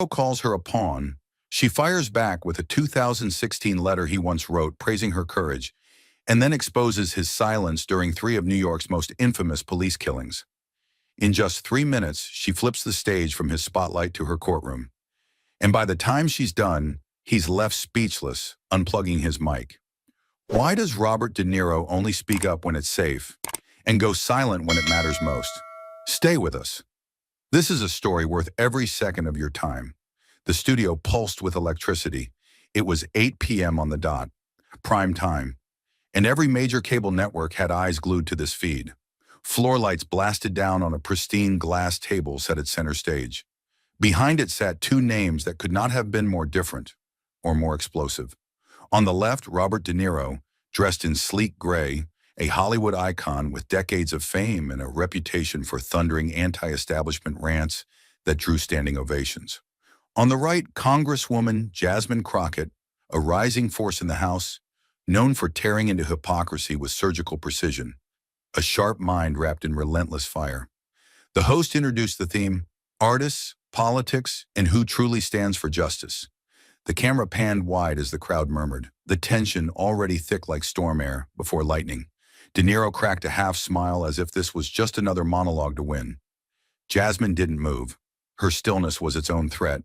calls her a pawn, she fires back with a 2016 letter he once wrote praising her courage, and then exposes his silence during three of New York's most infamous police killings. In just 3 minutes, she flips the stage from his spotlight to her courtroom. And by the time she's done, he's left speechless, unplugging his mic. Why does Robert De Niro only speak up when it's safe and go silent when it matters most? Stay with us. This is a story worth every second of your time. The studio pulsed with electricity. It was 8 p.m. on the dot, prime time, and every major cable network had eyes glued to this feed. Floor lights blasted down on a pristine glass table set at center stage. Behind it sat two names that could not have been more different or more explosive. On the left, Robert De Niro, dressed in sleek gray, a Hollywood icon with decades of fame and a reputation for thundering anti-establishment rants that drew standing ovations. On the right, Congresswoman Jasmine Crockett, a rising force in the House, known for tearing into hypocrisy with surgical precision, a sharp mind wrapped in relentless fire. The host introduced the theme, Artists, Politics, and Who Truly Stands for Justice. The camera panned wide as the crowd murmured, the tension already thick like storm air before lightning. De Niro cracked a half smile as if this was just another monologue to win. Jasmine didn't move. Her stillness was its own threat.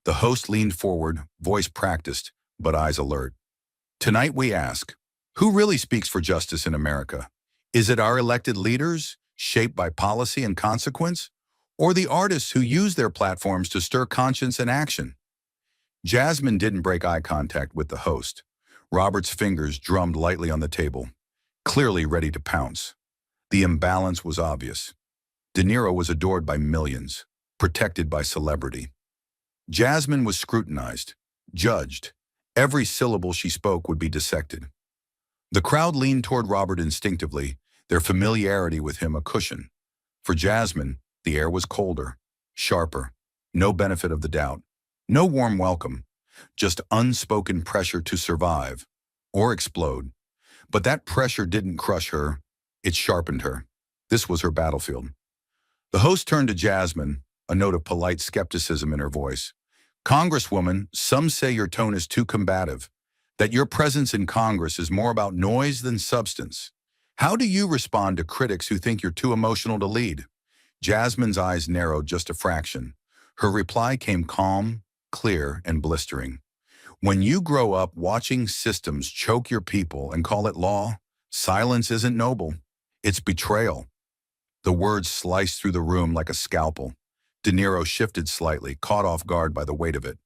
The host leaned forward, voice practiced, but eyes alert. Tonight we ask, who really speaks for justice in America? Is it our elected leaders, shaped by policy and consequence? Or the artists who use their platforms to stir conscience and action? Jasmine didn't break eye contact with the host. Robert's fingers drummed lightly on the table, clearly ready to pounce. The imbalance was obvious. De Niro was adored by millions, protected by celebrity. Jasmine was scrutinized, judged. Every syllable she spoke would be dissected. The crowd leaned toward Robert instinctively, their familiarity with him a cushion. For Jasmine, the air was colder, sharper, no benefit of the doubt, no warm welcome, just unspoken pressure to survive or explode. But that pressure didn't crush her, it sharpened her. This was her battlefield. The host turned to Jasmine, a note of polite skepticism in her voice. Congresswoman, some say your tone is too combative, that your presence in Congress is more about noise than substance. How do you respond to critics who think you're too emotional to lead? Jasmine's eyes narrowed just a fraction. Her reply came calm, clear, and blistering. When you grow up watching systems choke your people and call it law, silence isn't noble. It's betrayal. The words sliced through the room like a scalpel. De Niro shifted slightly, caught off guard by the weight of it.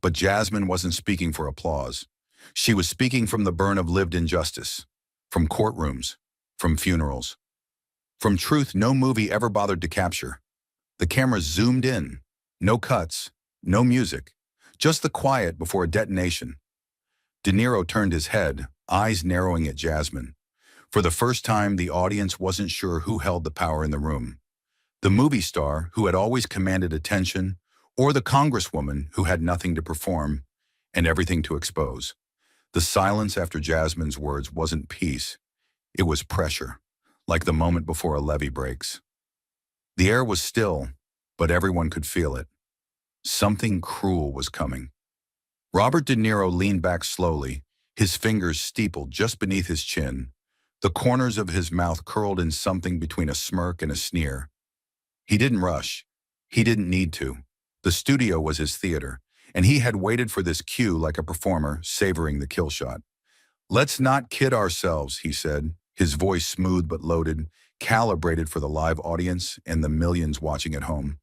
But Jasmine wasn't speaking for applause. She was speaking from the burn of lived injustice, from courtrooms, from funerals, from truth no movie ever bothered to capture. The camera zoomed in. No cuts, no music, just the quiet before a detonation. De Niro turned his head, eyes narrowing at Jasmine. For the first time, the audience wasn't sure who held the power in the room. The movie star, who had always commanded attention, or the congresswoman who had nothing to perform and everything to expose. The silence after Jasmine's words wasn't peace. It was pressure, like the moment before a levee breaks. The air was still, but everyone could feel it. Something cruel was coming. Robert De Niro leaned back slowly, his fingers steepled just beneath his chin. The corners of his mouth curled in something between a smirk and a sneer. He didn't rush. He didn't need to. The studio was his theater, and he had waited for this cue like a performer savoring the kill shot. Let's not kid ourselves, he said, his voice smooth but loaded, calibrated for the live audience and the millions watching at home.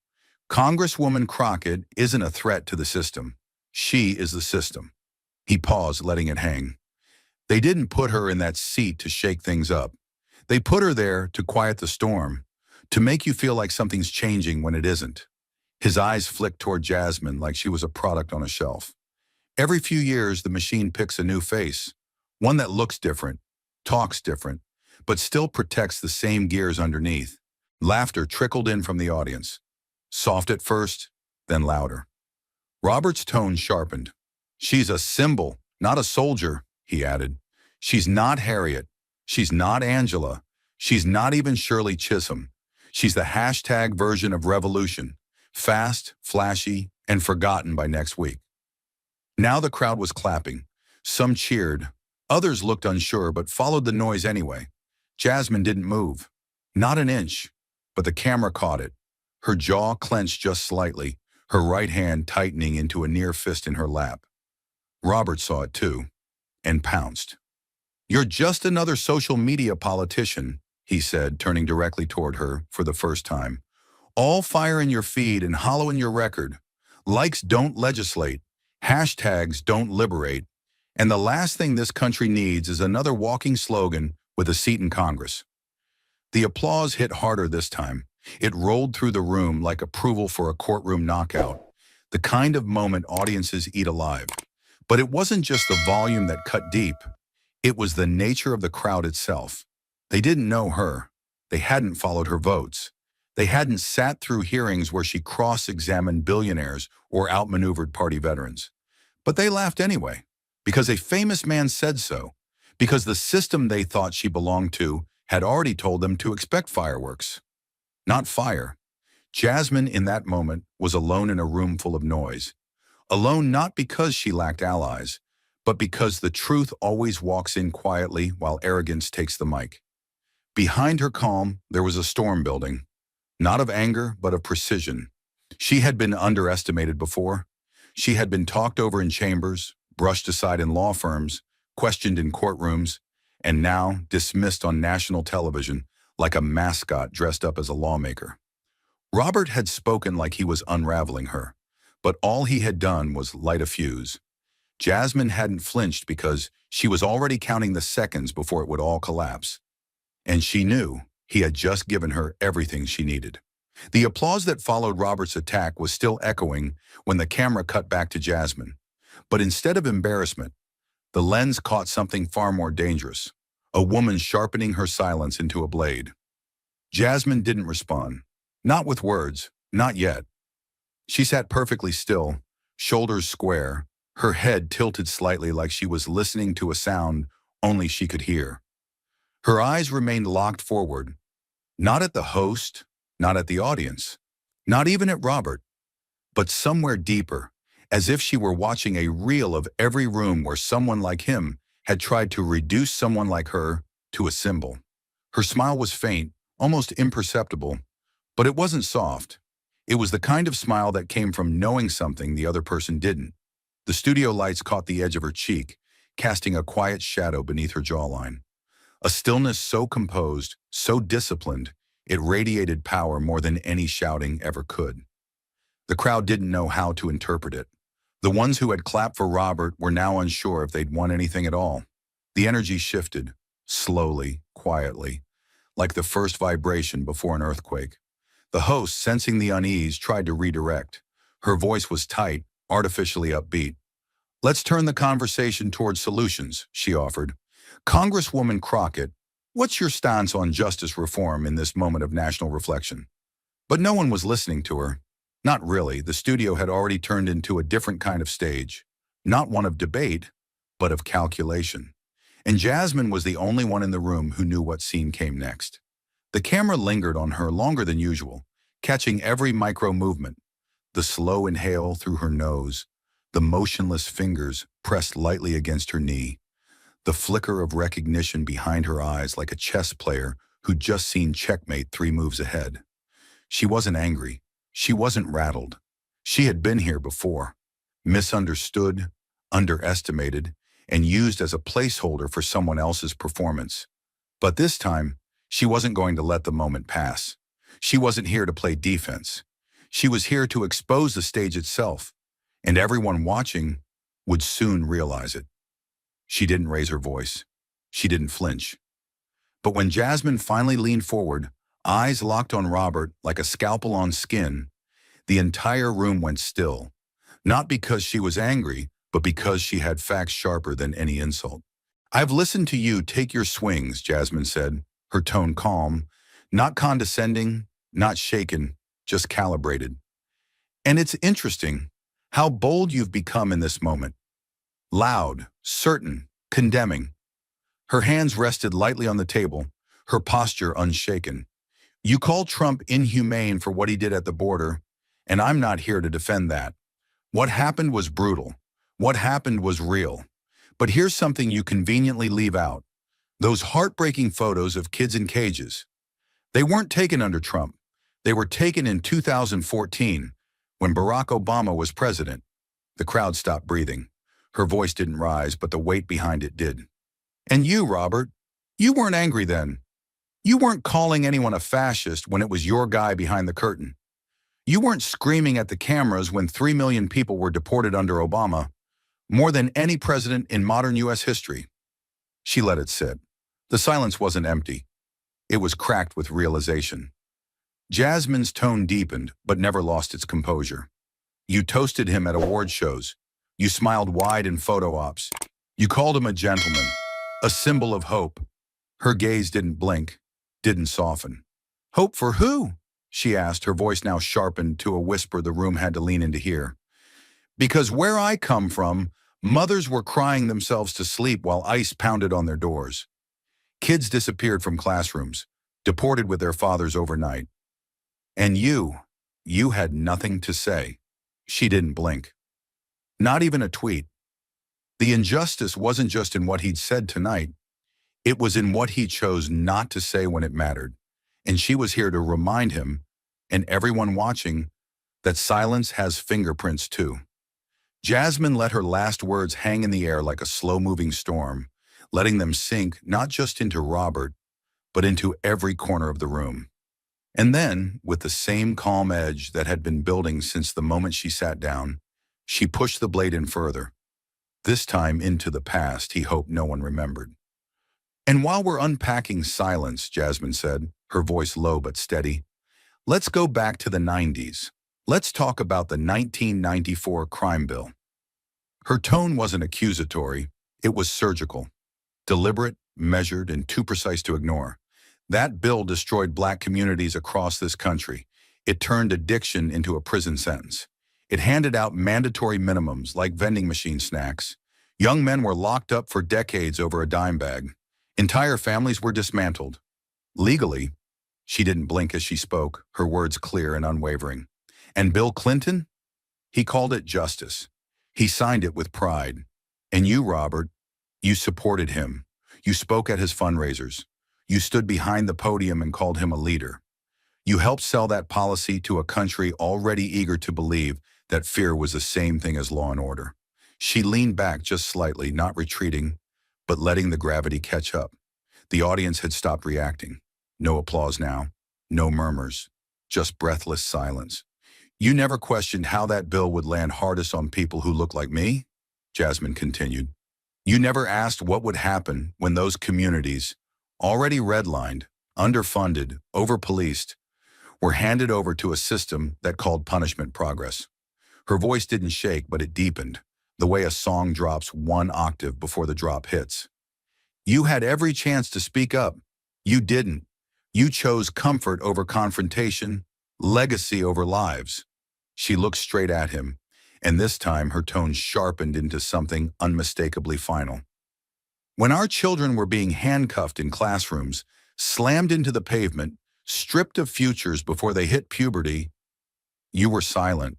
Congresswoman Crockett isn't a threat to the system. She is the system. He paused, letting it hang. They didn't put her in that seat to shake things up. They put her there to quiet the storm, to make you feel like something's changing when it isn't. His eyes flicked toward Jasmine like she was a product on a shelf. Every few years, the machine picks a new face, one that looks different, talks different, but still protects the same gears underneath. Laughter trickled in from the audience. Soft at first, then louder. Robert's tone sharpened. She's a symbol, not a soldier, he added. She's not Harriet. She's not Angela. She's not even Shirley Chisholm. She's the hashtag version of revolution. Fast, flashy, and forgotten by next week. Now the crowd was clapping. Some cheered. Others looked unsure but followed the noise anyway. Jasmine didn't move. Not an inch. But the camera caught it. Her jaw clenched just slightly, her right hand tightening into a near fist in her lap. Robert saw it too, and pounced. "You're just another social media politician," he said, turning directly toward her for the first time. "All fire in your feed and hollow in your record. Likes don't legislate. Hashtags don't liberate. And the last thing this country needs is another walking slogan with a seat in Congress." The applause hit harder this time. It rolled through the room like approval for a courtroom knockout, the kind of moment audiences eat alive. But it wasn't just the volume that cut deep. It was the nature of the crowd itself. They didn't know her. They hadn't followed her votes. They hadn't sat through hearings where she cross-examined billionaires or outmaneuvered party veterans. But they laughed anyway, because a famous man said so, because the system they thought she belonged to had already told them to expect fireworks. Not fire. Jasmine, in that moment, was alone in a room full of noise. Alone not because she lacked allies, but because the truth always walks in quietly while arrogance takes the mic. Behind her calm, there was a storm building. Not of anger, but of precision. She had been underestimated before. She had been talked over in chambers, brushed aside in law firms, questioned in courtrooms, and now dismissed on national television like a mascot dressed up as a lawmaker. Robert had spoken like he was unraveling her, but all he had done was light a fuse. Jasmine hadn't flinched because she was already counting the seconds before it would all collapse. And she knew he had just given her everything she needed. The applause that followed Robert's attack was still echoing when the camera cut back to Jasmine. But instead of embarrassment, the lens caught something far more dangerous, a woman sharpening her silence into a blade. Jasmine didn't respond. Not with words, not yet. She sat perfectly still, shoulders square, her head tilted slightly like she was listening to a sound only she could hear. Her eyes remained locked forward, not at the host, not at the audience, not even at Robert, but somewhere deeper, as if she were watching a reel of every room where someone like him had tried to reduce someone like her to a symbol. Her smile was faint, almost imperceptible, but it wasn't soft. It was the kind of smile that came from knowing something the other person didn't. The studio lights caught the edge of her cheek, casting a quiet shadow beneath her jawline. A stillness so composed, so disciplined, it radiated power more than any shouting ever could. The crowd didn't know how to interpret it. The ones who had clapped for Robert were now unsure if they'd won anything at all. The energy shifted, slowly, quietly, like the first vibration before an earthquake. The host, sensing the unease, tried to redirect. Her voice was tight, artificially upbeat. "Let's turn the conversation toward solutions," she offered. "Congresswoman Crockett, what's your stance on justice reform in this moment of national reflection?" But no one was listening to her. Not really. The studio had already turned into a different kind of stage. Not one of debate, but of calculation. And Jasmine was the only one in the room who knew what scene came next. The camera lingered on her longer than usual, catching every micro movement. The slow inhale through her nose, the motionless fingers pressed lightly against her knee, the flicker of recognition behind her eyes like a chess player who'd just seen checkmate 3 moves ahead. She wasn't angry. She wasn't rattled. She had been here before, misunderstood, underestimated, and used as a placeholder for someone else's performance. But this time, she wasn't going to let the moment pass. She wasn't here to play defense. She was here to expose the stage itself, and everyone watching would soon realize it. She didn't raise her voice. She didn't flinch. But when Jasmine finally leaned forward, eyes locked on Robert like a scalpel on skin, the entire room went still. Not because she was angry, but because she had facts sharper than any insult. "I've listened to you take your swings," Jasmine said, her tone calm, not condescending, not shaken, just calibrated. "And it's interesting how bold you've become in this moment. Loud, certain, condemning." Her hands rested lightly on the table, her posture unshaken. "You call Trump inhumane for what he did at the border, and I'm not here to defend that. What happened was brutal. What happened was real. But here's something you conveniently leave out. Those heartbreaking photos of kids in cages. They weren't taken under Trump. They were taken in 2014, when Barack Obama was president. The crowd stopped breathing. Her voice didn't rise, but the weight behind it did. And you, Robert, you weren't angry then. You weren't calling anyone a fascist when it was your guy behind the curtain. You weren't screaming at the cameras when 3 million people were deported under Obama, more than any president in modern U.S. history. She let it sit. The silence wasn't empty. It was cracked with realization. Jasmine's tone deepened, but never lost its composure. You toasted him at award shows. You smiled wide in photo ops. You called him a gentleman, a symbol of hope. Her gaze didn't blink, didn't soften. Hope for who? She asked, her voice now sharpened to a whisper the room had to lean in to hear. Because where I come from, mothers were crying themselves to sleep while ICE pounded on their doors. Kids disappeared from classrooms, deported with their fathers overnight. And you had nothing to say. She didn't blink. Not even a tweet. The injustice wasn't just in what he'd said tonight. It was in what he chose not to say when it mattered. And she was here to remind him, and everyone watching, that silence has fingerprints too. Jasmine let her last words hang in the air like a slow-moving storm, letting them sink not just into Robert, but into every corner of the room. And then, with the same calm edge that had been building since the moment she sat down, she pushed the blade in further, this time into the past he hoped no one remembered. And while we're unpacking silence, Jasmine said, her voice low but steady, let's go back to the 90s. Let's talk about the 1994 crime bill. Her tone wasn't accusatory, it was surgical, deliberate, measured, and too precise to ignore. That bill destroyed Black communities across this country. It turned addiction into a prison sentence. It handed out mandatory minimums like vending machine snacks. Young men were locked up for decades over a dime bag. Entire families were dismantled. Legally, she didn't blink as she spoke, her words clear and unwavering. And Bill Clinton? He called it justice. He signed it with pride. And you, Robert, you supported him. You spoke at his fundraisers. You stood behind the podium and called him a leader. You helped sell that policy to a country already eager to believe that fear was the same thing as law and order. She leaned back just slightly, not retreating, but letting the gravity catch up. The audience had stopped reacting. No applause now, no murmurs, just breathless silence. You never questioned how that bill would land hardest on people who look like me? Jasmine continued. You never asked what would happen when those communities, already redlined, underfunded, overpoliced, were handed over to a system that called punishment progress. Her voice didn't shake, but it deepened, the way a song drops one octave before the drop hits. You had every chance to speak up. You didn't. You chose comfort over confrontation, legacy over lives. She looked straight at him, and this time her tone sharpened into something unmistakably final. When our children were being handcuffed in classrooms, slammed into the pavement, stripped of futures before they hit puberty, you were silent.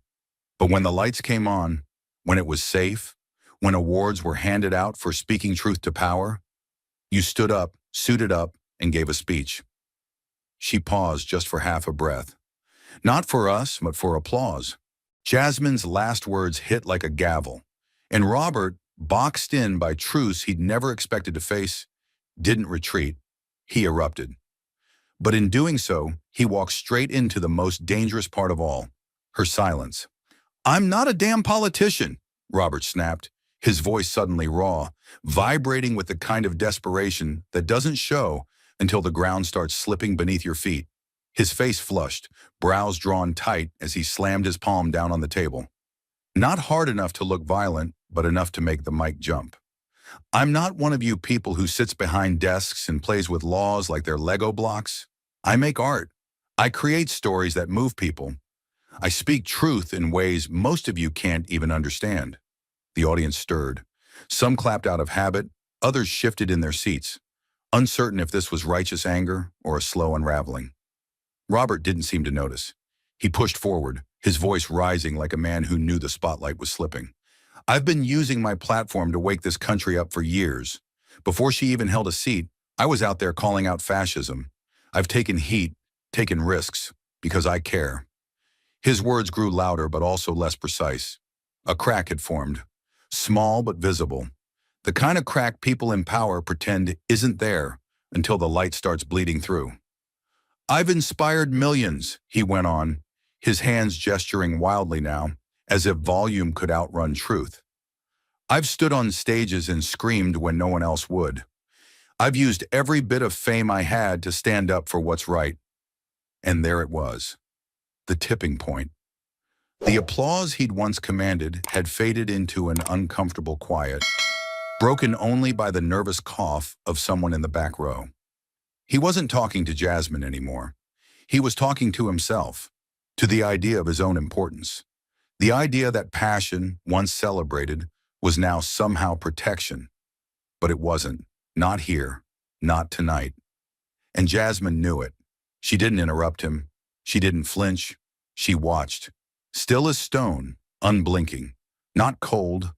But when the lights came on, when it was safe, when awards were handed out for speaking truth to power, you stood up, suited up, and gave a speech. She paused just for half a breath. Not for us, but for applause. Jasmine's last words hit like a gavel, and Robert, boxed in by truths he'd never expected to face, didn't retreat. He erupted. But in doing so, he walked straight into the most dangerous part of all, her silence. I'm not a damn politician, Robert snapped, his voice suddenly raw, vibrating with the kind of desperation that doesn't show until the ground starts slipping beneath your feet. His face flushed, brows drawn tight as he slammed his palm down on the table. Not hard enough to look violent, but enough to make the mic jump. I'm not one of you people who sits behind desks and plays with laws like they're Lego blocks. I make art. I create stories that move people. I speak truth in ways most of you can't even understand. The audience stirred. Some clapped out of habit, others shifted in their seats, uncertain if this was righteous anger or a slow unraveling. Robert didn't seem to notice. He pushed forward, his voice rising like a man who knew the spotlight was slipping. I've been using my platform to wake this country up for years. Before she even held a seat, I was out there calling out fascism. I've taken heat, taken risks, because I care. His words grew louder but also less precise. A crack had formed, small but visible. The kind of crack people in power pretend isn't there until the light starts bleeding through. I've inspired millions, he went on, his hands gesturing wildly now, as if volume could outrun truth. I've stood on stages and screamed when no one else would. I've used every bit of fame I had to stand up for what's right. And there it was, the tipping point. The applause he'd once commanded had faded into an uncomfortable quiet, broken only by the nervous cough of someone in the back row. He wasn't talking to Jasmine anymore. He was talking to himself, to the idea of his own importance. The idea that passion, once celebrated, was now somehow protection. But it wasn't. Not here. Not tonight. And Jasmine knew it. She didn't interrupt him. She didn't flinch. She watched. Still as stone, unblinking. Not cold,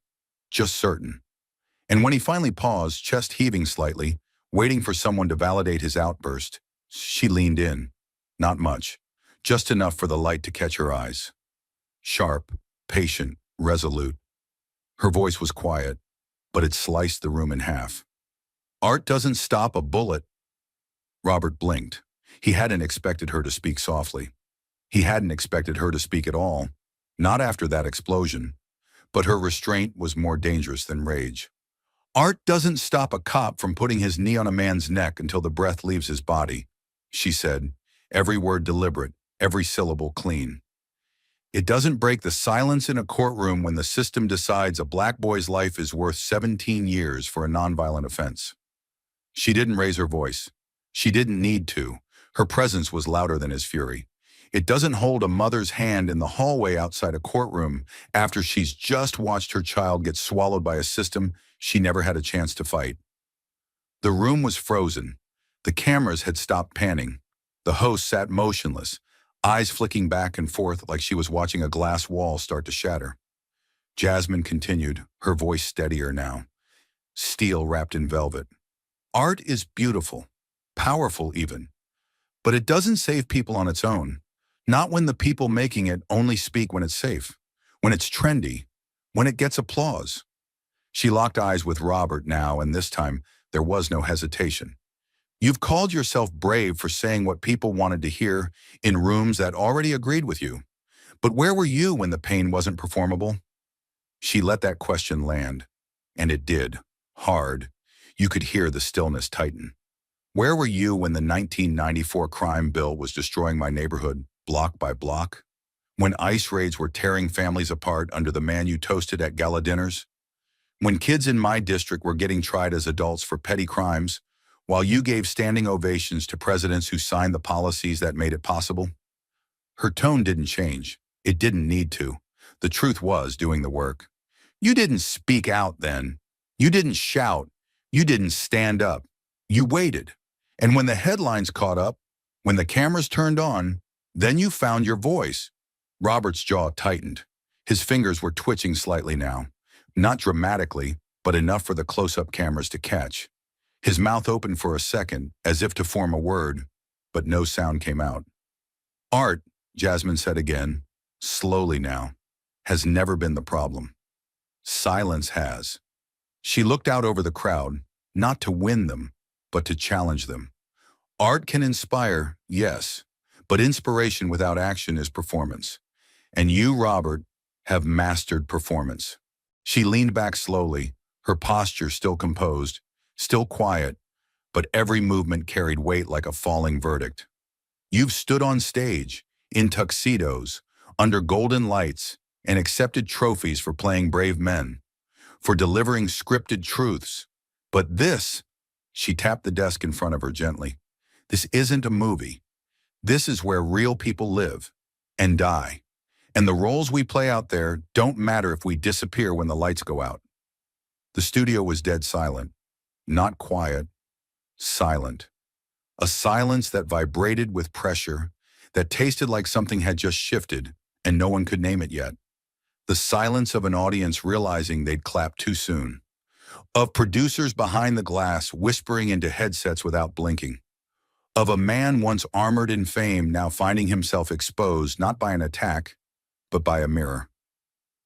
just certain. And when he finally paused, chest heaving slightly, waiting for someone to validate his outburst, she leaned in. Not much. Just enough for the light to catch her eyes. Sharp, patient, resolute. Her voice was quiet, but it sliced the room in half. Art doesn't stop a bullet. Robert blinked. He hadn't expected her to speak softly. He hadn't expected her to speak at all, not after that explosion. But her restraint was more dangerous than rage. Art doesn't stop a cop from putting his knee on a man's neck until the breath leaves his body, she said, every word deliberate, every syllable clean. It doesn't break the silence in a courtroom when the system decides a black boy's life is worth 17 years for a nonviolent offense. She didn't raise her voice. She didn't need to. Her presence was louder than his fury. It doesn't hold a mother's hand in the hallway outside a courtroom after she's just watched her child get swallowed by a system she never had a chance to fight. The room was frozen. The cameras had stopped panning. The host sat motionless, eyes flicking back and forth like she was watching a glass wall start to shatter. Jasmine continued, her voice steadier now. Steel wrapped in velvet. Art is beautiful, powerful even. But it doesn't save people on its own. Not when the people making it only speak when it's safe, when it's trendy, when it gets applause. She locked eyes with Robert now, and this time there was no hesitation. You've called yourself brave for saying what people wanted to hear in rooms that already agreed with you. But where were you when the pain wasn't performable? She let that question land, and it did, hard. You could hear the stillness tighten. Where were you when the 1994 crime bill was destroying my neighborhood, block by block? When ICE raids were tearing families apart under the man you toasted at gala dinners? When kids in my district were getting tried as adults for petty crimes, while you gave standing ovations to presidents who signed the policies that made it possible? Her tone didn't change. It didn't need to. The truth was doing the work. You didn't speak out then. You didn't shout. You didn't stand up. You waited. And when the headlines caught up, when the cameras turned on, then you found your voice. Robert's jaw tightened. His fingers were twitching slightly now. Not dramatically, but enough for the close-up cameras to catch. His mouth opened for a second, as if to form a word, but no sound came out. Art, Jasmine said again, slowly now, has never been the problem. Silence has. She looked out over the crowd, not to win them, but to challenge them. Art can inspire, yes, but inspiration without action is performance. And you, Robert, have mastered performance. She leaned back slowly, her posture still composed, still quiet, but every movement carried weight like a falling verdict. You've stood on stage, in tuxedos, under golden lights, and accepted trophies for playing brave men, for delivering scripted truths. But this, she tapped the desk in front of her gently, this isn't a movie. This is where real people live and die. And the roles we play out there don't matter if we disappear when the lights go out. The studio was dead silent. Not quiet, silent. A silence that vibrated with pressure, that tasted like something had just shifted, and no one could name it yet. The silence of an audience realizing they'd clapped too soon. Of producers behind the glass whispering into headsets without blinking. Of a man once armored in fame now finding himself exposed not by an attack, but by a mirror.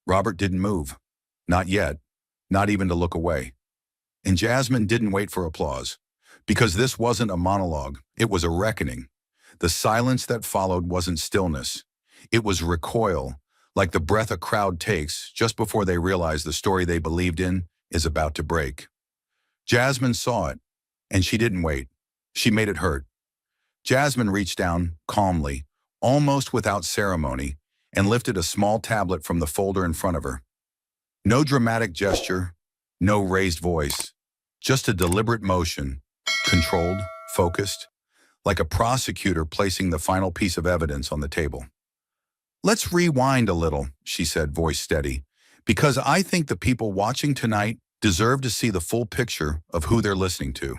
Robert didn't move. Not yet. Not even to look away. And Jasmine didn't wait for applause. Because this wasn't a monologue, it was a reckoning. The silence that followed wasn't stillness. It was recoil, like the breath a crowd takes just before they realize the story they believed in is about to break. Jasmine saw it, and she didn't wait. She made it hurt. Jasmine reached down, calmly, almost without ceremony, and lifted a small tablet from the folder in front of her. No dramatic gesture, no raised voice, just a deliberate motion, controlled, focused, like a prosecutor placing the final piece of evidence on the table. "Let's rewind a little," she said, voice steady, "because I think the people watching tonight deserve to see the full picture of who they're listening to."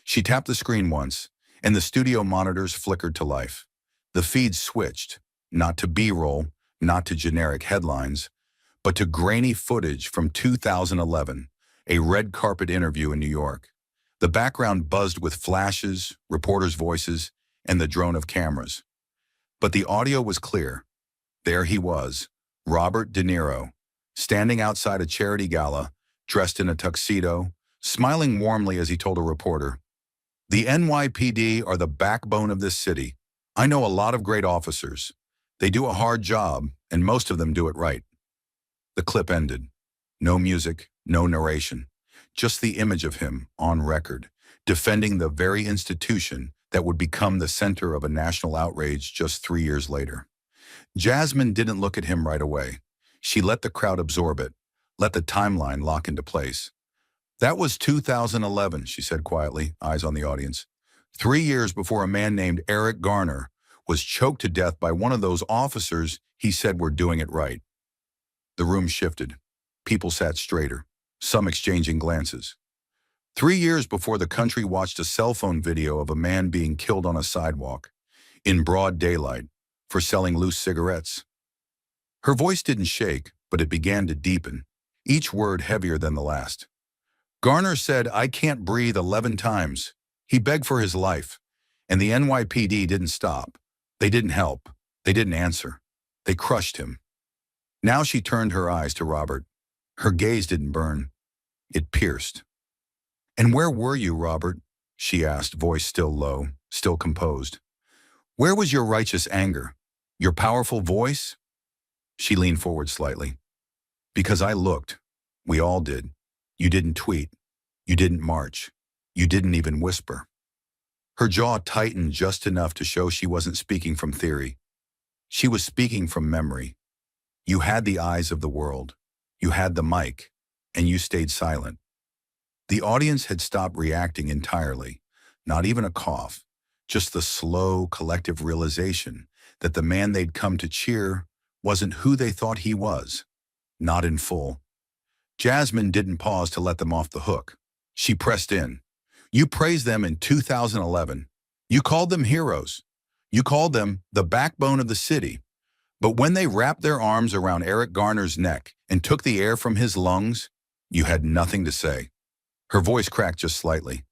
She tapped the screen once, and the studio monitors flickered to life. The feed switched, not to B-roll, not to generic headlines, but to grainy footage from 2011, a red carpet interview in New York. The background buzzed with flashes, reporters' voices, and the drone of cameras. But the audio was clear. There he was, Robert De Niro, standing outside a charity gala, dressed in a tuxedo, smiling warmly as he told a reporter, "The NYPD are the backbone of this city. I know a lot of great officers. They do a hard job, and most of them do it right." The clip ended. No music, no narration. Just the image of him, on record, defending the very institution that would become the center of a national outrage just 3 years later. Jasmine didn't look at him right away. She let the crowd absorb it, let the timeline lock into place. "That was 2011, she said quietly, eyes on the audience. 3 years before a man named Eric Garner was choked to death by one of those officers he said were doing it right." The room shifted. People sat straighter, some exchanging glances. 3 years before the country watched a cell phone video of a man being killed on a sidewalk, in broad daylight, for selling loose cigarettes. Her voice didn't shake, but it began to deepen, each word heavier than the last. "Garner said, 'I can't breathe,' 11 times. He begged for his life. And the NYPD didn't stop. They didn't help. They didn't answer. They crushed him." Now she turned her eyes to Robert. Her gaze didn't burn. It pierced. "And where were you, Robert?" she asked, voice still low, still composed. "Where was your righteous anger? Your powerful voice?" She leaned forward slightly. "Because I looked. We all did. You didn't tweet. You didn't march. You didn't even whisper." Her jaw tightened just enough to show she wasn't speaking from theory. She was speaking from memory. You had the eyes of the world. You had the mic, and you stayed silent. The audience had stopped reacting entirely, not even a cough, just the slow, collective realization that the man they'd come to cheer wasn't who they thought he was, not in full. Jasmine didn't pause to let them off the hook. She pressed in. "You praised them in 2011. You called them heroes. You called them the backbone of the city. But when they wrapped their arms around Eric Garner's neck and took the air from his lungs, you had nothing to say." Her voice cracked just slightly,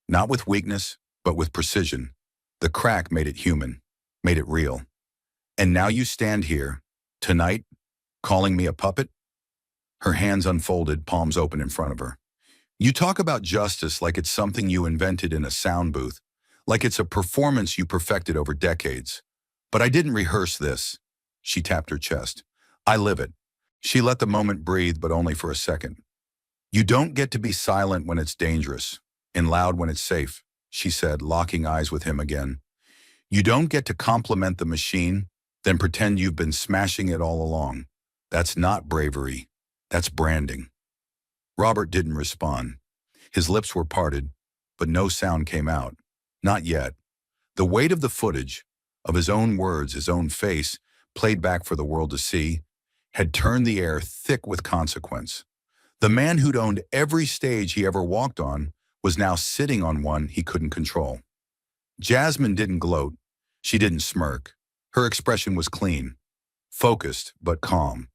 not with weakness, but with precision. The crack made it human, made it real. "And now you stand here, tonight, calling me a puppet?" Her hands unfolded, palms open in front of her. "You talk about justice like it's something you invented in a sound booth, like it's a performance you perfected over decades. But I didn't rehearse this." She tapped her chest. "I live it." She let the moment breathe, but only for a second. "You don't get to be silent when it's dangerous, and loud when it's safe," she said, locking eyes with him again. "You don't get to compliment the machine, then pretend you've been smashing it all along. That's not bravery. That's branding." Robert didn't respond. His lips were parted, but no sound came out. Not yet. The weight of the footage, of his own words, his own face, played back for the world to see, had turned the air thick with consequence. The man who'd owned every stage he ever walked on was now sitting on one he couldn't control. Jasmine didn't gloat. She didn't smirk. Her expression was clean, focused, but calm.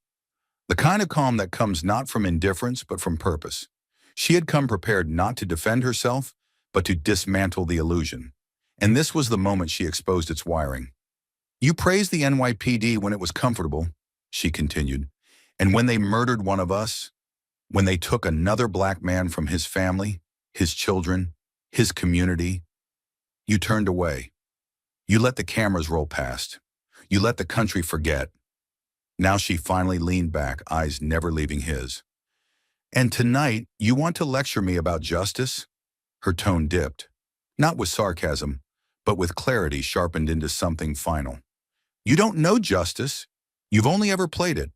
The kind of calm that comes not from indifference, but from purpose. She had come prepared not to defend herself, but to dismantle the illusion. And this was the moment she exposed its wiring. You praised the NYPD when it was comfortable, she continued. And when they murdered one of us, when they took another black man from his family, his children, his community, you turned away. You let the cameras roll past. You let the country forget. Now she finally leaned back, eyes never leaving his. And tonight, you want to lecture me about justice? Her tone dipped, not with sarcasm, but with clarity sharpened into something final. You don't know justice. You've only ever played it.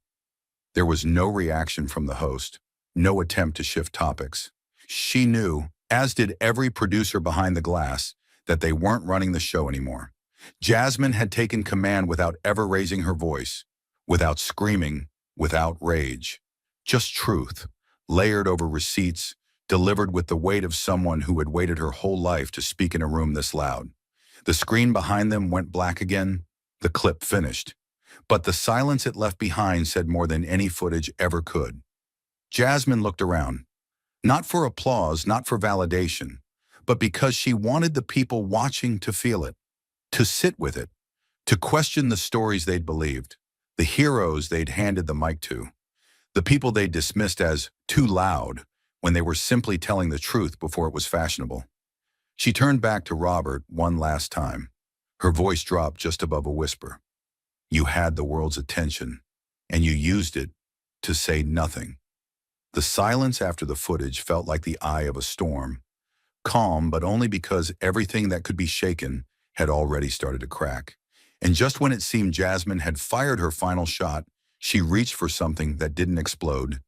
There was no reaction from the host, no attempt to shift topics. She knew, as did every producer behind the glass, that they weren't running the show anymore. Jasmine had taken command without ever raising her voice, without screaming, without rage. Just truth, layered over receipts, delivered with the weight of someone who had waited her whole life to speak in a room this loud. The screen behind them went black again. The clip finished. But the silence it left behind said more than any footage ever could. Jasmine looked around. Not for applause, not for validation, but because she wanted the people watching to feel it, to sit with it, to question the stories they'd believed, the heroes they'd handed the mic to, the people they'd dismissed as too loud when they were simply telling the truth before it was fashionable. She turned back to Robert one last time. Her voice dropped just above a whisper. You had the world's attention, and you used it to say nothing. The silence after the footage felt like the eye of a storm, calm, but only because everything that could be shaken had already started to crack. And just when it seemed Jasmine had fired her final shot, she reached for something that didn't explode.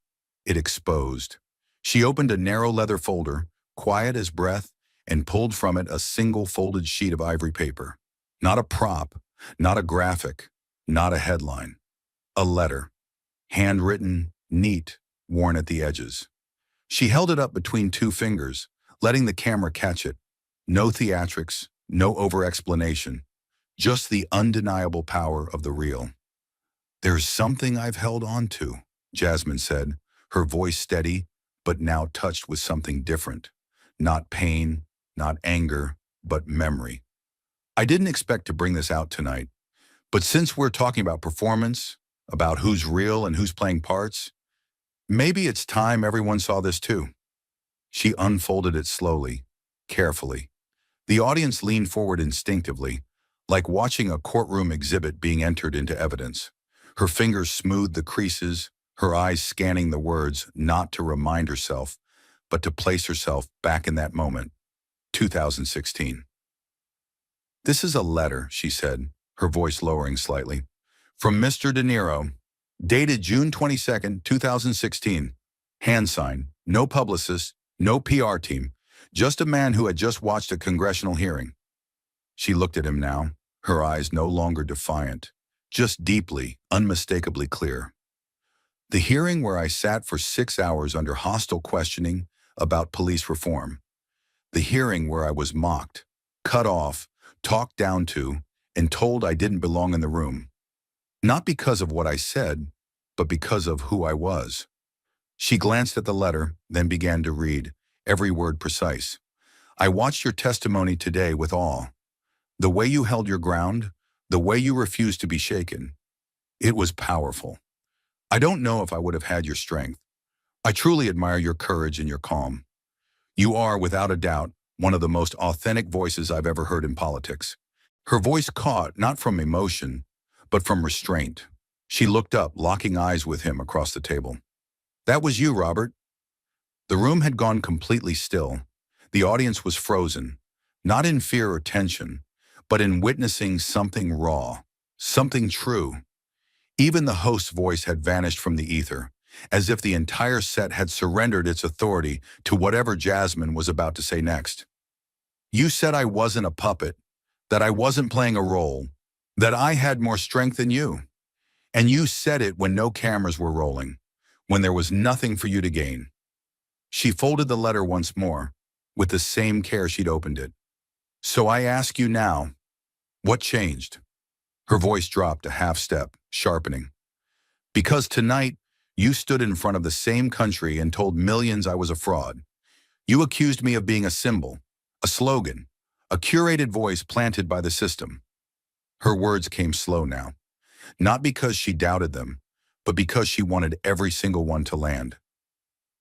It exposed. She opened a narrow leather folder, quiet as breath, and pulled from it a single folded sheet of ivory paper. Not a prop, not a graphic, not a headline. A letter. Handwritten, neat, worn at the edges. She held it up between two fingers, letting the camera catch it. No theatrics, no over-explanation, just the undeniable power of the real. There's something I've held on to, Jasmine said, her voice steady, but now touched with something different. Not pain, not anger, but memory. I didn't expect to bring this out tonight, but since we're talking about performance, about who's real and who's playing parts, maybe it's time everyone saw this too. She unfolded it slowly, carefully. The audience leaned forward instinctively, like watching a courtroom exhibit being entered into evidence. Her fingers smoothed the creases, her eyes scanning the words, not to remind herself, but to place herself back in that moment. 2016. This is a letter, she said, her voice lowering slightly. From Mr. De Niro, dated June 22nd, 2016. Hand sign, no publicist, no PR team, just a man who had just watched a congressional hearing. She looked at him now, her eyes no longer defiant, just deeply, unmistakably clear. The hearing where I sat for 6 hours under hostile questioning about police reform. The hearing where I was mocked, cut off, talked down to, and told I didn't belong in the room. Not because of what I said, but because of who I was. She glanced at the letter, then began to read, every word precise. I watched your testimony today with awe. The way you held your ground, the way you refused to be shaken. It was powerful. I don't know if I would have had your strength. I truly admire your courage and your calm. You are, without a doubt, one of the most authentic voices I've ever heard in politics. Her voice caught, not from emotion, but from restraint. She looked up, locking eyes with him across the table. That was you, Robert. The room had gone completely still. The audience was frozen, not in fear or tension, but in witnessing something raw, something true. Even the host's voice had vanished from the ether, as if the entire set had surrendered its authority to whatever Jasmine was about to say next. You said I wasn't a puppet, that I wasn't playing a role, that I had more strength than you. And you said it when no cameras were rolling, when there was nothing for you to gain. She folded the letter once more, with the same care she'd opened it. So I ask you now, what changed? Her voice dropped a half step, sharpening. Because tonight, you stood in front of the same country and told millions I was a fraud. You accused me of being a symbol, a slogan, a curated voice planted by the system. Her words came slow now, not because she doubted them, but because she wanted every single one to land.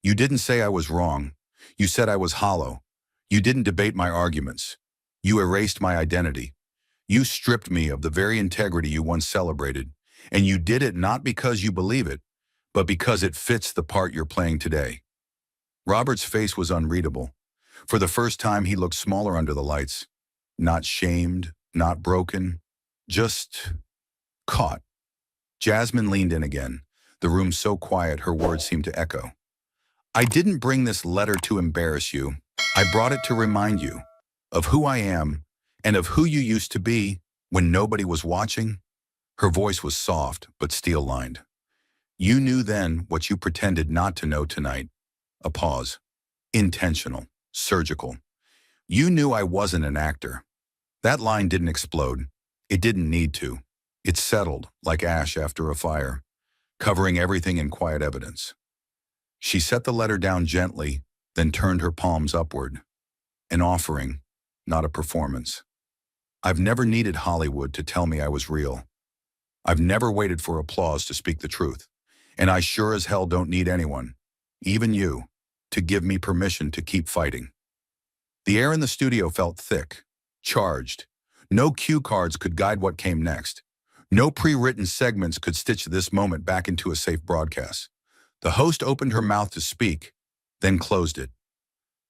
You didn't say I was wrong. You said I was hollow. You didn't debate my arguments. You erased my identity. You stripped me of the very integrity you once celebrated, and you did it not because you believe it, but because it fits the part you're playing today. Robert's face was unreadable. For the first time, he looked smaller under the lights. Not shamed, not broken, just caught. Jasmine leaned in again, the room so quiet her words seemed to echo. I didn't bring this letter to embarrass you. I brought it to remind you of who I am and of who you used to be when nobody was watching. Her voice was soft but steel-lined. You knew then what you pretended not to know tonight. A pause. Intentional. Surgical. You knew I wasn't an actor. That line didn't explode. It didn't need to. It settled like ash after a fire, covering everything in quiet evidence. She set the letter down gently, then turned her palms upward. An offering, not a performance. I've never needed Hollywood to tell me I was real. I've never waited for applause to speak the truth. And I sure as hell don't need anyone, even you, to give me permission to keep fighting. The air in the studio felt thick, charged. No cue cards could guide what came next. No pre-written segments could stitch this moment back into a safe broadcast. The host opened her mouth to speak, then closed it.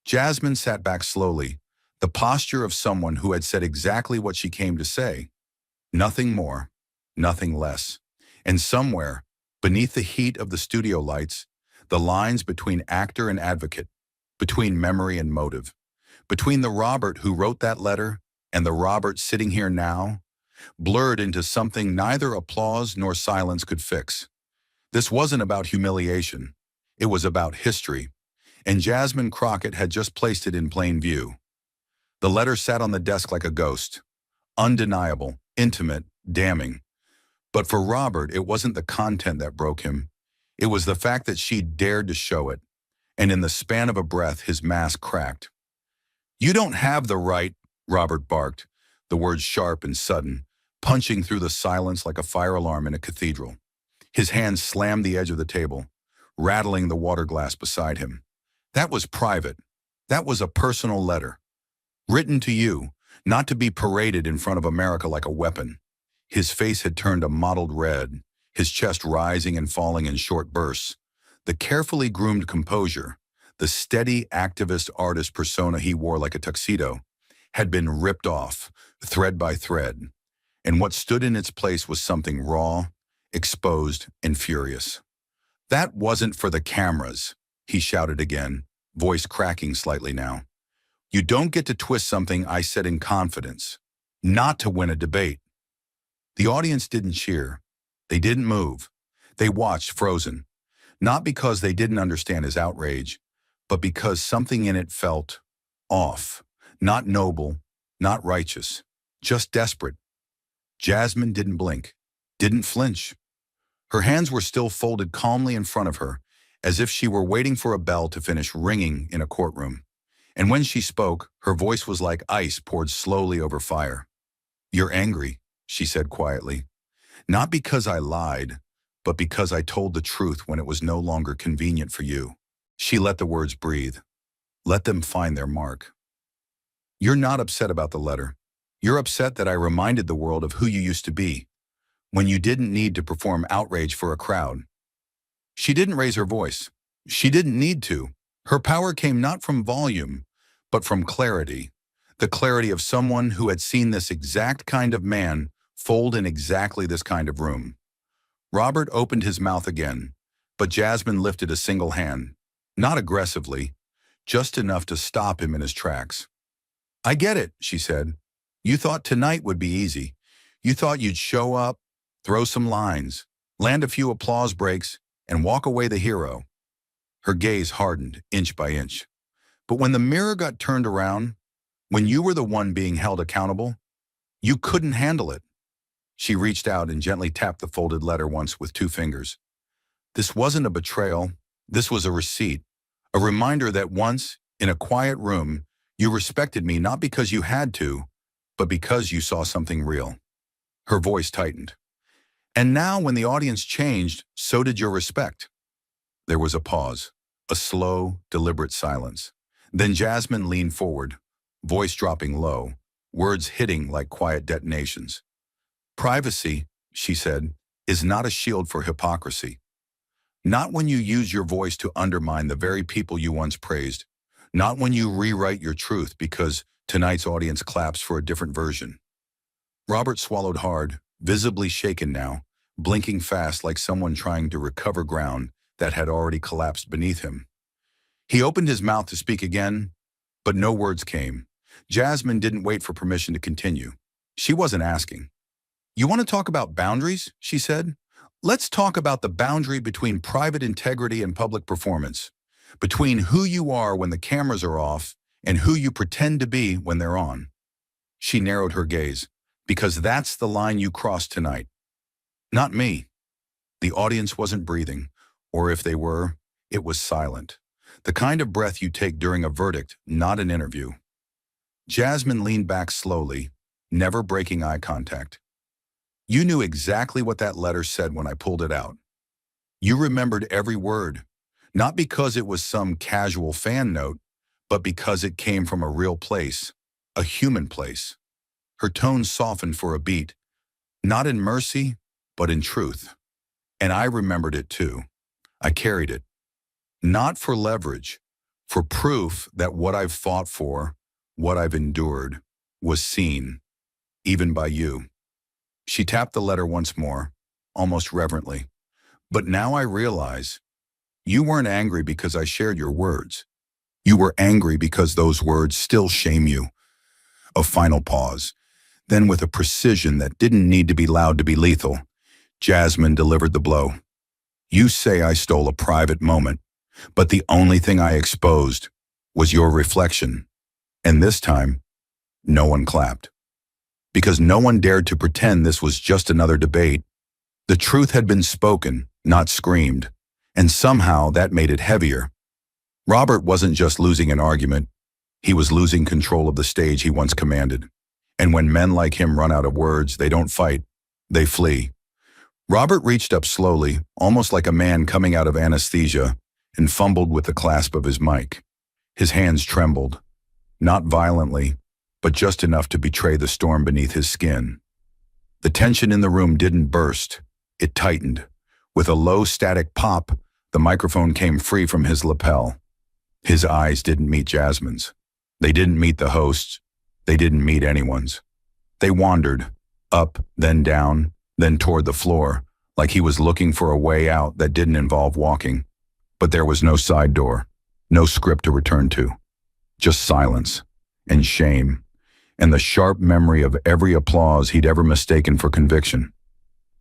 Jasmine sat back slowly, the posture of someone who had said exactly what she came to say. Nothing more, nothing less. And somewhere, beneath the heat of the studio lights, the lines between actor and advocate, between memory and motive, between the Robert who wrote that letter and the Robert sitting here now, blurred into something neither applause nor silence could fix. This wasn't about humiliation. It was about history, and Jasmine Crockett had just placed it in plain view. The letter sat on the desk like a ghost, undeniable, intimate, damning. But for Robert, it wasn't the content that broke him. It was the fact that she dared to show it, and in the span of a breath, his mask cracked. You don't have the right, Robert barked, the words sharp and sudden, punching through the silence like a fire alarm in a cathedral. His hands slammed the edge of the table, rattling the water glass beside him. That was private. That was a personal letter. Written to you, not to be paraded in front of America like a weapon. His face had turned a mottled red, his chest rising and falling in short bursts. The carefully groomed composure, the steady activist artist persona he wore like a tuxedo, had been ripped off, thread by thread. And what stood in its place was something raw, exposed, and furious. That wasn't for the cameras, he shouted again, voice cracking slightly now. You don't get to twist something I said in confidence, not to win a debate. The audience didn't cheer. They didn't move. They watched frozen, not because they didn't understand his outrage, but because something in it felt off, not noble, not righteous, just desperate. Jasmine didn't blink, didn't flinch. Her hands were still folded calmly in front of her, as if she were waiting for a bell to finish ringing in a courtroom. And when she spoke, her voice was like ice poured slowly over fire. You're angry, she said quietly. Not because I lied, but because I told the truth when it was no longer convenient for you. She let the words breathe. Let them find their mark. You're not upset about the letter. You're upset that I reminded the world of who you used to be, when you didn't need to perform outrage for a crowd. She didn't raise her voice. She didn't need to. Her power came not from volume, but from clarity. The clarity of someone who had seen this exact kind of man fold in exactly this kind of room. Robert opened his mouth again, but Jasmine lifted a single hand, not aggressively, just enough to stop him in his tracks. I get it, she said. You thought tonight would be easy. You thought you'd show up, throw some lines, land a few applause breaks, and walk away the hero. Her gaze hardened inch by inch. But when the mirror got turned around, when you were the one being held accountable, you couldn't handle it. She reached out and gently tapped the folded letter once with two fingers. This wasn't a betrayal. This was a receipt. A reminder that once, in a quiet room, you respected me not because you had to, but because you saw something real. Her voice tightened. And now when the audience changed, so did your respect. There was a pause, a slow, deliberate silence. Then Jasmine leaned forward, voice dropping low, words hitting like quiet detonations. Privacy, she said, is not a shield for hypocrisy. Not when you use your voice to undermine the very people you once praised. Not when you rewrite your truth because tonight's audience claps for a different version. Robert swallowed hard, visibly shaken now, blinking fast like someone trying to recover ground that had already collapsed beneath him. He opened his mouth to speak again, but no words came. Jasmine didn't wait for permission to continue. She wasn't asking. You want to talk about boundaries? She said. Let's talk about the boundary between private integrity and public performance, between who you are when the cameras are off and who you pretend to be when they're on. She narrowed her gaze, because that's the line you crossed tonight. Not me. The audience wasn't breathing, or if they were, it was silent. The kind of breath you take during a verdict, not an interview. Jasmine leaned back slowly, never breaking eye contact. You knew exactly what that letter said when I pulled it out. You remembered every word, not because it was some casual fan note, but because it came from a real place, a human place. Her tone softened for a beat, not in mercy, but in truth. And I remembered it too. I carried it. Not for leverage, for proof that what I've fought for, what I've endured, was seen, even by you. She tapped the letter once more, almost reverently. But now I realize, you weren't angry because I shared your words. You were angry because those words still shame you. A final pause. Then with a precision that didn't need to be loud to be lethal, Jasmine delivered the blow. You say I stole a private moment, but the only thing I exposed was your reflection. And this time, no one clapped. Because no one dared to pretend this was just another debate. The truth had been spoken, not screamed, and somehow that made it heavier. Robert wasn't just losing an argument, he was losing control of the stage he once commanded. And when men like him run out of words, they don't fight, they flee. Robert reached up slowly, almost like a man coming out of anesthesia, and fumbled with the clasp of his mic. His hands trembled, not violently, but just enough to betray the storm beneath his skin. The tension in the room didn't burst, it tightened. With a low static pop, the microphone came free from his lapel. His eyes didn't meet Jasmine's. They didn't meet the host's. They didn't meet anyone's. They wandered, up, then down, then toward the floor, like he was looking for a way out that didn't involve walking. But there was no side door, no script to return to. Just silence, and shame, and the sharp memory of every applause he'd ever mistaken for conviction.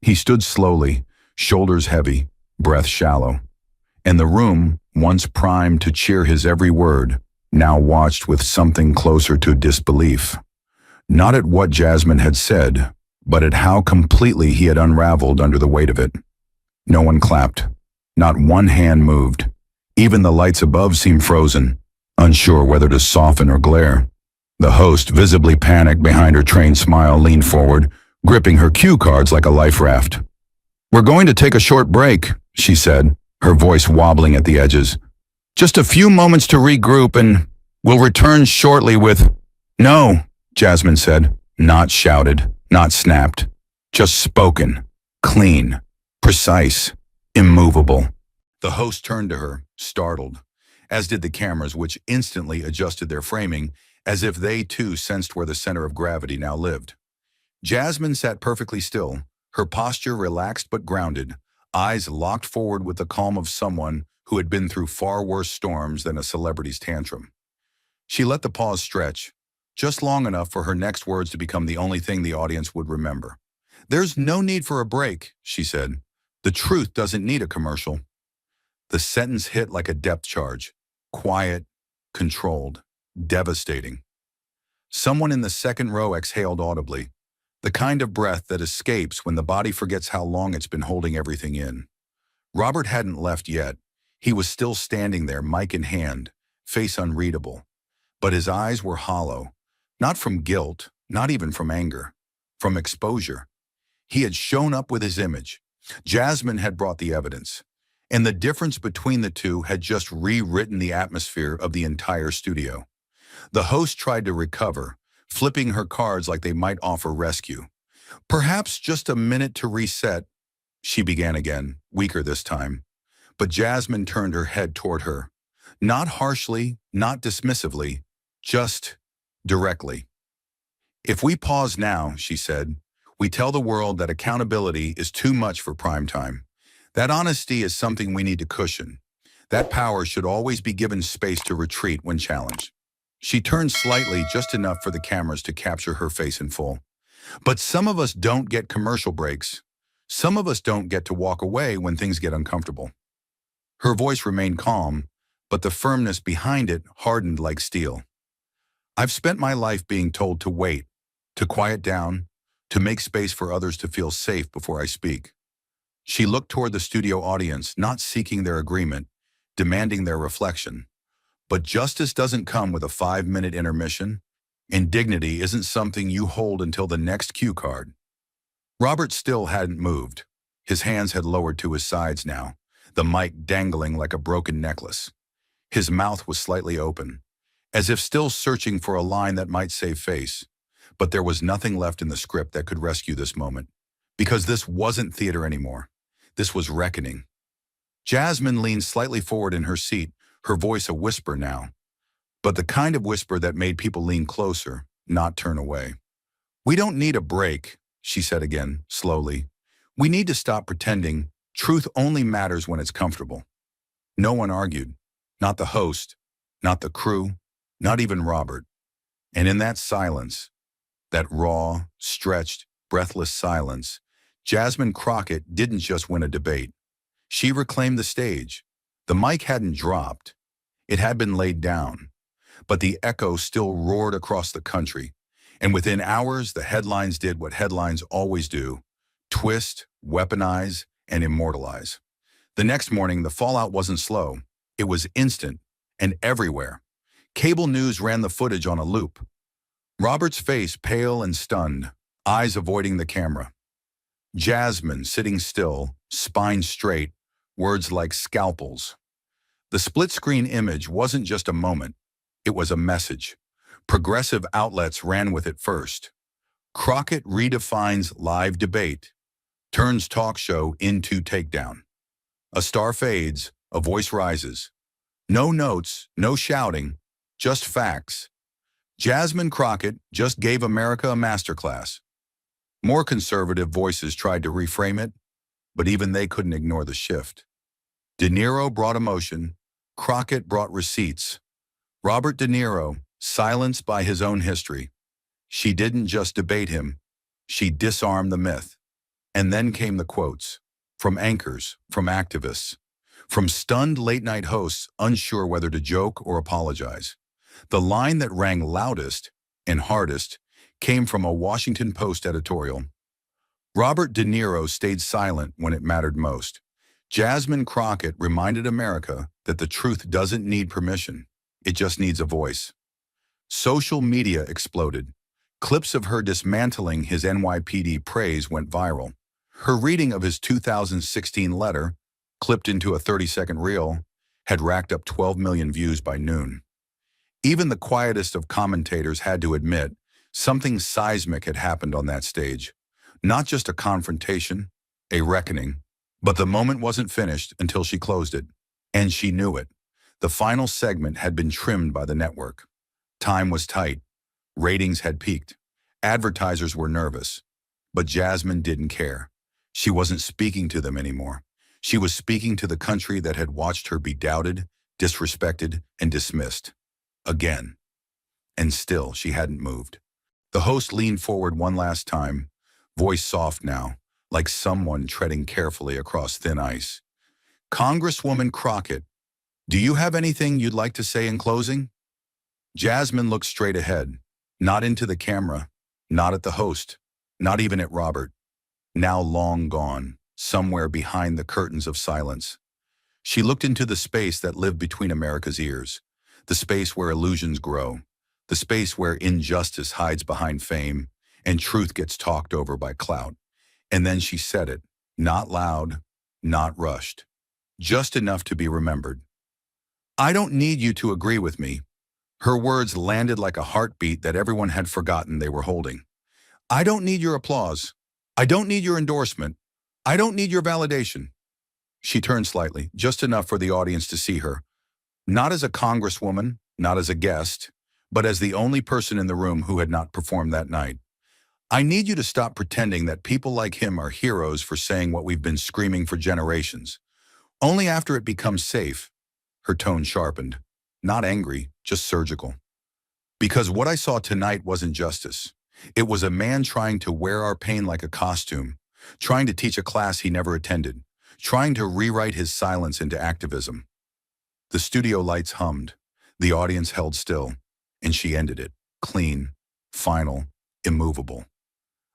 He stood slowly, shoulders heavy, breath shallow. And the room, once primed to cheer his every word, now watched with something closer to disbelief. Not at what Jasmine had said, but at how completely he had unraveled under the weight of it. No one clapped. Not one hand moved. Even the lights above seemed frozen, unsure whether to soften or glare. The host, visibly panicked behind her trained smile, leaned forward, gripping her cue cards like a life raft. "We're going to take a short break," she said, her voice wobbling at the edges. "Just a few moments to regroup and we'll return shortly with—" "No," Jasmine said, not shouted, not snapped, just spoken, clean, precise, immovable. The host turned to her, startled, as did the cameras, which instantly adjusted their framing, as if they too sensed where the center of gravity now lived. Jasmine sat perfectly still, her posture relaxed but grounded, eyes locked forward with the calm of someone who had been through far worse storms than a celebrity's tantrum. She let the pause stretch, just long enough for her next words to become the only thing the audience would remember. "There's no need for a break," she said. "The truth doesn't need a commercial." The sentence hit like a depth charge, quiet, controlled, devastating. Someone in the second row exhaled audibly. The kind of breath that escapes when the body forgets how long it's been holding everything in. Robert hadn't left yet. He was still standing there, mic in hand, face unreadable. But his eyes were hollow, not from guilt, not even from anger, from exposure. He had shown up with his image. Jasmine had brought the evidence. And the difference between the two had just rewritten the atmosphere of the entire studio. The host tried to recover, flipping her cards like they might offer rescue. Perhaps just a minute to reset, she began again, weaker this time. But Jasmine turned her head toward her. Not harshly, not dismissively, just directly. If we pause now, she said, we tell the world that accountability is too much for prime time. That honesty is something we need to cushion. That power should always be given space to retreat when challenged. She turned slightly, just enough for the cameras to capture her face in full. But some of us don't get commercial breaks. Some of us don't get to walk away when things get uncomfortable. Her voice remained calm, but the firmness behind it hardened like steel. I've spent my life being told to wait, to quiet down, to make space for others to feel safe before I speak. She looked toward the studio audience, not seeking their agreement, demanding their reflection. But justice doesn't come with a 5-minute intermission, and dignity isn't something you hold until the next cue card. Robert still hadn't moved. His hands had lowered to his sides now, the mic dangling like a broken necklace. His mouth was slightly open, as if still searching for a line that might save face. But there was nothing left in the script that could rescue this moment, because this wasn't theater anymore. This was reckoning. Jasmine leaned slightly forward in her seat, her voice a whisper now, but the kind of whisper that made people lean closer, not turn away. We don't need a break, she said again, slowly. We need to stop pretending truth only matters when it's comfortable. No one argued, not the host, not the crew, not even Robert. And in that silence, that raw, stretched, breathless silence, Jasmine Crockett didn't just win a debate. She reclaimed the stage. The mic hadn't dropped. It had been laid down. But the echo still roared across the country. And within hours, the headlines did what headlines always do: twist, weaponize, and immortalize. The next morning, the fallout wasn't slow. It was instant and everywhere. Cable news ran the footage on a loop. Robert's face pale and stunned, eyes avoiding the camera. Jasmine sitting still, spine straight, words like scalpels. The split-screen image wasn't just a moment. It was a message. Progressive outlets ran with it first. Crockett redefines live debate, turns talk show into takedown. A star fades, a voice rises. No notes, no shouting, just facts. Jasmine Crockett just gave America a masterclass. More conservative voices tried to reframe it, but even they couldn't ignore the shift. De Niro brought emotion, Crockett brought receipts. Robert De Niro, silenced by his own history. She didn't just debate him, she disarmed the myth. And then came the quotes, from anchors, from activists, from stunned late-night hosts unsure whether to joke or apologize. The line that rang loudest and hardest came from a Washington Post editorial. Robert De Niro stayed silent when it mattered most. Jasmine Crockett reminded America that the truth doesn't need permission. It just needs a voice. Social media exploded. Clips of her dismantling his NYPD praise went viral. Her reading of his 2016 letter, clipped into a 30-second reel, had racked up 12 million views by noon. Even the quietest of commentators had to admit something seismic had happened on that stage. Not just a confrontation, a reckoning. But the moment wasn't finished until she closed it. And she knew it. The final segment had been trimmed by the network. Time was tight. Ratings had peaked. Advertisers were nervous. But Jasmine didn't care. She wasn't speaking to them anymore. She was speaking to the country that had watched her be doubted, disrespected, and dismissed. Again. And still, she hadn't moved. The host leaned forward one last time, voice soft now, like someone treading carefully across thin ice. Congresswoman Crockett, do you have anything you'd like to say in closing? Jasmine looked straight ahead, not into the camera, not at the host, not even at Robert, now long gone, somewhere behind the curtains of silence. She looked into the space that lived between America's ears, the space where illusions grow, the space where injustice hides behind fame and truth gets talked over by clout. And then she said it, not loud, not rushed, just enough to be remembered. I don't need you to agree with me. Her words landed like a heartbeat that everyone had forgotten they were holding. I don't need your applause. I don't need your endorsement. I don't need your validation. She turned slightly, just enough for the audience to see her, not as a congresswoman, not as a guest, but as the only person in the room who had not performed that night. I need you to stop pretending that people like him are heroes for saying what we've been screaming for generations. Only after it becomes safe, her tone sharpened, not angry, just surgical. Because what I saw tonight wasn't justice. It was a man trying to wear our pain like a costume, trying to teach a class he never attended, trying to rewrite his silence into activism. The studio lights hummed, the audience held still, and she ended it, clean, final, immovable.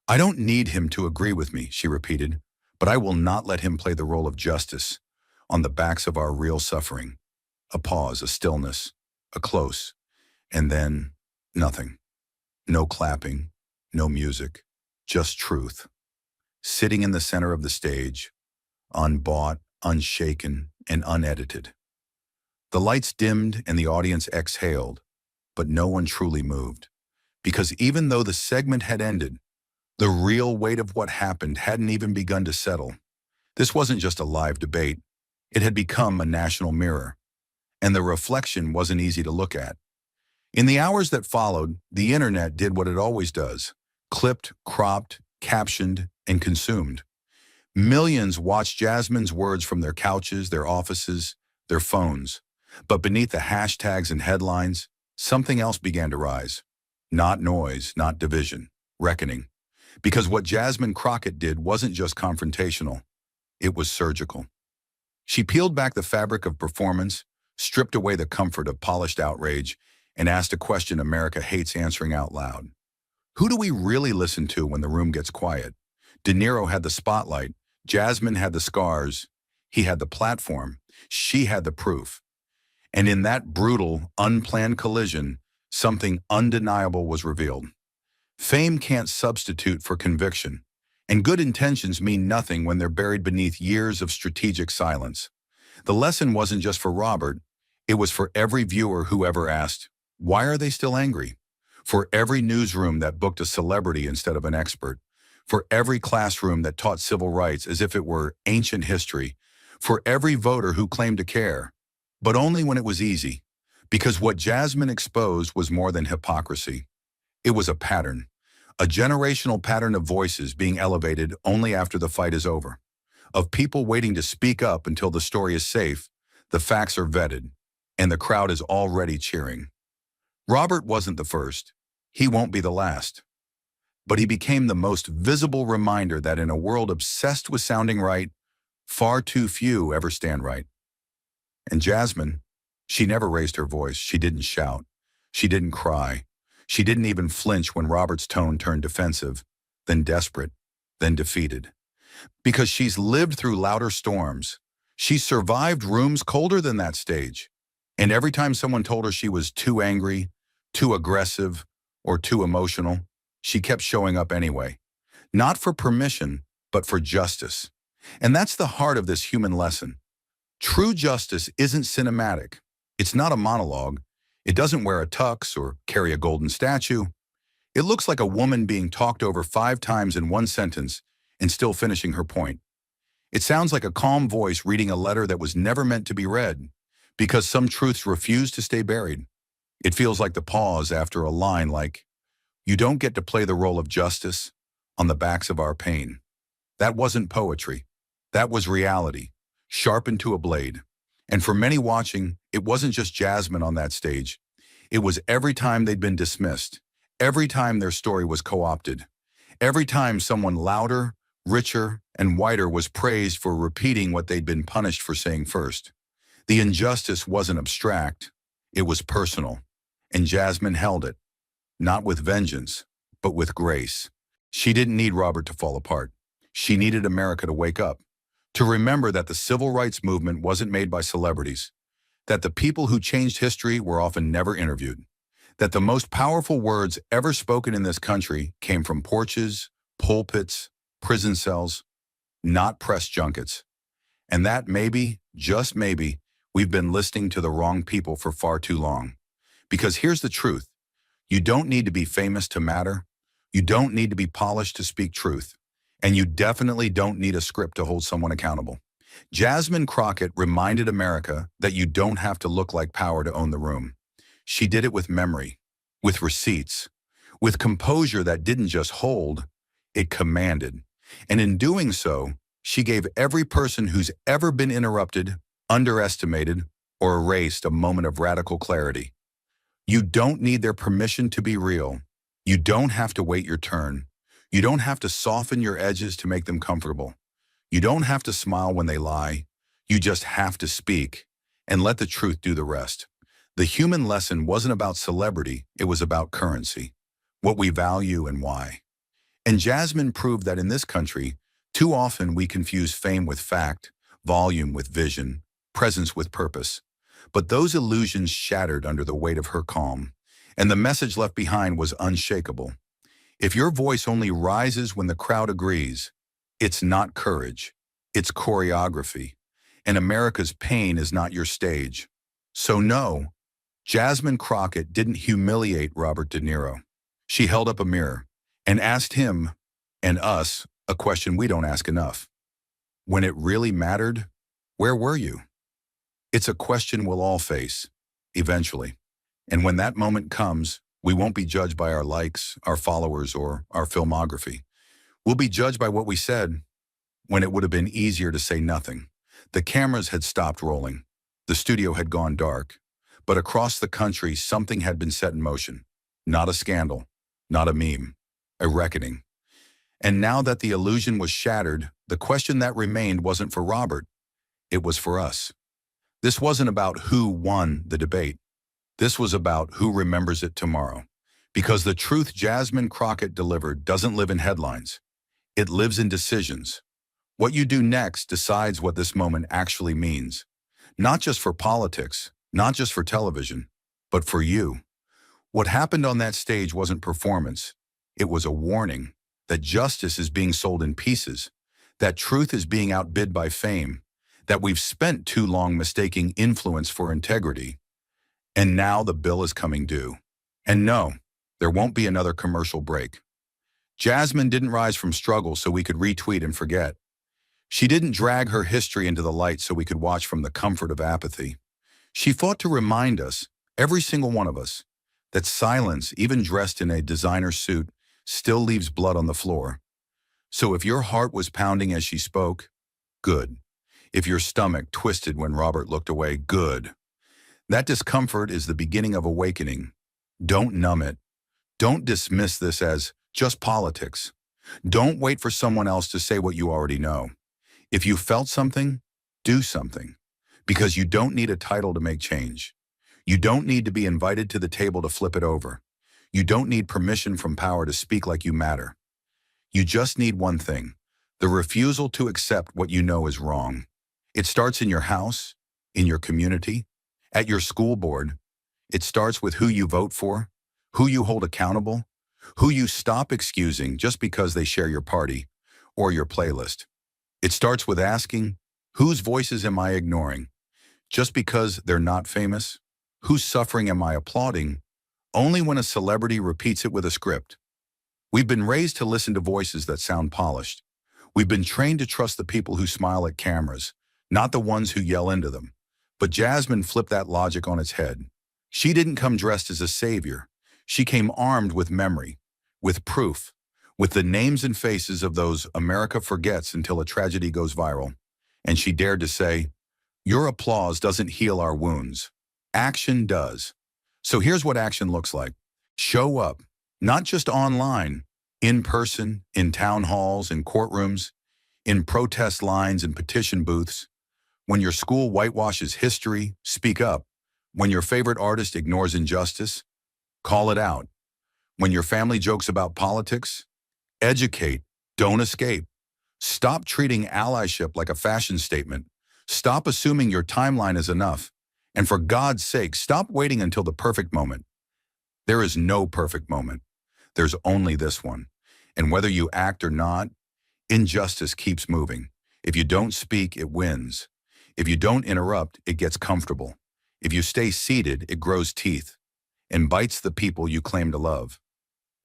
I don't need him to agree with me, she repeated, but I will not let him play the role of justice on the backs of our real suffering. A pause, a stillness, a close, and then nothing. No clapping, no music, just truth. Sitting in the center of the stage, unbought, unshaken, and unedited. The lights dimmed and the audience exhaled, but no one truly moved. Because even though the segment had ended, the real weight of what happened hadn't even begun to settle. This wasn't just a live debate. It had become a national mirror. And the reflection wasn't easy to look at. In the hours that followed, the internet did what it always does: clipped, cropped, captioned, and consumed. Millions watched Jasmine's words from their couches, their offices, their phones. But beneath the hashtags and headlines, something else began to rise. Not noise, not division, reckoning. Because what Jasmine Crockett did wasn't just confrontational, it was surgical. She peeled back the fabric of performance, stripped away the comfort of polished outrage, and asked a question America hates answering out loud. Who do we really listen to when the room gets quiet? De Niro had the spotlight, Jasmine had the scars, he had the platform, she had the proof. And in that brutal, unplanned collision, something undeniable was revealed. Fame can't substitute for conviction, and good intentions mean nothing when they're buried beneath years of strategic silence. The lesson wasn't just for Robert, it was for every viewer who ever asked, why are they still angry? For every newsroom that booked a celebrity instead of an expert, for every classroom that taught civil rights as if it were ancient history, for every voter who claimed to care, but only when it was easy, because what Jasmine exposed was more than hypocrisy. It was a pattern, a generational pattern of voices being elevated only after the fight is over, of people waiting to speak up until the story is safe, the facts are vetted, and the crowd is already cheering. Robert wasn't the first. He won't be the last. But he became the most visible reminder that in a world obsessed with sounding right, far too few ever stand right. And Jasmine, she never raised her voice. She didn't shout. She didn't cry. She didn't even flinch when Robert's tone turned defensive, then desperate, then defeated. Because she's lived through louder storms. She survived rooms colder than that stage. And every time someone told her she was too angry, too aggressive, or too emotional, she kept showing up anyway. Not for permission, but for justice. And that's the heart of this human lesson. True justice isn't cinematic. It's not a monologue. It doesn't wear a tux or carry a golden statue. It looks like a woman being talked over 5 times in one sentence and still finishing her point. It sounds like a calm voice reading a letter that was never meant to be read, because some truths refuse to stay buried. It feels like the pause after a line like, "You don't get to play the role of justice on the backs of our pain." That wasn't poetry. That was reality, sharpened to a blade. And for many watching, it wasn't just Jasmine on that stage. It was every time they'd been dismissed, every time their story was co-opted, every time someone louder, richer, and whiter was praised for repeating what they'd been punished for saying first. The injustice wasn't abstract, it was personal. And Jasmine held it, not with vengeance, but with grace. She didn't need Robert to fall apart. She needed America to wake up, to remember that the civil rights movement wasn't made by celebrities, that the people who changed history were often never interviewed, that the most powerful words ever spoken in this country came from porches, pulpits, prison cells, not press junkets. And that maybe, just maybe, we've been listening to the wrong people for far too long. Because here's the truth. You don't need to be famous to matter. You don't need to be polished to speak truth. And you definitely don't need a script to hold someone accountable. Jasmine Crockett reminded America that you don't have to look like power to own the room. She did it with memory, with receipts, with composure that didn't just hold, it commanded. And in doing so, she gave every person who's ever been interrupted, underestimated, or erased a moment of radical clarity. You don't need their permission to be real. You don't have to wait your turn. You don't have to soften your edges to make them comfortable. You don't have to smile when they lie. You just have to speak and let the truth do the rest. The human lesson wasn't about celebrity, it was about currency, what we value and why. And Jasmine proved that in this country, too often we confuse fame with fact, volume with vision, presence with purpose. But those illusions shattered under the weight of her calm, and the message left behind was unshakable. If your voice only rises when the crowd agrees, it's not courage, it's choreography. And America's pain is not your stage. So no, Jasmine Crockett didn't humiliate Robert De Niro. She held up a mirror and asked him, and us, a question we don't ask enough. When it really mattered, where were you? It's a question we'll all face, eventually. And when that moment comes, we won't be judged by our likes, our followers, or our filmography. We'll be judged by what we said when it would have been easier to say nothing. The cameras had stopped rolling. The studio had gone dark. But across the country, something had been set in motion. Not a scandal, not a meme, a reckoning. And now that the illusion was shattered, the question that remained wasn't for Robert. It was for us. This wasn't about who won the debate. This was about who remembers it tomorrow. Because the truth Jasmine Crockett delivered doesn't live in headlines. It lives in decisions. What you do next decides what this moment actually means. Not just for politics, not just for television, but for you. What happened on that stage wasn't performance. It was a warning that justice is being sold in pieces, that truth is being outbid by fame, that we've spent too long mistaking influence for integrity. And now the bill is coming due. And no, there won't be another commercial break. Jasmine didn't rise from struggle so we could retweet and forget. She didn't drag her history into the light so we could watch from the comfort of apathy. She fought to remind us, every single one of us, that silence, even dressed in a designer suit, still leaves blood on the floor. So if your heart was pounding as she spoke, good. If your stomach twisted when Robert looked away, good. That discomfort is the beginning of awakening. Don't numb it. Don't dismiss this as just politics. Don't wait for someone else to say what you already know. If you felt something, do something. Because you don't need a title to make change. You don't need to be invited to the table to flip it over. You don't need permission from power to speak like you matter. You just need one thing, the refusal to accept what you know is wrong. It starts in your house, in your community, at your school board. It starts with who you vote for, who you hold accountable, who you stop excusing just because they share your party or your playlist. It starts with asking, whose voices am I ignoring? Just because they're not famous? Whose suffering am I applauding? Only when a celebrity repeats it with a script. We've been raised to listen to voices that sound polished. We've been trained to trust the people who smile at cameras, not the ones who yell into them. But Jasmine flipped that logic on its head. She didn't come dressed as a savior. She came armed with memory, with proof, with the names and faces of those America forgets until a tragedy goes viral. And she dared to say, your applause doesn't heal our wounds. Action does. So here's what action looks like. Show up, not just online, in person, in town halls, in courtrooms, in protest lines and petition booths. When your school whitewashes history, speak up. When your favorite artist ignores injustice, call it out. When your family jokes about politics, Educate, don't escape. Stop treating allyship like a fashion statement. Stop assuming your timeline is enough. And for God's sake, stop waiting until the perfect moment. There is no perfect moment. There's only this one. And whether you act or not, injustice keeps moving. If you don't speak, it wins. If you don't interrupt, it gets comfortable. If you stay seated, it grows teeth and bites the people you claim to love.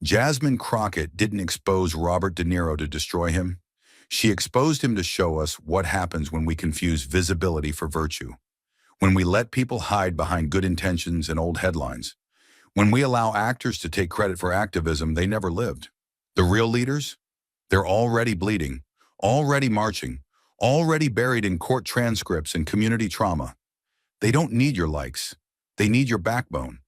Jasmine Crockett didn't expose Robert De Niro to destroy him. She exposed him to show us what happens when we confuse visibility for virtue, when we let people hide behind good intentions and old headlines, when we allow actors to take credit for activism they never lived. The real leaders? They're already bleeding, already marching, already buried in court transcripts and community trauma. They don't need your likes. They need your backbone.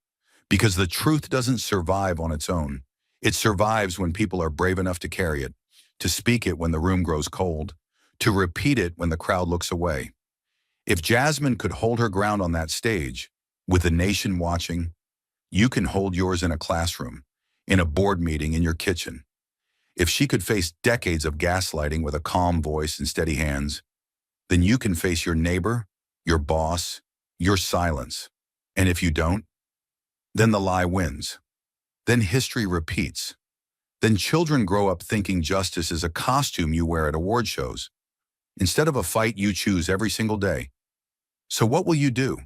Because the truth doesn't survive on its own. It survives when people are brave enough to carry it, to speak it when the room grows cold, to repeat it when the crowd looks away. If Jasmine could hold her ground on that stage, with the nation watching, you can hold yours in a classroom, in a board meeting, in your kitchen. If she could face decades of gaslighting with a calm voice and steady hands, then you can face your neighbor, your boss, your silence. And if you don't, then the lie wins. Then history repeats. Then children grow up thinking justice is a costume you wear at award shows, instead of a fight you choose every single day. So what will you do?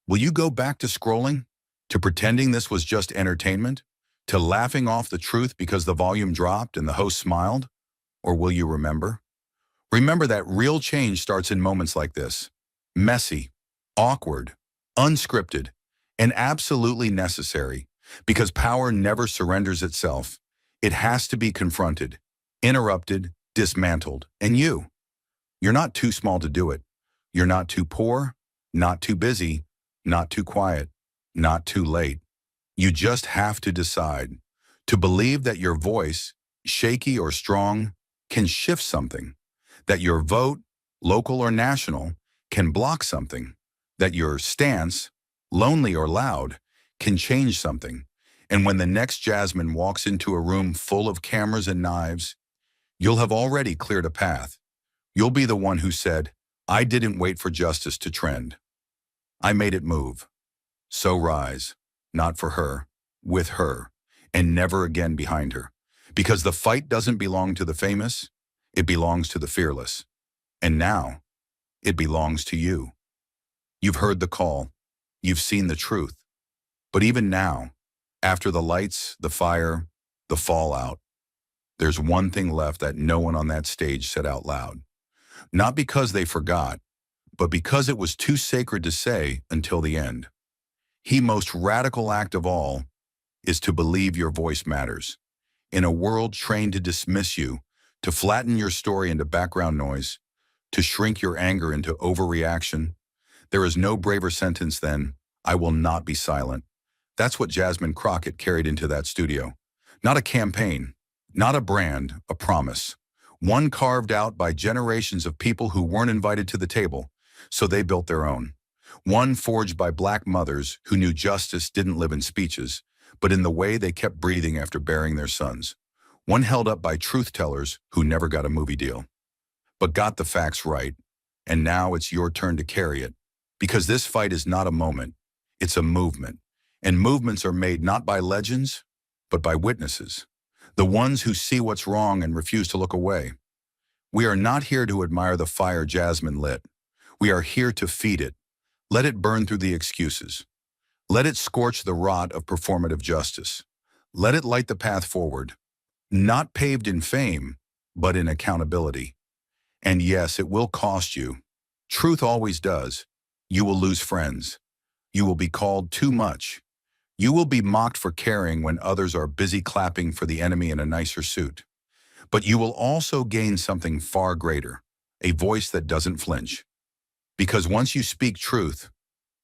Will you go back to scrolling? To pretending this was just entertainment? To laughing off the truth because the volume dropped and the host smiled? Or will you remember? Remember that real change starts in moments like this. Messy, awkward, unscripted, and absolutely necessary, because power never surrenders itself. It has to be confronted, interrupted, dismantled. And you're not too small to do it. You're not too poor, not too busy, not too quiet, not too late. You just have to decide to believe that your voice, shaky or strong, can shift something, that your vote, local or national, can block something, that your stance, lonely or loud, can change something. And when the next Jasmine walks into a room full of cameras and knives, you'll have already cleared a path. You'll be the one who said, I didn't wait for justice to trend. I made it move. So rise, not for her, with her, and never again behind her. Because the fight doesn't belong to the famous, it belongs to the fearless. And now, it belongs to you. You've heard the call. You've seen the truth. But even now, after the lights, the fire, the fallout, there's one thing left that no one on that stage said out loud. Not because they forgot, but because it was too sacred to say until the end. The most radical act of all is to believe your voice matters. In a world trained to dismiss you, to flatten your story into background noise, to shrink your anger into overreaction, there is no braver sentence than, I will not be silent. That's what Jasmine Crockett carried into that studio. Not a campaign, not a brand, a promise. One carved out by generations of people who weren't invited to the table, so they built their own. One forged by Black mothers who knew justice didn't live in speeches, but in the way they kept breathing after burying their sons. One held up by truth-tellers who never got a movie deal, but got the facts right. And now it's your turn to carry it. Because this fight is not a moment, it's a movement. And movements are made not by legends, but by witnesses. The ones who see what's wrong and refuse to look away. We are not here to admire the fire Jasmine lit. We are here to feed it. Let it burn through the excuses. Let it scorch the rot of performative justice. Let it light the path forward. Not paved in fame, but in accountability. And yes, it will cost you. Truth always does. You will lose friends. You will be called too much. You will be mocked for caring when others are busy clapping for the enemy in a nicer suit. But you will also gain something far greater, a voice that doesn't flinch. Because once you speak truth,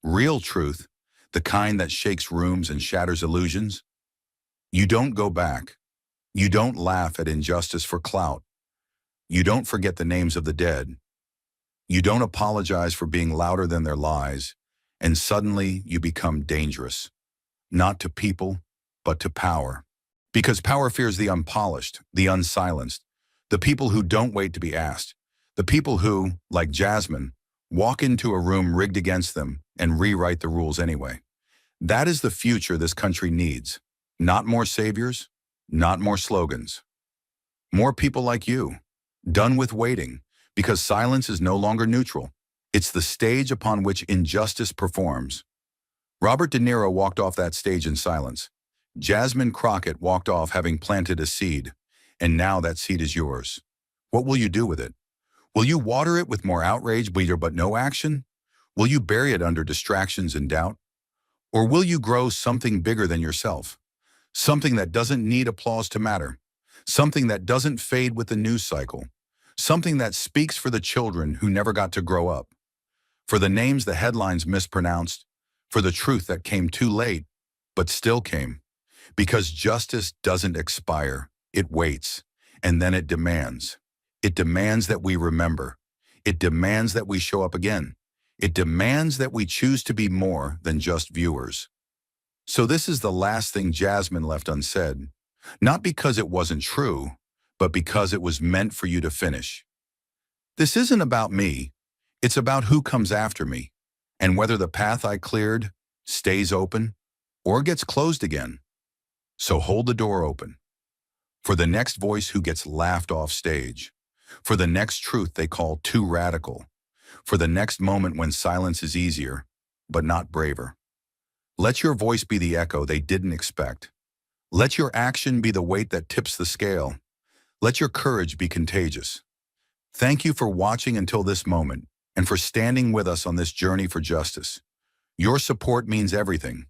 real truth, the kind that shakes rooms and shatters illusions, you don't go back. You don't laugh at injustice for clout. You don't forget the names of the dead. You don't apologize for being louder than their lies, and suddenly you become dangerous. Not to people, but to power. Because power fears the unpolished, the unsilenced, the people who don't wait to be asked, the people who, like Jasmine, walk into a room rigged against them and rewrite the rules anyway. That is the future this country needs. Not more saviors, not more slogans. More people like you, done with waiting, because silence is no longer neutral. It's the stage upon which injustice performs. Robert De Niro walked off that stage in silence. Jasmine Crockett walked off having planted a seed, and now that seed is yours. What will you do with it? Will you water it with more outrage but no action? Will you bury it under distractions and doubt? Or will you grow something bigger than yourself? Something that doesn't need applause to matter. Something that doesn't fade with the news cycle. Something that speaks for the children who never got to grow up. For the names the headlines mispronounced. For the truth that came too late, but still came. Because justice doesn't expire. It waits. And then it demands. It demands that we remember. It demands that we show up again. It demands that we choose to be more than just viewers. So this is the last thing Jasmine left unsaid. Not because it wasn't true, but because it was meant for you to finish. This isn't about me. It's about who comes after me, and whether the path I cleared stays open or gets closed again. So hold the door open. For the next voice who gets laughed off stage. For the next truth they call too radical. For the next moment when silence is easier, but not braver. Let your voice be the echo they didn't expect. Let your action be the weight that tips the scale. Let your courage be contagious. Thank you for watching until this moment and for standing with us on this journey for justice. Your support means everything.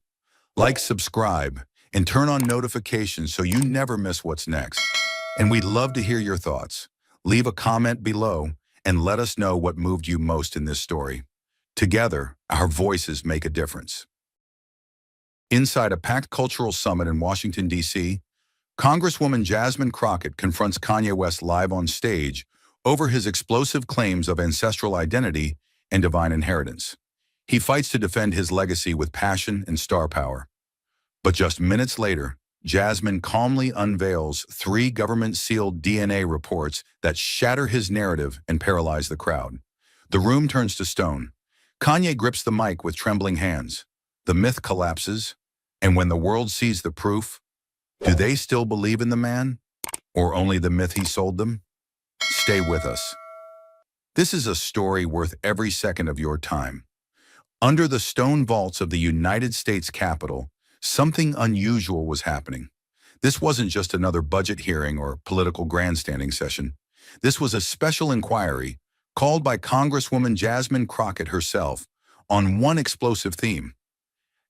Like, subscribe, and turn on notifications so you never miss what's next. And we'd love to hear your thoughts. Leave a comment below and let us know what moved you most in this story. Together, our voices make a difference. Inside a packed cultural summit in Washington, D.C., Congresswoman Jasmine Crockett confronts Kanye West live on stage over his explosive claims of ancestral identity and divine inheritance. He fights to defend his legacy with passion and star power. But just minutes later, Jasmine calmly unveils 3 government-sealed DNA reports that shatter his narrative and paralyze the crowd. The room turns to stone. Kanye grips the mic with trembling hands. The myth collapses, and when the world sees the proof, do they still believe in the man, or only the myth he sold them? Stay with us. This is a story worth every second of your time. Under the stone vaults of the United States Capitol, something unusual was happening. This wasn't just another budget hearing or political grandstanding session. This was a special inquiry called by Congresswoman Jasmine Crockett herself on one explosive theme: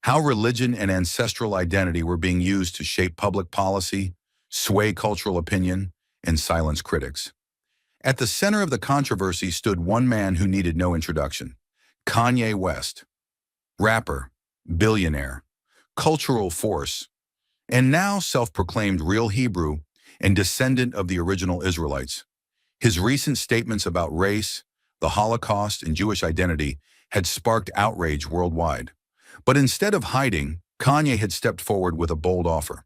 how religion and ancestral identity were being used to shape public policy, sway cultural opinion, and silence critics. At the center of the controversy stood one man who needed no introduction: Kanye West. Rapper, billionaire, cultural force, and now self-proclaimed real Hebrew and descendant of the original Israelites. His recent statements about race, the Holocaust, and Jewish identity had sparked outrage worldwide. But instead of hiding, Kanye had stepped forward with a bold offer.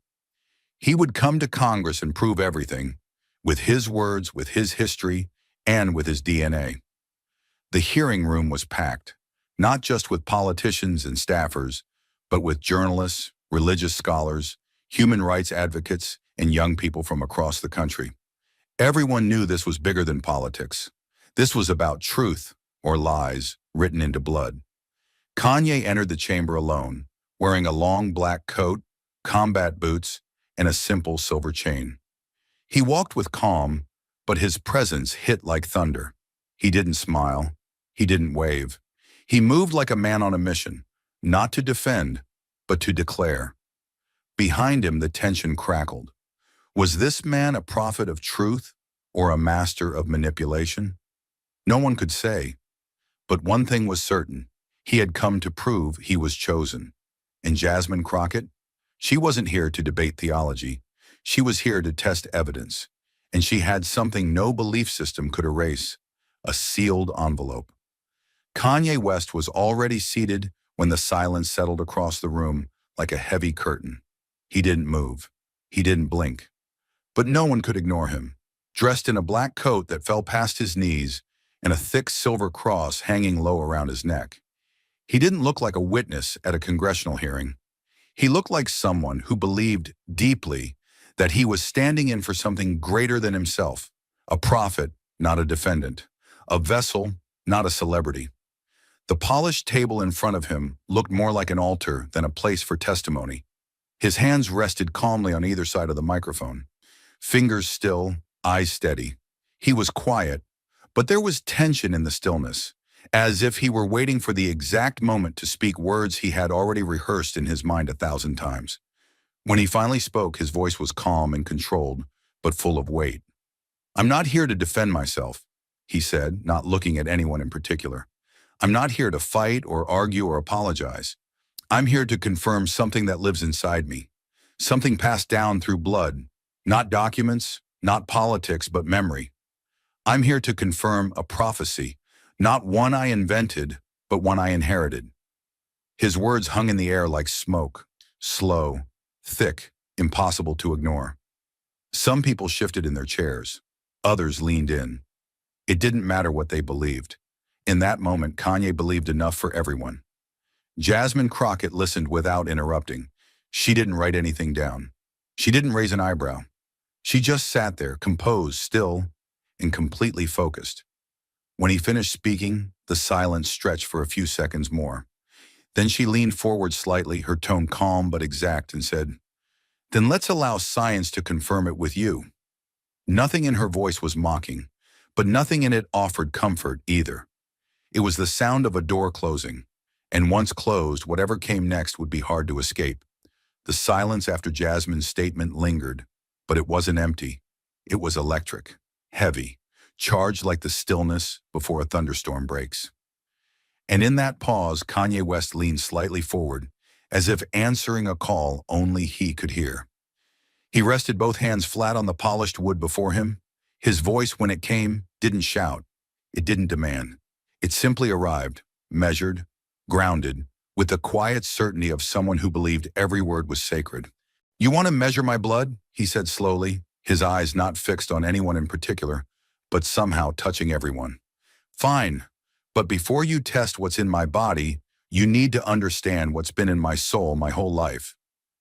He would come to Congress and prove everything, with his words, with his history, and with his DNA. The hearing room was packed, not just with politicians and staffers, but with journalists, religious scholars, human rights advocates, and young people from across the country. Everyone knew this was bigger than politics. This was about truth, or lies, written into blood. Kanye entered the chamber alone, wearing a long black coat, combat boots, and a simple silver chain. He walked with calm, but his presence hit like thunder. He didn't smile. He didn't wave. He moved like a man on a mission, not to defend, but to declare. Behind him, the tension crackled. Was this man a prophet of truth or a master of manipulation? No one could say. But one thing was certain. He had come to prove he was chosen. And Jasmine Crockett? She wasn't here to debate theology. She was here to test evidence. And she had something no belief system could erase: a sealed envelope. Kanye West was already seated when the silence settled across the room like a heavy curtain. He didn't move. He didn't blink. But no one could ignore him. Dressed in a black coat that fell past his knees and a thick silver cross hanging low around his neck. He didn't look like a witness at a congressional hearing. He looked like someone who believed deeply that he was standing in for something greater than himself, a prophet, not a defendant, a vessel, not a celebrity. The polished table in front of him looked more like an altar than a place for testimony. His hands rested calmly on either side of the microphone. Fingers still, eyes steady. He was quiet, but there was tension in the stillness, as if he were waiting for the exact moment to speak words he had already rehearsed in his mind 1,000 times. When he finally spoke, his voice was calm and controlled, but full of weight. "I'm not here to defend myself," he said, not looking at anyone in particular. "I'm not here to fight or argue or apologize. I'm here to confirm something that lives inside me, something passed down through blood, not documents, not politics, but memory. I'm here to confirm a prophecy, not one I invented, but one I inherited." His words hung in the air like smoke, slow, thick, impossible to ignore. Some people shifted in their chairs. Others leaned in. It didn't matter what they believed. In that moment, Kanye believed enough for everyone. Jasmine Crockett listened without interrupting. She didn't write anything down. She didn't raise an eyebrow. She just sat there, composed, still, and completely focused. When he finished speaking, the silence stretched for a few seconds more. Then she leaned forward slightly, her tone calm but exact, and said, "Then let's allow science to confirm it with you." Nothing in her voice was mocking, but nothing in it offered comfort either. It was the sound of a door closing, and once closed, whatever came next would be hard to escape. The silence after Jasmine's statement lingered, but it wasn't empty. It was electric, heavy, charged like the stillness before a thunderstorm breaks. And in that pause, Kanye West leaned slightly forward, as if answering a call only he could hear. He rested both hands flat on the polished wood before him. His voice, when it came, didn't shout. It didn't demand. It simply arrived, measured, grounded, with the quiet certainty of someone who believed every word was sacred. "You want to measure my blood?" he said slowly, his eyes not fixed on anyone in particular, but somehow touching everyone. "Fine, but before you test what's in my body, you need to understand what's been in my soul my whole life."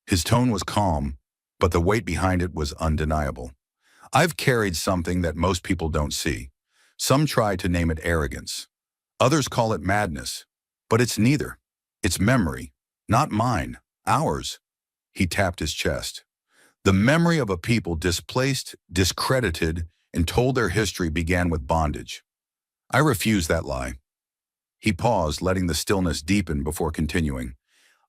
His tone was calm, but the weight behind it was undeniable. "I've carried something that most people don't see. Some try to name it arrogance. Others call it madness. But it's neither. It's memory. Not mine. Ours." He tapped his chest. "The memory of a people displaced, discredited, and told their history began with bondage. I refuse that lie." He paused, letting the stillness deepen before continuing.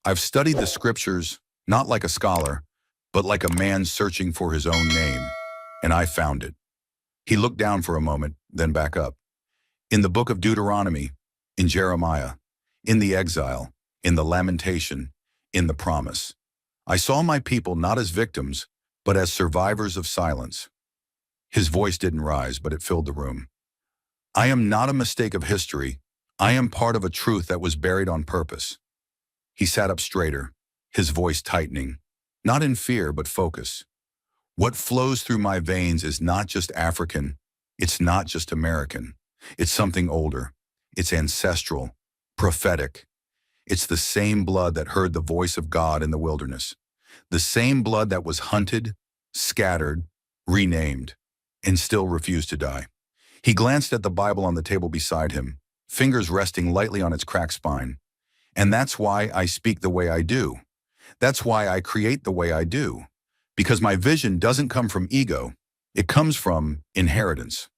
"I've studied the scriptures, not like a scholar, but like a man searching for his own name, and I found it." He looked down for a moment, then back up. "In the book of Deuteronomy, in Jeremiah, in the exile, in the lamentation, in the promise. I saw my people not as victims, but as survivors of silence." His voice didn't rise, but it filled the room. "I am not a mistake of history. I am part of a truth that was buried on purpose." He sat up straighter, his voice tightening, not in fear, but focus. "What flows through my veins is not just African. It's not just American. It's something older. It's ancestral, prophetic. It's the same blood that heard the voice of God in the wilderness. The same blood that was hunted, scattered, renamed, and still refused to die." He glanced at the Bible on the table beside him, fingers resting lightly on its cracked spine. "And that's why I speak the way I do. That's why I create the way I do. Because my vision doesn't come from ego. It comes from inheritance."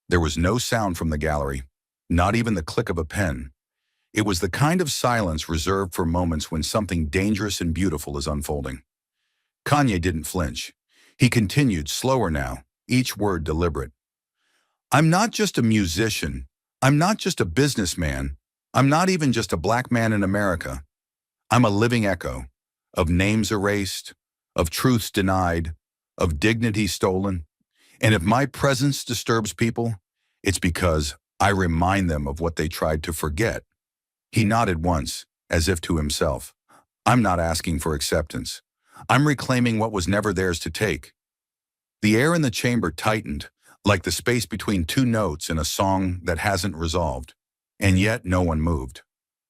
There was no sound from the gallery, not even the click of a pen. It was the kind of silence reserved for moments when something dangerous and beautiful is unfolding. Kanye didn't flinch. He continued, slower now, each word deliberate. "I'm not just a musician. I'm not just a businessman. I'm not even just a black man in America. I'm a living echo of names erased, of truths denied, of dignity stolen. And if my presence disturbs people, it's because I remind them of what they tried to forget." He nodded once, as if to himself. "I'm not asking for acceptance. I'm reclaiming what was never theirs to take. The air in the chamber tightened, like the space between two notes in a song that hasn't resolved. And yet no one moved.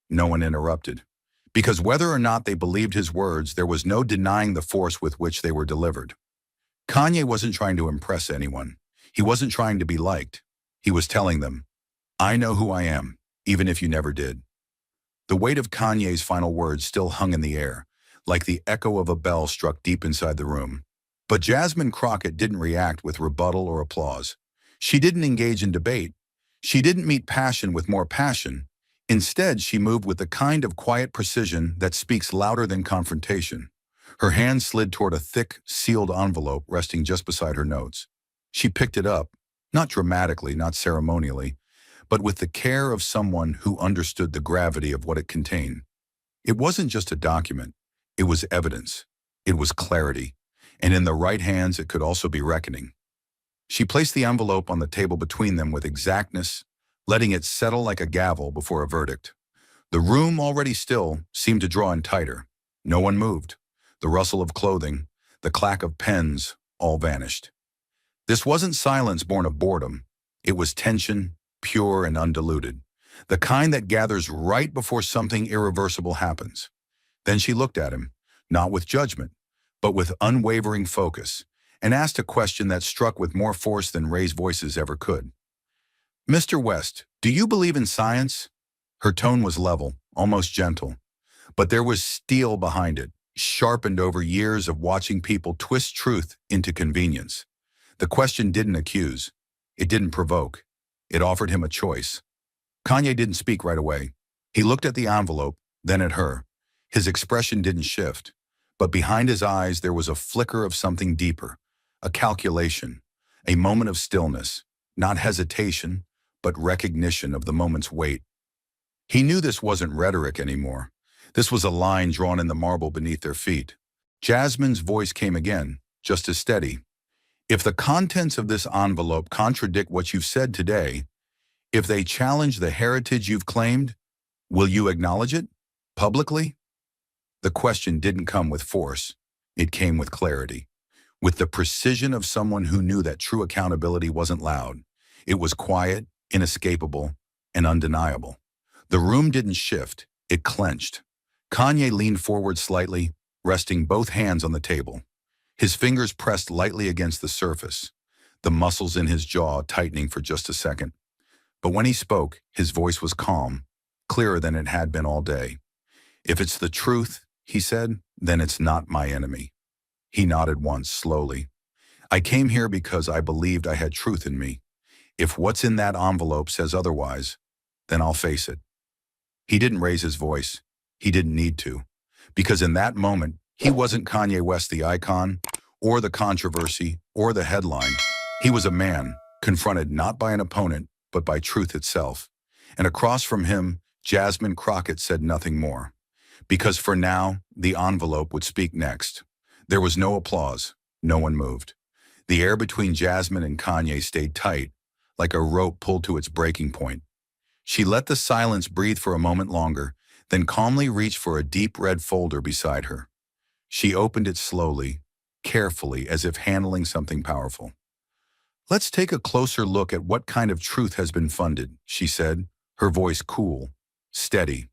No one interrupted. Because whether or not they believed his words, there was no denying the force with which they were delivered. Kanye wasn't trying to impress anyone. He wasn't trying to be liked. He was telling them, I know who I am, even if you never did. The weight of Kanye's final words still hung in the air, like the echo of a bell struck deep inside the room. But Jasmine Crockett didn't react with rebuttal or applause. She didn't engage in debate. She didn't meet passion with more passion. Instead, she moved with the kind of quiet precision that speaks louder than confrontation. Her hand slid toward a thick, sealed envelope resting just beside her notes. She picked it up, not dramatically, not ceremonially, but with the care of someone who understood the gravity of what it contained. It wasn't just a document. It was evidence. It was clarity. And in the right hands, it could also be reckoning. She placed the envelope on the table between them with exactness, letting it settle like a gavel before a verdict. The room, already still, seemed to draw in tighter. No one moved. The rustle of clothing, the clack of pens, all vanished. This wasn't silence born of boredom. It was tension, pure and undiluted, the kind that gathers right before something irreversible happens. Then she looked at him, not with judgment, but with unwavering focus, and asked a question that struck with more force than raised voices ever could. Mr. West, do you believe in science? Her tone was level, almost gentle, but there was steel behind it, sharpened over years of watching people twist truth into convenience. The question didn't accuse. It didn't provoke. It offered him a choice. Kanye didn't speak right away. He looked at the envelope, then at her. His expression didn't shift, but behind his eyes there was a flicker of something deeper, a calculation, a moment of stillness, not hesitation, but recognition of the moment's weight. He knew this wasn't rhetoric anymore. This was a line drawn in the marble beneath their feet. Jasmine's voice came again, just as steady. If the contents of this envelope contradict what you've said today, if they challenge the heritage you've claimed, will you acknowledge it? Publicly? The question didn't come with force. It came with clarity. With the precision of someone who knew that true accountability wasn't loud. It was quiet, inescapable, and undeniable. The room didn't shift. It clenched. Kanye leaned forward slightly, resting both hands on the table. His fingers pressed lightly against the surface, the muscles in his jaw tightening for just a second. But when he spoke, his voice was calm, clearer than it had been all day. If it's the truth, he said, then it's not my enemy. He nodded once, slowly. I came here because I believed I had truth in me. If what's in that envelope says otherwise, then I'll face it. He didn't raise his voice. He didn't need to. Because in that moment, he wasn't Kanye West the icon, or the controversy, or the headline. He was a man, confronted not by an opponent, but by truth itself. And across from him, Jasmine Crockett said nothing more. Because for now, the envelope would speak next. There was no applause. No one moved. The air between Jasmine and Kanye stayed tight, like a rope pulled to its breaking point. She let the silence breathe for a moment longer, then calmly reached for a deep red folder beside her. She opened it slowly, carefully, as if handling something powerful. Let's take a closer look at what kind of truth has been funded, she said, her voice cool, steady.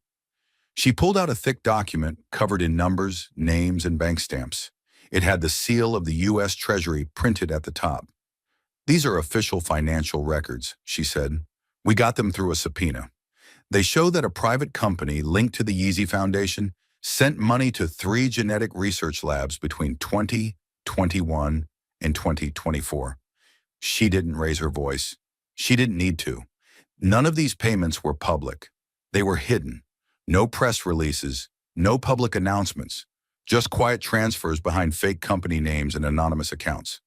She pulled out a thick document covered in numbers, names, and bank stamps. It had the seal of the U.S. Treasury printed at the top. These are official financial records, she said. We got them through a subpoena. They show that a private company linked to the Yeezy Foundation sent money to 3 genetic research labs between 2021 and 2024. She didn't raise her voice. She didn't need to. None of these payments were public. They were hidden. No press releases, no public announcements, just quiet transfers behind fake company names and anonymous accounts.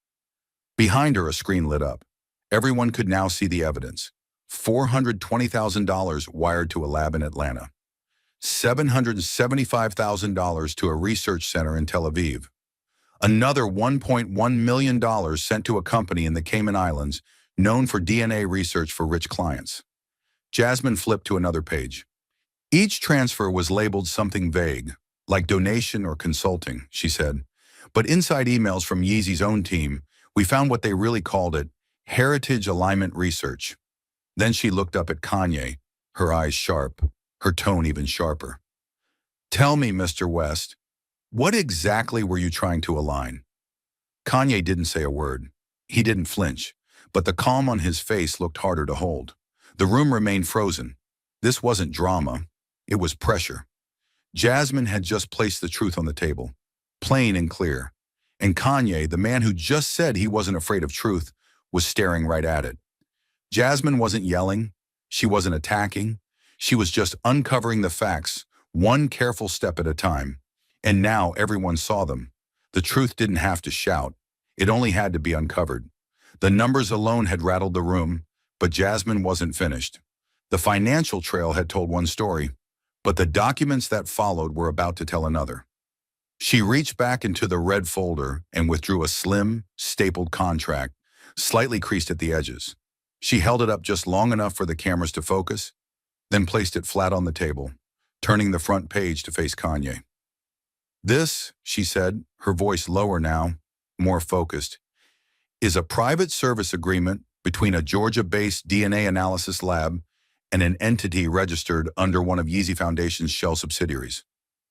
Behind her, a screen lit up. Everyone could now see the evidence. $420,000 wired to a lab in Atlanta. $775,000 to a research center in Tel Aviv. Another $1.1 million sent to a company in the Cayman Islands known for DNA research for rich clients. Jasmine flipped to another page. Each transfer was labeled something vague, like donation or consulting, she said. But inside emails from Yeezy's own team, we found what they really called it, heritage alignment research. Then she looked up at Kanye, her eyes sharp, her tone even sharper. Tell me, Mr. West, what exactly were you trying to align? Kanye didn't say a word. He didn't flinch, but the calm on his face looked harder to hold. The room remained frozen. This wasn't drama. It was pressure. Jasmine had just placed the truth on the table, plain and clear. And Kanye, the man who just said he wasn't afraid of truth, was staring right at it. Jasmine wasn't yelling. She wasn't attacking. She was just uncovering the facts, one careful step at a time. And now everyone saw them. The truth didn't have to shout. It only had to be uncovered. The numbers alone had rattled the room, but Jasmine wasn't finished. The financial trail had told one story, but the documents that followed were about to tell another. She reached back into the red folder and withdrew a slim, stapled contract, slightly creased at the edges. She held it up just long enough for the cameras to focus, then placed it flat on the table, turning the front page to face Kanye. This, she said, her voice lower now, more focused, is a private service agreement between a Georgia-based DNA analysis lab and an entity registered under one of Yeezy Foundation's shell subsidiaries.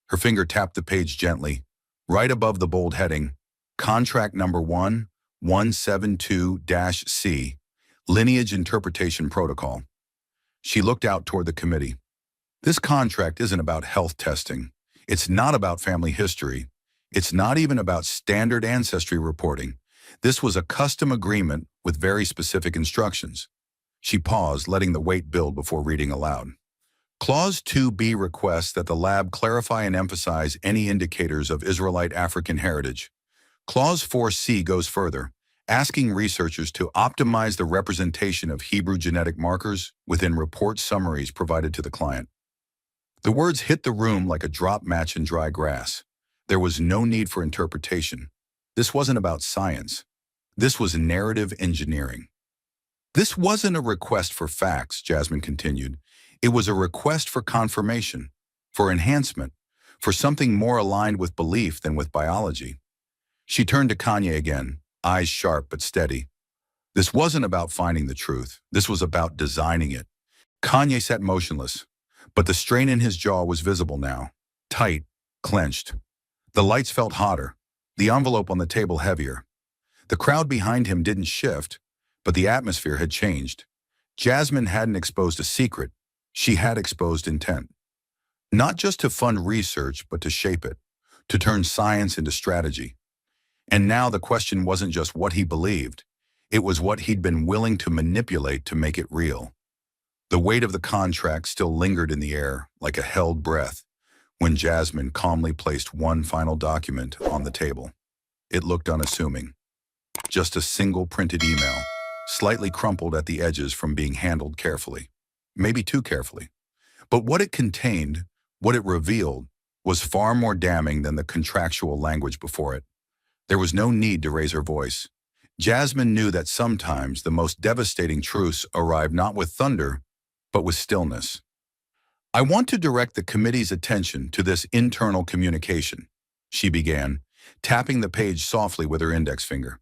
Her finger tapped the page gently, right above the bold heading, Contract Number 1172-C, Lineage Interpretation Protocol. She looked out toward the committee. This contract isn't about health testing. It's not about family history. It's not even about standard ancestry reporting. This was a custom agreement with very specific instructions. She paused, letting the weight build before reading aloud. Clause 2B requests that the lab clarify and emphasize any indicators of Israelite African heritage. Clause 4C goes further, asking researchers to optimize the representation of Hebrew genetic markers within report summaries provided to the client. The words hit the room like a drop match in dry grass. There was no need for interpretation. This wasn't about science. This was narrative engineering. This wasn't a request for facts, Jasmine continued. It was a request for confirmation, for enhancement, for something more aligned with belief than with biology. She turned to Kanye again, eyes sharp but steady. This wasn't about finding the truth. This was about designing it. Kanye sat motionless, but the strain in his jaw was visible now, tight, clenched. The lights felt hotter, the envelope on the table heavier. The crowd behind him didn't shift, but the atmosphere had changed. Jasmine hadn't exposed a secret. She had exposed intent. Not just to fund research, but to shape it, to turn science into strategy. And now the question wasn't just what he believed. It was what he'd been willing to manipulate to make it real. The weight of the contract still lingered in the air like a held breath when Jasmine calmly placed one final document on the table. It looked unassuming. Just a single printed email, slightly crumpled at the edges from being handled carefully. Maybe too carefully. But what it contained, what it revealed, was far more damning than the contractual language before it. There was no need to raise her voice. Jasmine knew that sometimes the most devastating truths arrive not with thunder, but with stillness. I want to direct the committee's attention to this internal communication, she began, tapping the page softly with her index finger.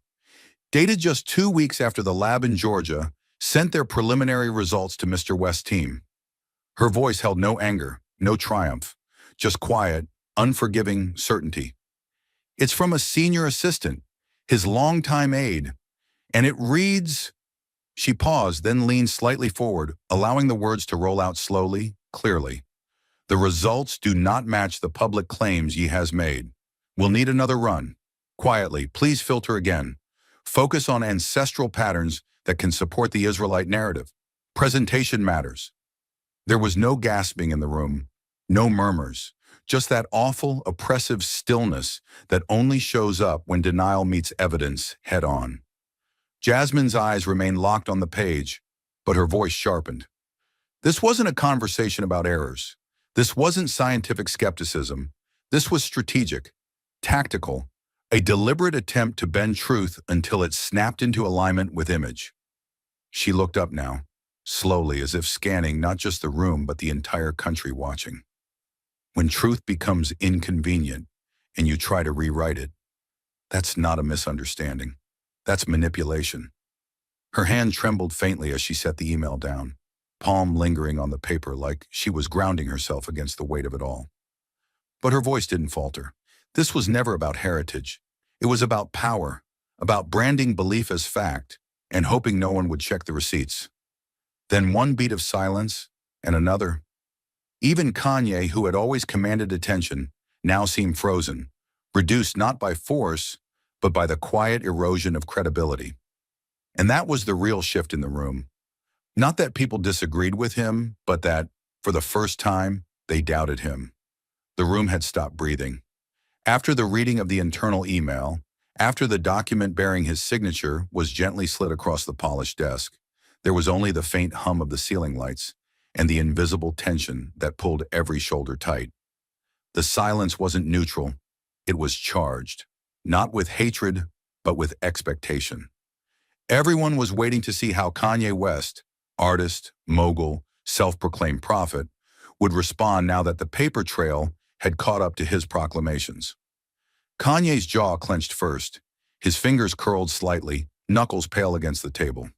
Dated just 2 weeks after the lab in Georgia sent their preliminary results to Mr. West's team. Her voice held no anger, no triumph, just quiet, unforgiving certainty. It's from a senior assistant, his longtime aide, and it reads... She paused, then leaned slightly forward, allowing the words to roll out slowly, clearly. The results do not match the public claims ye has made. We'll need another run. Quietly, please filter again. Focus on ancestral patterns that can support the Israelite narrative. Presentation matters. There was no gasping in the room, no murmurs, just that awful, oppressive stillness that only shows up when denial meets evidence head-on. Jasmine's eyes remained locked on the page, but her voice sharpened. This wasn't a conversation about errors. This wasn't scientific skepticism. This was strategic, tactical, a deliberate attempt to bend truth until it snapped into alignment with image. She looked up now, slowly, as if scanning not just the room but the entire country watching. When truth becomes inconvenient and you try to rewrite it, That's not a misunderstanding. That's manipulation. Her hand trembled faintly as she set the email down, palm lingering on the paper like she was grounding herself against the weight of it all. But her voice didn't falter. This was never about heritage. It was about power, about branding belief as fact, and hoping no one would check the receipts. Then one beat of silence, and another. Even Kanye, who had always commanded attention, now seemed frozen, reduced not by force, but by the quiet erosion of credibility. And that was the real shift in the room. Not that people disagreed with him, but that, for the first time, they doubted him. The room had stopped breathing. After the reading of the internal email, after the document bearing his signature was gently slid across the polished desk, there was only the faint hum of the ceiling lights and the invisible tension that pulled every shoulder tight. The silence wasn't neutral, it was charged, not with hatred, but with expectation. Everyone was waiting to see how Kanye West, artist, mogul, self-proclaimed prophet, would respond now that the paper trail had caught up to his proclamations. Kanye's jaw clenched first, his fingers curled slightly, knuckles pale against the table.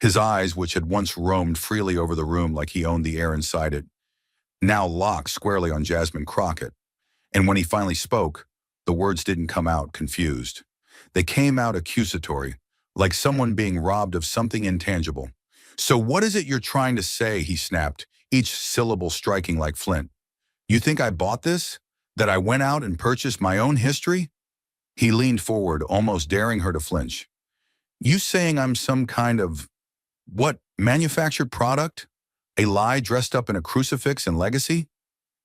His eyes, which had once roamed freely over the room like he owned the air inside it, now locked squarely on Jasmine Crockett. And when he finally spoke, the words didn't come out confused. They came out accusatory, like someone being robbed of something intangible. "So what is it you're trying to say?" he snapped, each syllable striking like flint. "You think I bought this? That I went out and purchased my own history?" He leaned forward, almost daring her to flinch. "You saying I'm some kind of, what, manufactured product? A lie dressed up in a crucifix and legacy?"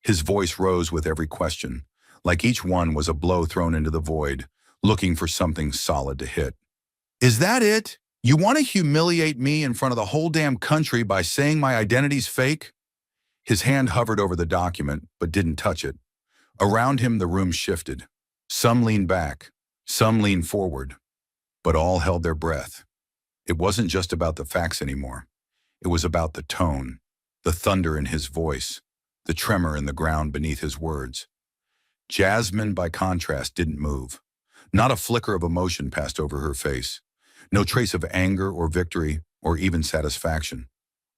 His voice rose with every question, like each one was a blow thrown into the void, looking for something solid to hit. "Is that it? You want to humiliate me in front of the whole damn country by saying my identity's fake?" His hand hovered over the document, but didn't touch it. Around him, the room shifted. Some leaned back, some leaned forward, but all held their breath. It wasn't just about the facts anymore. It was about the tone, the thunder in his voice, the tremor in the ground beneath his words. Jasmine, by contrast, didn't move. Not a flicker of emotion passed over her face. No trace of anger or victory or even satisfaction.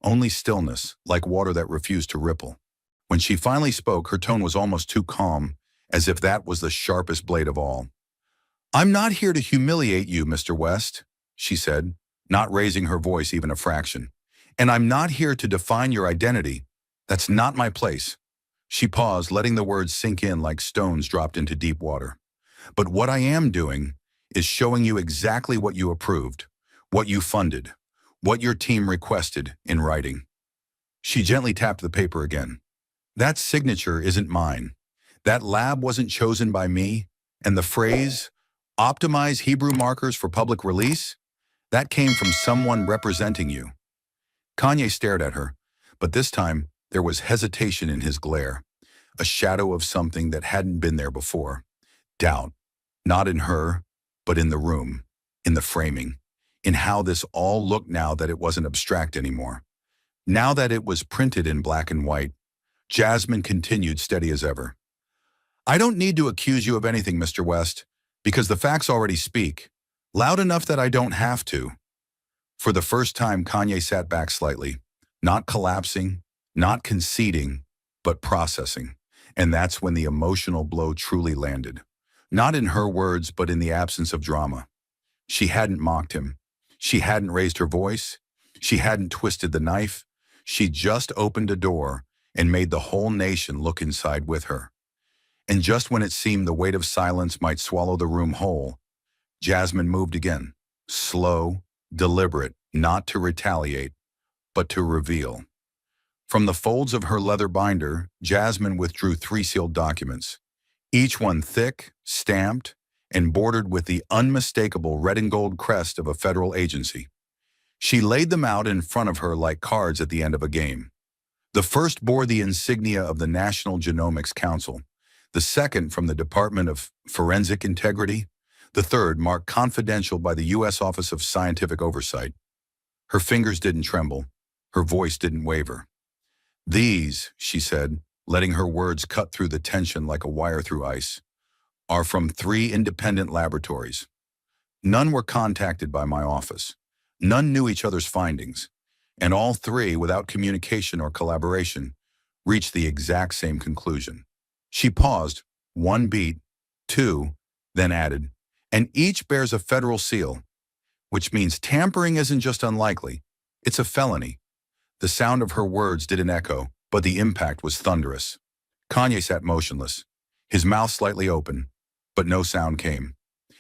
Only stillness, like water that refused to ripple. When she finally spoke, her tone was almost too calm, as if that was the sharpest blade of all. "I'm not here to humiliate you, Mr. West," she said, not raising her voice even a fraction. "And I'm not here to define your identity. That's not my place." She paused, letting the words sink in like stones dropped into deep water. "But what I am doing is showing you exactly what you approved, what you funded, what your team requested in writing." She gently tapped the paper again. "That signature isn't mine. That lab wasn't chosen by me. And the phrase, 'optimize Hebrew markers for public release,' that came from someone representing you." Kanye stared at her, but this time there was hesitation in his glare, a shadow of something that hadn't been there before. Doubt, not in her, but in the room, in the framing, in how this all looked now that it wasn't abstract anymore. Now that it was printed in black and white. Jasmine continued steady as ever. "I don't need to accuse you of anything, Mr. West, because the facts already speak, loud enough that I don't have to." For the first time, Kanye sat back slightly, not collapsing, not conceding, but processing. And that's when the emotional blow truly landed. Not in her words, but in the absence of drama. She hadn't mocked him. She hadn't raised her voice. She hadn't twisted the knife. She just opened a door and made the whole nation look inside with her. And just when it seemed the weight of silence might swallow the room whole, Jasmine moved again, slow, deliberate, not to retaliate, but to reveal. From the folds of her leather binder, Jasmine withdrew 3 sealed documents, each one thick, stamped, and bordered with the unmistakable red and gold crest of a federal agency. She laid them out in front of her like cards at the end of a game. The first bore the insignia of the National Genomics Council, the second from the Department of Forensic Integrity, the third marked confidential by the U.S. Office of Scientific Oversight. Her fingers didn't tremble. Her voice didn't waver. "These," she said, letting her words cut through the tension like a wire through ice, are from 3 independent laboratories. None were contacted by my office. None knew each other's findings. And all 3, without communication or collaboration, reached the exact same conclusion. She paused, 1 beat, 2, then added, and each bears a federal seal, which means tampering isn't just unlikely, it's a felony. The sound of her words didn't echo, but the impact was thunderous. Kanye sat motionless, his mouth slightly open, but no sound came.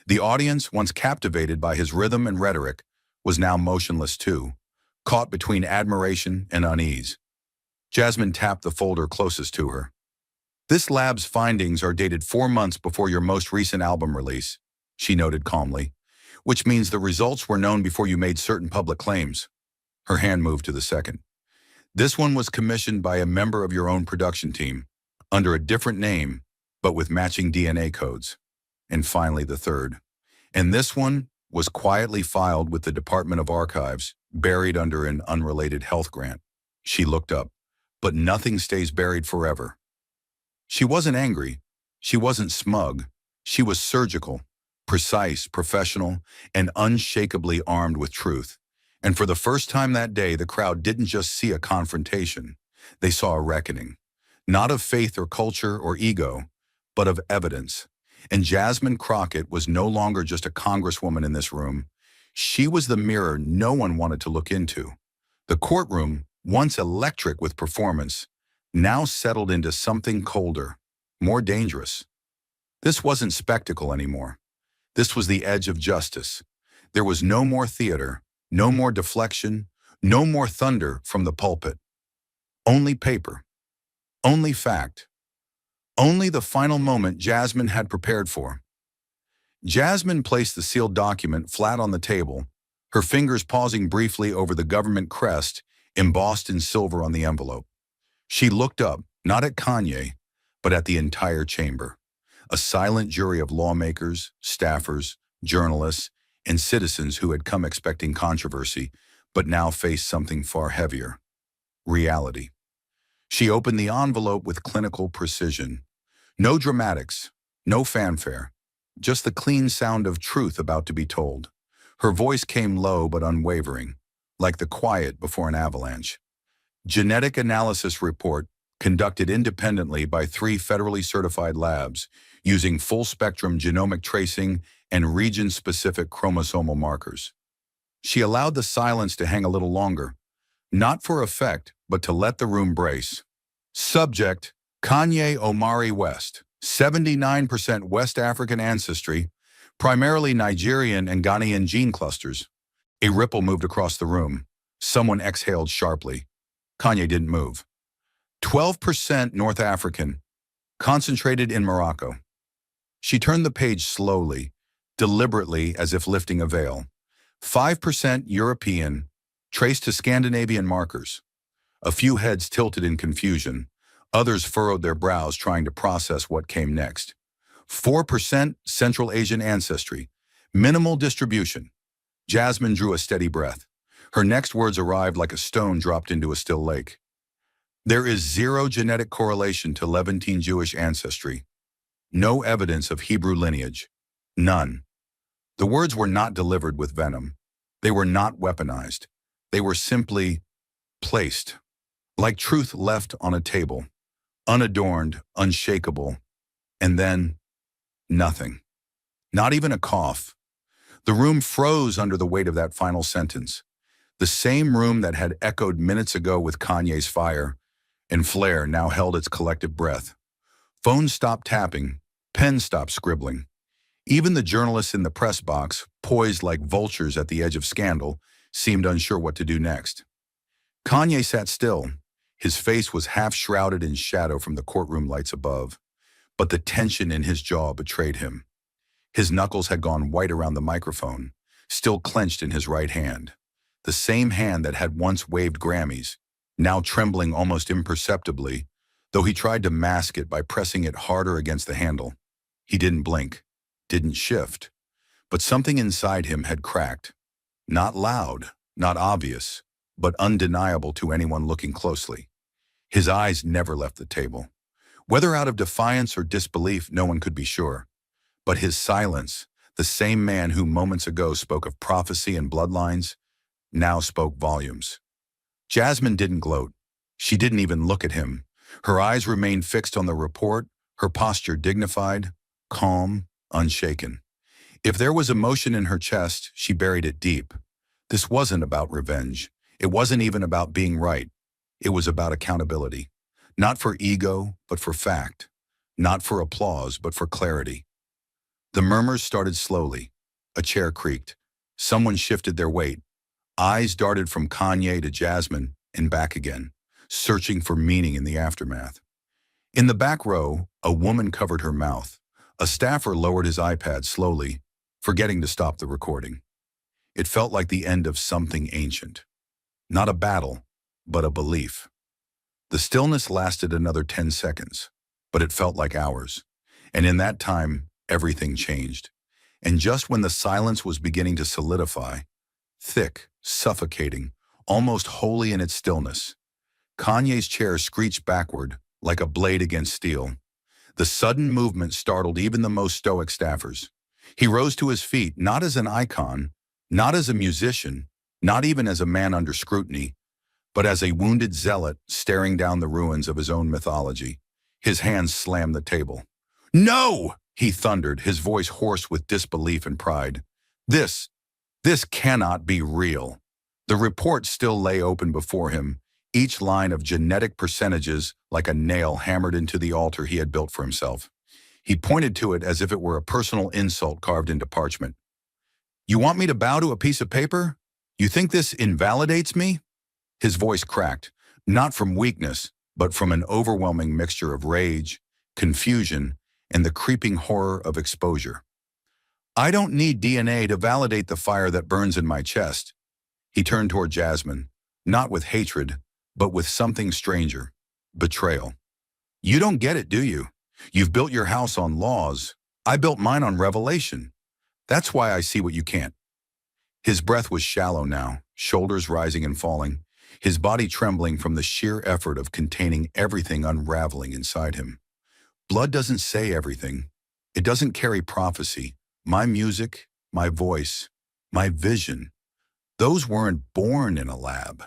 The audience, once captivated by his rhythm and rhetoric, was now motionless too, caught between admiration and unease. Jasmine tapped the folder closest to her. This lab's findings are dated 4 months before your most recent album release, she noted calmly, which means the results were known before you made certain public claims. Her hand moved to the second. This one was commissioned by a member of your own production team, under a different name, but with matching DNA codes. And finally, the third. And this one was quietly filed with the Department of Archives, buried under an unrelated health grant. She looked up, but nothing stays buried forever. She wasn't angry. She wasn't smug. She was surgical, precise, professional, and unshakably armed with truth. And for the first time that day, the crowd didn't just see a confrontation. They saw a reckoning, not of faith or culture or ego, but of evidence. And Jasmine Crockett was no longer just a congresswoman in this room. She was the mirror no one wanted to look into. The courtroom, once electric with performance, now settled into something colder, more dangerous. This wasn't spectacle anymore. This was the edge of justice. There was no more theater, no more deflection, no more thunder from the pulpit. Only paper. Only fact. Only the final moment Jasmine had prepared for. Jasmine placed the sealed document flat on the table, her fingers pausing briefly over the government crest embossed in silver on the envelope. She looked up, not at Kanye, but at the entire chamber. A silent jury of lawmakers, staffers, journalists, and citizens who had come expecting controversy, but now faced something far heavier: reality. She opened the envelope with clinical precision. No dramatics, no fanfare, just the clean sound of truth about to be told. Her voice came low but unwavering, like the quiet before an avalanche. Genetic analysis report conducted independently by 3 federally certified labs using full-spectrum genomic tracing and region-specific chromosomal markers. She allowed the silence to hang a little longer, not for effect, but to let the room brace. Subject: Kanye Omari West, 79% West African ancestry, primarily Nigerian and Ghanaian gene clusters. A ripple moved across the room. Someone exhaled sharply. Kanye didn't move. 12% North African, concentrated in Morocco. She turned the page slowly, deliberately as if lifting a veil. 5% European, traced to Scandinavian markers. A few heads tilted in confusion. Others furrowed their brows trying to process what came next. 4% Central Asian ancestry, minimal distribution. Jasmine drew a steady breath. Her next words arrived like a stone dropped into a still lake. There is 0 genetic correlation to Levantine Jewish ancestry. No evidence of Hebrew lineage. None. The words were not delivered with venom. They were not weaponized. They were simply placed, like truth left on a table, unadorned, unshakable, and then nothing. Not even a cough. The room froze under the weight of that final sentence. The same room that had echoed minutes ago with Kanye's fire and flare now held its collective breath. Phones stopped tapping, pens stopped scribbling. Even the journalists in the press box, poised like vultures at the edge of scandal, seemed unsure what to do next. Kanye sat still. His face was half shrouded in shadow from the courtroom lights above, but the tension in his jaw betrayed him. His knuckles had gone white around the microphone, still clenched in his right hand. The same hand that had once waved Grammys, now trembling almost imperceptibly, though he tried to mask it by pressing it harder against the handle. He didn't blink, didn't shift, but something inside him had cracked. Not loud, not obvious, but undeniable to anyone looking closely. His eyes never left the table. Whether out of defiance or disbelief, no one could be sure. But his silence, the same man who moments ago spoke of prophecy and bloodlines, now spoke volumes. Jasmine didn't gloat. She didn't even look at him. Her eyes remained fixed on the report, her posture dignified, calm, unshaken. If there was emotion in her chest, she buried it deep. This wasn't about revenge. It wasn't even about being right. It was about accountability. Not for ego, but for fact. Not for applause, but for clarity. The murmurs started slowly. A chair creaked. Someone shifted their weight. Eyes darted from Kanye to Jasmine and back again, searching for meaning in the aftermath. In the back row, a woman covered her mouth. A staffer lowered his iPad slowly, forgetting to stop the recording. It felt like the end of something ancient. Not a battle, but a belief. The stillness lasted another 10 seconds, but it felt like hours. And in that time, everything changed. And just when the silence was beginning to solidify, thick, suffocating, almost holy in its stillness, Kanye's chair screeched backward like a blade against steel. The sudden movement startled even the most stoic staffers. He rose to his feet, not as an icon, not as a musician, not even as a man under scrutiny, but as a wounded zealot staring down the ruins of his own mythology. His hands slammed the table. "No!" he thundered, his voice hoarse with disbelief and pride. This cannot be real." The report still lay open before him, each line of genetic percentages like a nail hammered into the altar he had built for himself. He pointed to it as if it were a personal insult carved into parchment. "You want me to bow to a piece of paper? You think this invalidates me?" His voice cracked, not from weakness, but from an overwhelming mixture of rage, confusion, and the creeping horror of exposure. "I don't need DNA to validate the fire that burns in my chest." He turned toward Jasmine, not with hatred, but with something stranger, betrayal. "You don't get it, do you? You've built your house on laws. I built mine on revelation. That's why I see what you can't." His breath was shallow now, shoulders rising and falling, his body trembling from the sheer effort of containing everything unraveling inside him. Blood doesn't say everything. It doesn't carry prophecy. My music, my voice, my vision, those weren't born in a lab.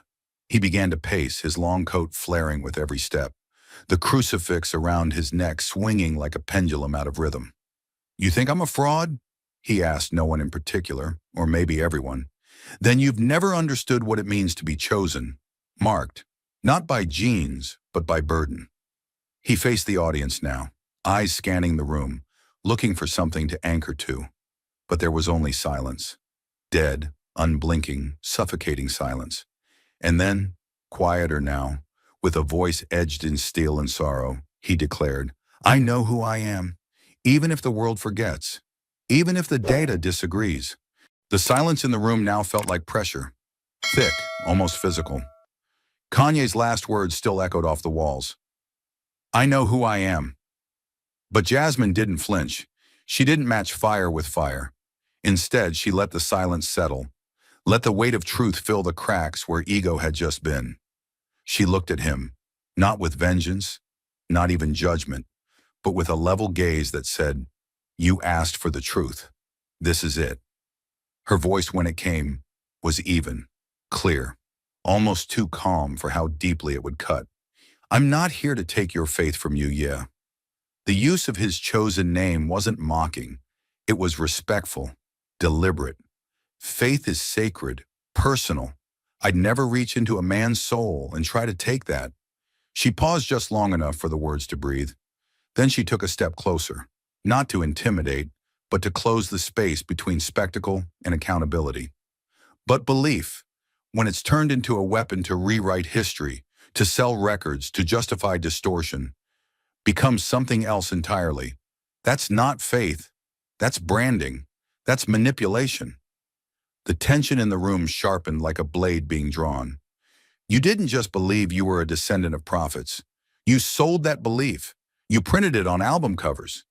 He began to pace, his long coat flaring with every step, the crucifix around his neck swinging like a pendulum out of rhythm. "You think I'm a fraud?" he asked no one in particular, or maybe everyone. "Then you've never understood what it means to be chosen, marked, not by genes, but by burden." He faced the audience now, eyes scanning the room, looking for something to anchor to. But there was only silence. Dead, unblinking, suffocating silence. And then, quieter now, with a voice edged in steel and sorrow, he declared, "I know who I am, even if the world forgets, even if the data disagrees." The silence in the room now felt like pressure, thick, almost physical. Kanye's last words still echoed off the walls. "I know who I am." But Jasmine didn't flinch. She didn't match fire with fire. Instead, she let the silence settle, let the weight of truth fill the cracks where ego had just been. She looked at him, not with vengeance, not even judgment, but with a level gaze that said, "You asked for the truth. This is it." Her voice, when it came, was even, clear, almost too calm for how deeply it would cut. "I'm not here to take your faith from you, yeah." The use of his chosen name wasn't mocking. It was respectful, deliberate. Faith is sacred, personal. I'd never reach into a man's soul and try to take that. She paused just long enough for the words to breathe. Then she took a step closer, not to intimidate, but to close the space between spectacle and accountability. But belief, when it's turned into a weapon to rewrite history, to sell records, to justify distortion, becomes something else entirely. That's not faith. That's branding. That's manipulation. The tension in the room sharpened like a blade being drawn. You didn't just believe you were a descendant of prophets. You sold that belief. You printed it on album covers.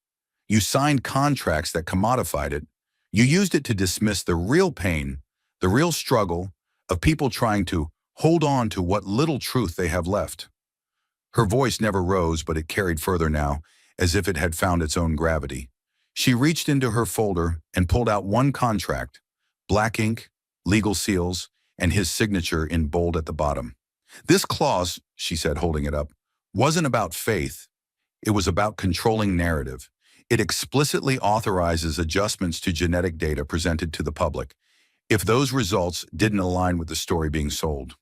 You signed contracts that commodified it. You used it to dismiss the real pain, the real struggle of people trying to hold on to what little truth they have left. Her voice never rose, but it carried further now, as if it had found its own gravity. She reached into her folder and pulled out one contract, black ink, legal seals, and his signature in bold at the bottom. This clause, she said, holding it up, wasn't about faith. It was about controlling narrative. It explicitly authorizes adjustments to genetic data presented to the public if those results didn't align with the story being sold.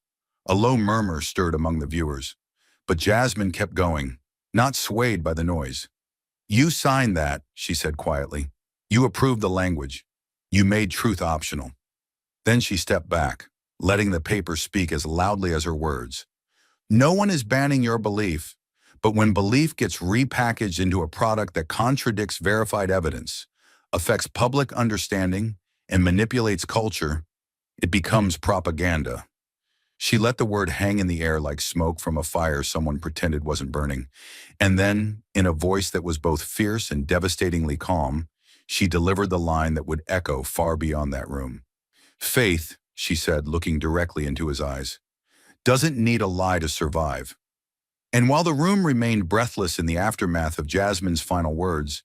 A low murmur stirred among the viewers, but Jasmine kept going, not swayed by the noise. You signed that, she said quietly. You approved the language. You made truth optional. Then she stepped back, letting the paper speak as loudly as her words. No one is banning your belief, but when belief gets repackaged into a product that contradicts verified evidence, affects public understanding, and manipulates culture, it becomes propaganda. She let the word hang in the air like smoke from a fire someone pretended wasn't burning. And then, in a voice that was both fierce and devastatingly calm, she delivered the line that would echo far beyond that room. Faith, she said, looking directly into his eyes, doesn't need a lie to survive. And while the room remained breathless in the aftermath of Jasmine's final words,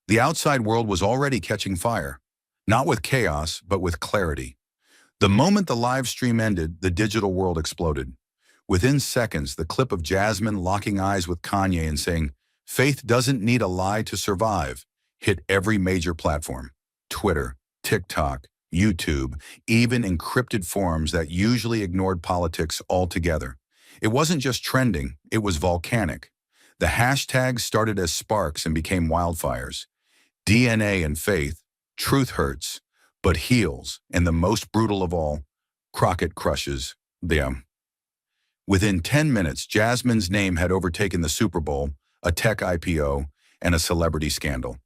the outside world was already catching fire, not with chaos, but with clarity. The moment the live stream ended, the digital world exploded. Within seconds, the clip of Jasmine locking eyes with Kanye and saying, "Faith doesn't need a lie to survive," hit every major platform. Twitter, TikTok, YouTube, even encrypted forums that usually ignored politics altogether. It wasn't just trending, it was volcanic. The hashtags started as sparks and became wildfires. DNA and faith, truth hurts, but heals, and the most brutal of all, Crockett crushes them. Within 10 minutes, Jasmine's name had overtaken the Super Bowl, a tech IPO, and a celebrity scandal.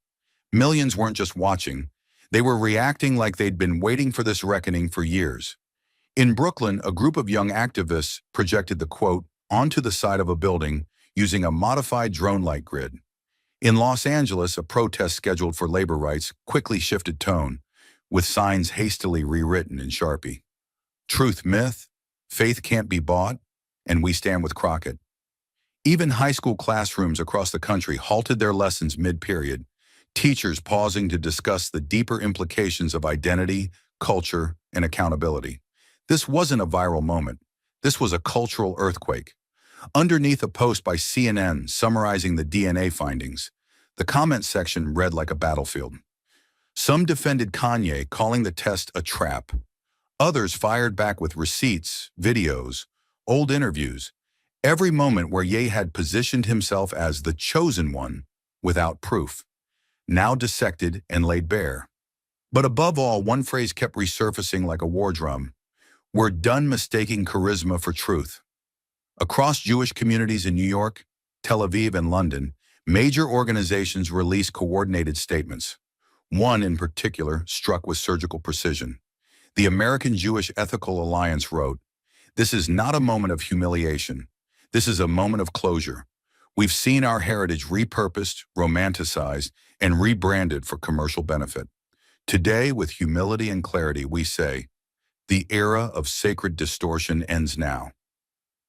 Millions weren't just watching, they were reacting like they'd been waiting for this reckoning for years. In Brooklyn, a group of young activists projected the quote onto the side of a building using a modified drone light grid. In Los Angeles, a protest scheduled for labor rights quickly shifted tone, with signs hastily rewritten in Sharpie. Truth myth, faith can't be bought, and we stand with Crockett. Even high school classrooms across the country halted their lessons mid-period, teachers pausing to discuss the deeper implications of identity, culture, and accountability. This wasn't a viral moment. This was a cultural earthquake. Underneath a post by CNN summarizing the DNA findings, the comment section read like a battlefield. Some defended Kanye, calling the test a trap. Others fired back with receipts, videos, old interviews, every moment where Ye had positioned himself as the chosen one without proof, now dissected and laid bare. But above all, one phrase kept resurfacing like a war drum. We're done mistaking charisma for truth. Across Jewish communities in New York, Tel Aviv, and London, major organizations released coordinated statements. One in particular struck with surgical precision. The American Jewish Ethical Alliance wrote, "This is not a moment of humiliation. This is a moment of closure. We've seen our heritage repurposed, romanticized, and rebranded for commercial benefit. Today, with humility and clarity, we say, the era of sacred distortion ends now."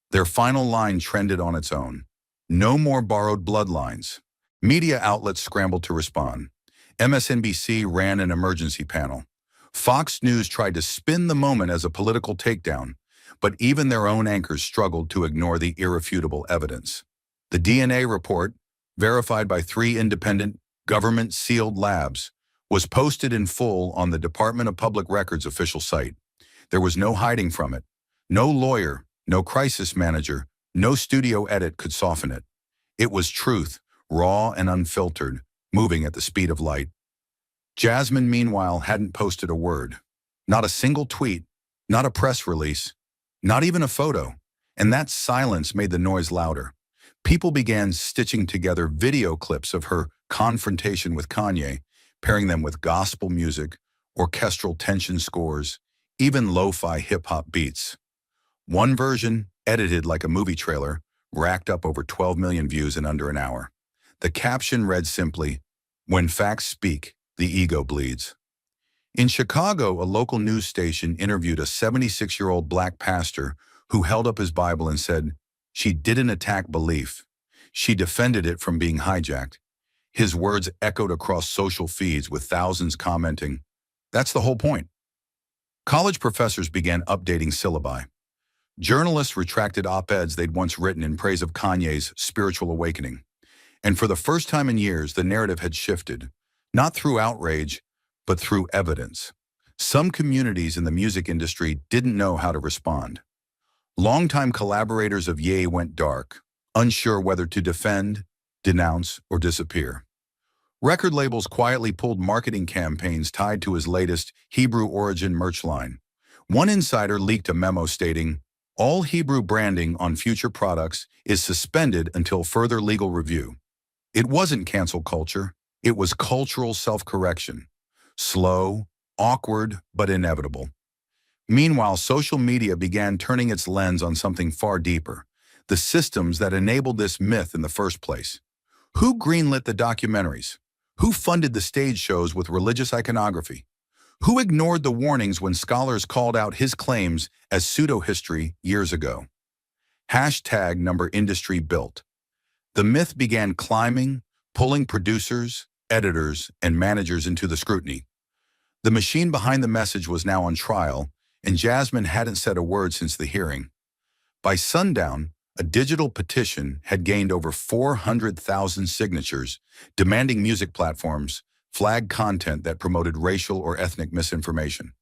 Their final line trended on its own. No more borrowed bloodlines. Media outlets scrambled to respond. MSNBC ran an emergency panel. Fox News tried to spin the moment as a political takedown, but even their own anchors struggled to ignore the irrefutable evidence. The DNA report, verified by 3 independent, government-sealed labs, was posted in full on the Department of Public Records official site. There was no hiding from it. No lawyer, no crisis manager, no studio edit could soften it. It was truth, raw and unfiltered, moving at the speed of light. Jasmine, meanwhile, hadn't posted a word. Not a single tweet, not a press release, not even a photo. And that silence made the noise louder. People began stitching together video clips of her confrontation with Kanye, pairing them with gospel music, orchestral tension scores, even lo-fi hip-hop beats. One version, edited like a movie trailer, racked up over 12 million views in under an hour. The caption read simply, "When facts speak, the ego bleeds." In Chicago, a local news station interviewed a 76-year-old black pastor who held up his Bible and said, "She didn't attack belief. She defended it from being hijacked." His words echoed across social feeds with thousands commenting, "That's the whole point." College professors began updating syllabi. Journalists retracted op-eds they'd once written in praise of Kanye's spiritual awakening. And for the first time in years, the narrative had shifted, not through outrage, but through evidence. Some communities in the music industry didn't know how to respond. Longtime collaborators of Ye went dark, unsure whether to defend, denounce, or disappear. Record labels quietly pulled marketing campaigns tied to his latest Hebrew origin merch line. One insider leaked a memo stating, "All Hebrew branding on future products is suspended until further legal review." It wasn't cancel culture, it was cultural self-correction. Slow, awkward, but inevitable. Meanwhile, social media began turning its lens on something far deeper, the systems that enabled this myth in the first place. Who greenlit the documentaries? Who funded the stage shows with religious iconography? Who ignored the warnings when scholars called out his claims as pseudo-history years ago? Hashtag number industry built. The myth began climbing, pulling producers, editors, and managers into the scrutiny. The machine behind the message was now on trial, and Jasmine hadn't said a word since the hearing. By sundown, a digital petition had gained over 400,000 signatures, demanding music platforms flag content that promoted racial or ethnic misinformation.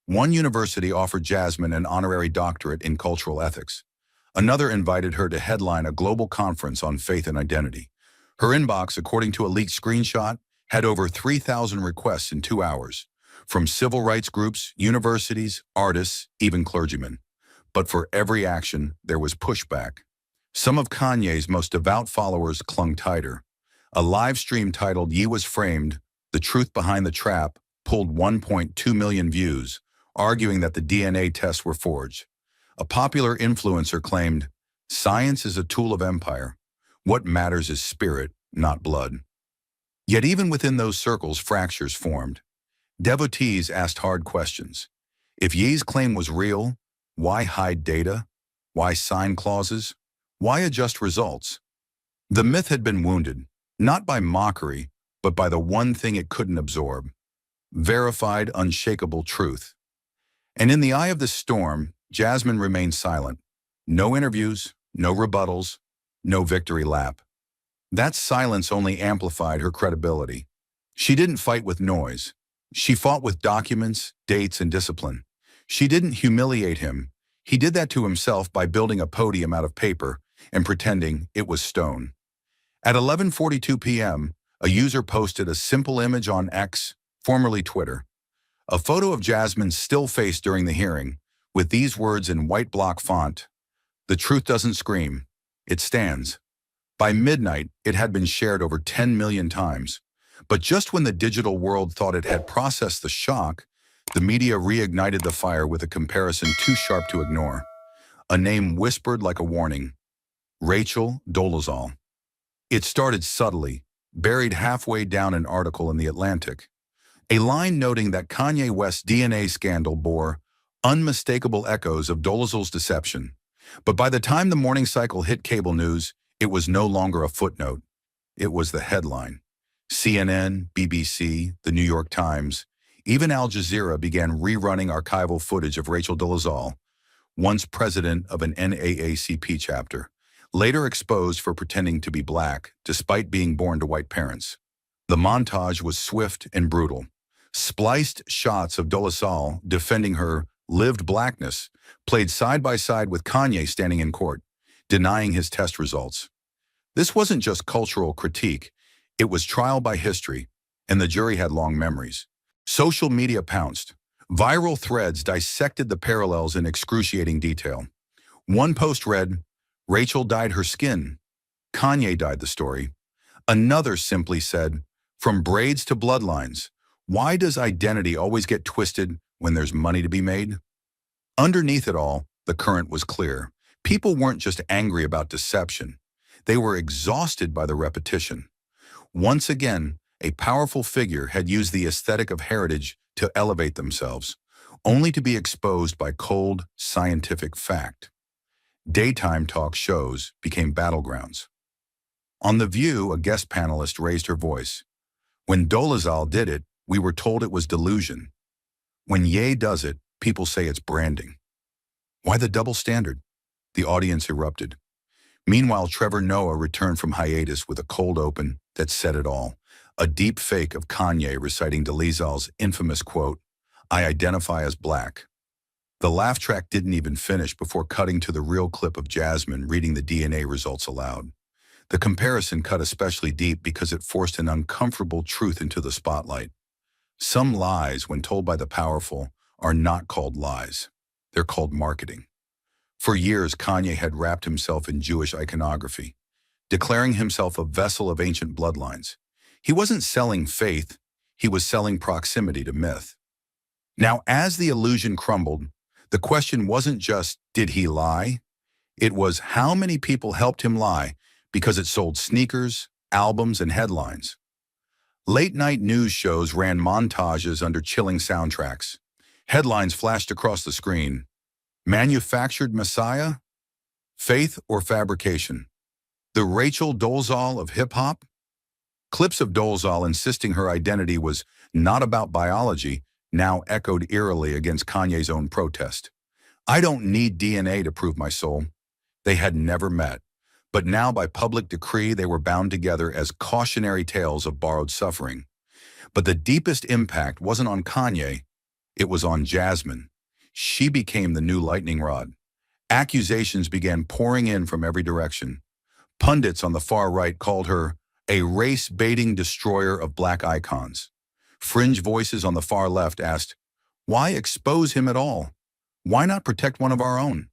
One university offered Jasmine an honorary doctorate in cultural ethics. Another invited her to headline a global conference on faith and identity. Her inbox, according to a leaked screenshot, had over 3,000 requests in 2 hours, from civil rights groups, universities, artists, even clergymen. But for every action, there was pushback. Some of Kanye's most devout followers clung tighter. A live stream titled "Ye Was Framed, The Truth Behind the Trap" pulled 1.2 million views, arguing that the DNA tests were forged. A popular influencer claimed, "Science is a tool of empire. What matters is spirit, not blood." Yet even within those circles, fractures formed. Devotees asked hard questions. If Ye's claim was real, why hide data? Why sign clauses? Why adjust results? The myth had been wounded, not by mockery, but by the one thing it couldn't absorb: verified, unshakable truth. And in the eye of the storm, Jasmine remained silent. No interviews, no rebuttals, no victory lap. That silence only amplified her credibility. She didn't fight with noise. She fought with documents, dates, and discipline. She didn't humiliate him. He did that to himself by building a podium out of paper and pretending it was stone. At 11:42 p.m., a user posted a simple image on X, formerly Twitter. A photo of Jasmine's still face during the hearing, with these words in white block font: "The truth doesn't scream, it stands." By midnight, it had been shared over 10 million times. But just when the digital world thought it had processed the shock, the media reignited the fire with a comparison too sharp to ignore. A name whispered like a warning: Rachel Dolezal. It started subtly, buried halfway down an article in The Atlantic. A line noting that Kanye West's DNA scandal bore unmistakable echoes of Dolezal's deception. But by the time the morning cycle hit cable news, it was no longer a footnote. It was the headline. CNN, BBC, The New York Times, even Al Jazeera began rerunning archival footage of Rachel Dolezal, once president of an NAACP chapter, later exposed for pretending to be black despite being born to white parents. The montage was swift and brutal. Spliced shots of Dolezal defending her lived blackness played side by side with Kanye standing in court, denying his test results. This wasn't just cultural critique, it was trial by history, and the jury had long memories. Social media pounced. Viral threads dissected the parallels in excruciating detail. One post read, "Rachel dyed her skin. Kanye dyed the story." Another simply said, "From braids to bloodlines, why does identity always get twisted when there's money to be made?" Underneath it all, the current was clear. People weren't just angry about deception. They were exhausted by the repetition. Once again, a powerful figure had used the aesthetic of heritage to elevate themselves, only to be exposed by cold, scientific fact. Daytime talk shows became battlegrounds. On The View, a guest panelist raised her voice. When Dolezal did it, we were told it was delusion. When Ye does it, people say it's branding. Why the double standard? The audience erupted. Meanwhile, Trevor Noah returned from hiatus with a cold open that said it all. A deep fake of Kanye reciting Dolezal's infamous quote, "I identify as black." The laugh track didn't even finish before cutting to the real clip of Jasmine reading the DNA results aloud. The comparison cut especially deep because it forced an uncomfortable truth into the spotlight. Some lies, when told by the powerful, are not called lies. They're called marketing. For years, Kanye had wrapped himself in Jewish iconography, declaring himself a vessel of ancient bloodlines. He wasn't selling faith, he was selling proximity to myth. Now, as the illusion crumbled, the question wasn't just, did he lie? It was, how many people helped him lie because it sold sneakers, albums, and headlines? Late-night news shows ran montages under chilling soundtracks. Headlines flashed across the screen. Manufactured Messiah? Faith or fabrication? The Rachel Dolezal of hip-hop? Clips of Dolezal insisting her identity was not about biology now echoed eerily against Kanye's own protest. "I don't need DNA to prove my soul." They had never met, but now by public decree they were bound together as cautionary tales of borrowed suffering. But the deepest impact wasn't on Kanye, it was on Jasmine. She became the new lightning rod. Accusations began pouring in from every direction. Pundits on the far right called her a race-baiting destroyer of black icons. Fringe voices on the far left asked, why expose him at all? Why not protect one of our own?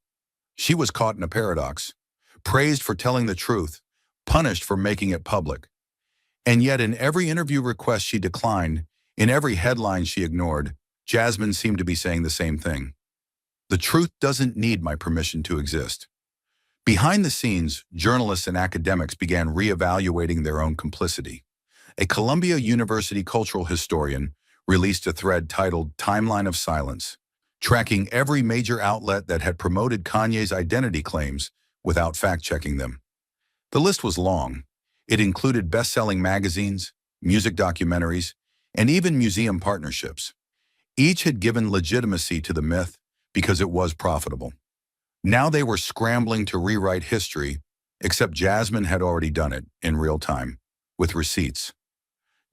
She was caught in a paradox, praised for telling the truth, punished for making it public. And yet in every interview request she declined, in every headline she ignored, Jasmine seemed to be saying the same thing. The truth doesn't need my permission to exist. Behind the scenes, journalists and academics began reevaluating their own complicity. A Columbia University cultural historian released a thread titled Timeline of Silence, tracking every major outlet that had promoted Kanye's identity claims without fact-checking them. The list was long. It included best-selling magazines, music documentaries, and even museum partnerships. Each had given legitimacy to the myth because it was profitable. Now they were scrambling to rewrite history, except Jasmine had already done it in real time, with receipts.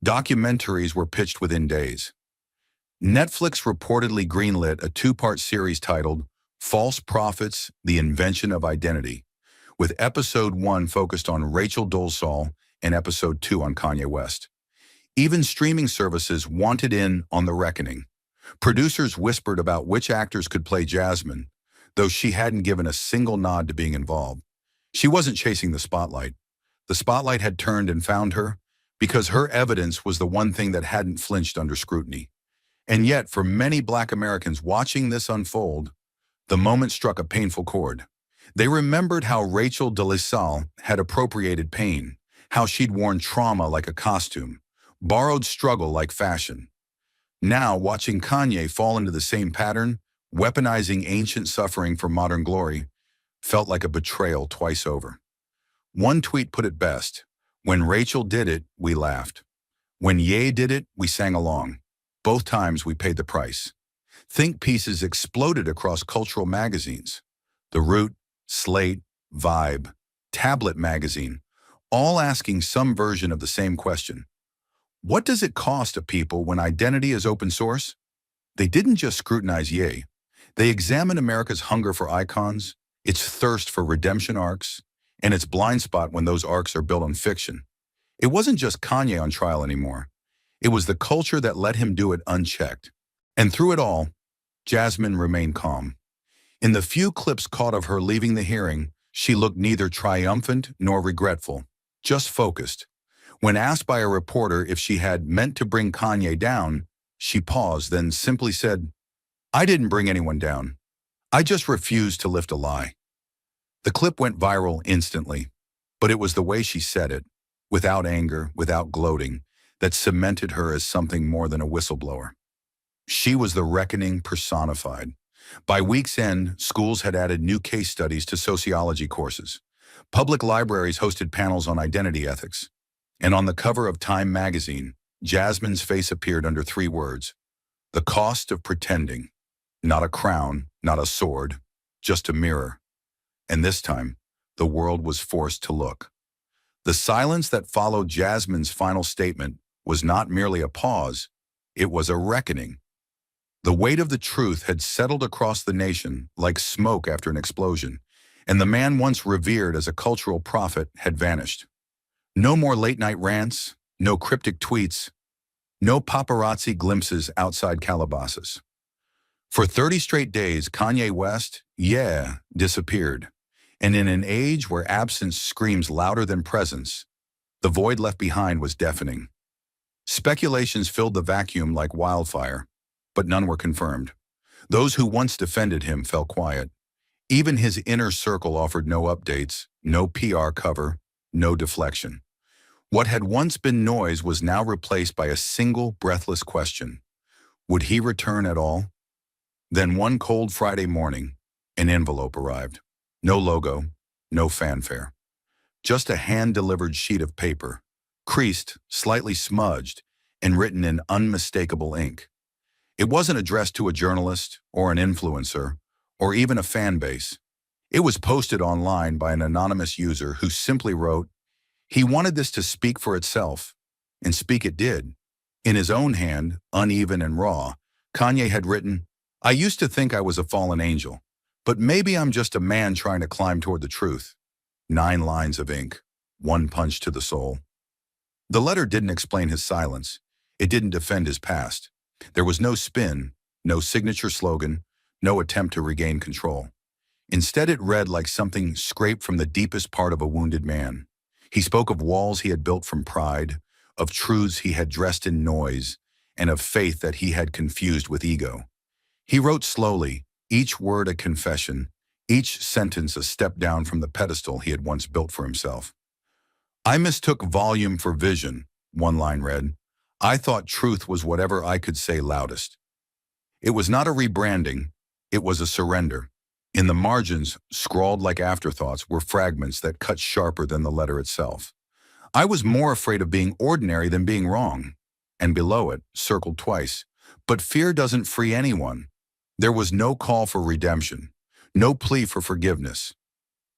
Documentaries were pitched within days. Netflix reportedly greenlit a two-part series titled False Prophets: The Invention of Identity, with episode 1 focused on Rachel Dolezal and episode 2 on Kanye West. Even streaming services wanted in on the reckoning. Producers whispered about which actors could play Jasmine, though she hadn't given a single nod to being involved. She wasn't chasing the spotlight. The spotlight had turned and found her because her evidence was the one thing that hadn't flinched under scrutiny. And yet, for many Black Americans watching this unfold, the moment struck a painful chord. They remembered how Rachel Dolezal had appropriated pain, how she'd worn trauma like a costume, borrowed struggle like fashion. Now, watching Kanye fall into the same pattern, weaponizing ancient suffering for modern glory, felt like a betrayal twice over. One tweet put it best, when Rachel did it, we laughed. When Ye did it, we sang along. Both times we paid the price. Think pieces exploded across cultural magazines. The Root, Slate, Vibe, Tablet magazine, all asking some version of the same question. What does it cost a people when identity is open source? They didn't just scrutinize Ye. They examined America's hunger for icons, its thirst for redemption arcs, and its blind spot when those arcs are built on fiction. It wasn't just Kanye on trial anymore. It was the culture that let him do it unchecked. And through it all, Jasmine remained calm. In the few clips caught of her leaving the hearing, she looked neither triumphant nor regretful, just focused. When asked by a reporter if she had meant to bring Kanye down, she paused, then simply said, I didn't bring anyone down. I just refused to lift a lie. The clip went viral instantly, but it was the way she said it, without anger, without gloating, that cemented her as something more than a whistleblower. She was the reckoning personified. By week's end, schools had added new case studies to sociology courses. Public libraries hosted panels on identity ethics. And on the cover of Time magazine, Jasmine's face appeared under three words: the cost of pretending. Not a crown, not a sword, just a mirror. And this time, the world was forced to look. The silence that followed Jasmine's final statement was not merely a pause, it was a reckoning. The weight of the truth had settled across the nation like smoke after an explosion, and the man once revered as a cultural prophet had vanished. No more late-night rants, no cryptic tweets, no paparazzi glimpses outside Calabasas. For 30 straight days, Kanye West, disappeared. And in an age where absence screams louder than presence, the void left behind was deafening. Speculations filled the vacuum like wildfire, but none were confirmed. Those who once defended him fell quiet. Even his inner circle offered no updates, no PR cover, no deflection. What had once been noise was now replaced by a single breathless question. Would he return at all? Then one cold Friday morning, an envelope arrived. No logo, no fanfare. Just a hand-delivered sheet of paper, creased, slightly smudged, and written in unmistakable ink. It wasn't addressed to a journalist or an influencer or even a fan base. It was posted online by an anonymous user who simply wrote, he wanted this to speak for itself, and speak it did. In his own hand, uneven and raw, Kanye had written, I used to think I was a fallen angel, but maybe I'm just a man trying to climb toward the truth. 9 lines of ink, one punch to the soul. The letter didn't explain his silence. It didn't defend his past. There was no spin, no signature slogan, no attempt to regain control. Instead, it read like something scraped from the deepest part of a wounded man. He spoke of walls he had built from pride, of truths he had dressed in noise, and of faith that he had confused with ego. He wrote slowly, each word a confession, each sentence a step down from the pedestal he had once built for himself. I mistook volume for vision, one line read. I thought truth was whatever I could say loudest. It was not a rebranding, it was a surrender. In the margins, scrawled like afterthoughts, were fragments that cut sharper than the letter itself. I was more afraid of being ordinary than being wrong. And below it, circled twice, but fear doesn't free anyone. There was no call for redemption, no plea for forgiveness.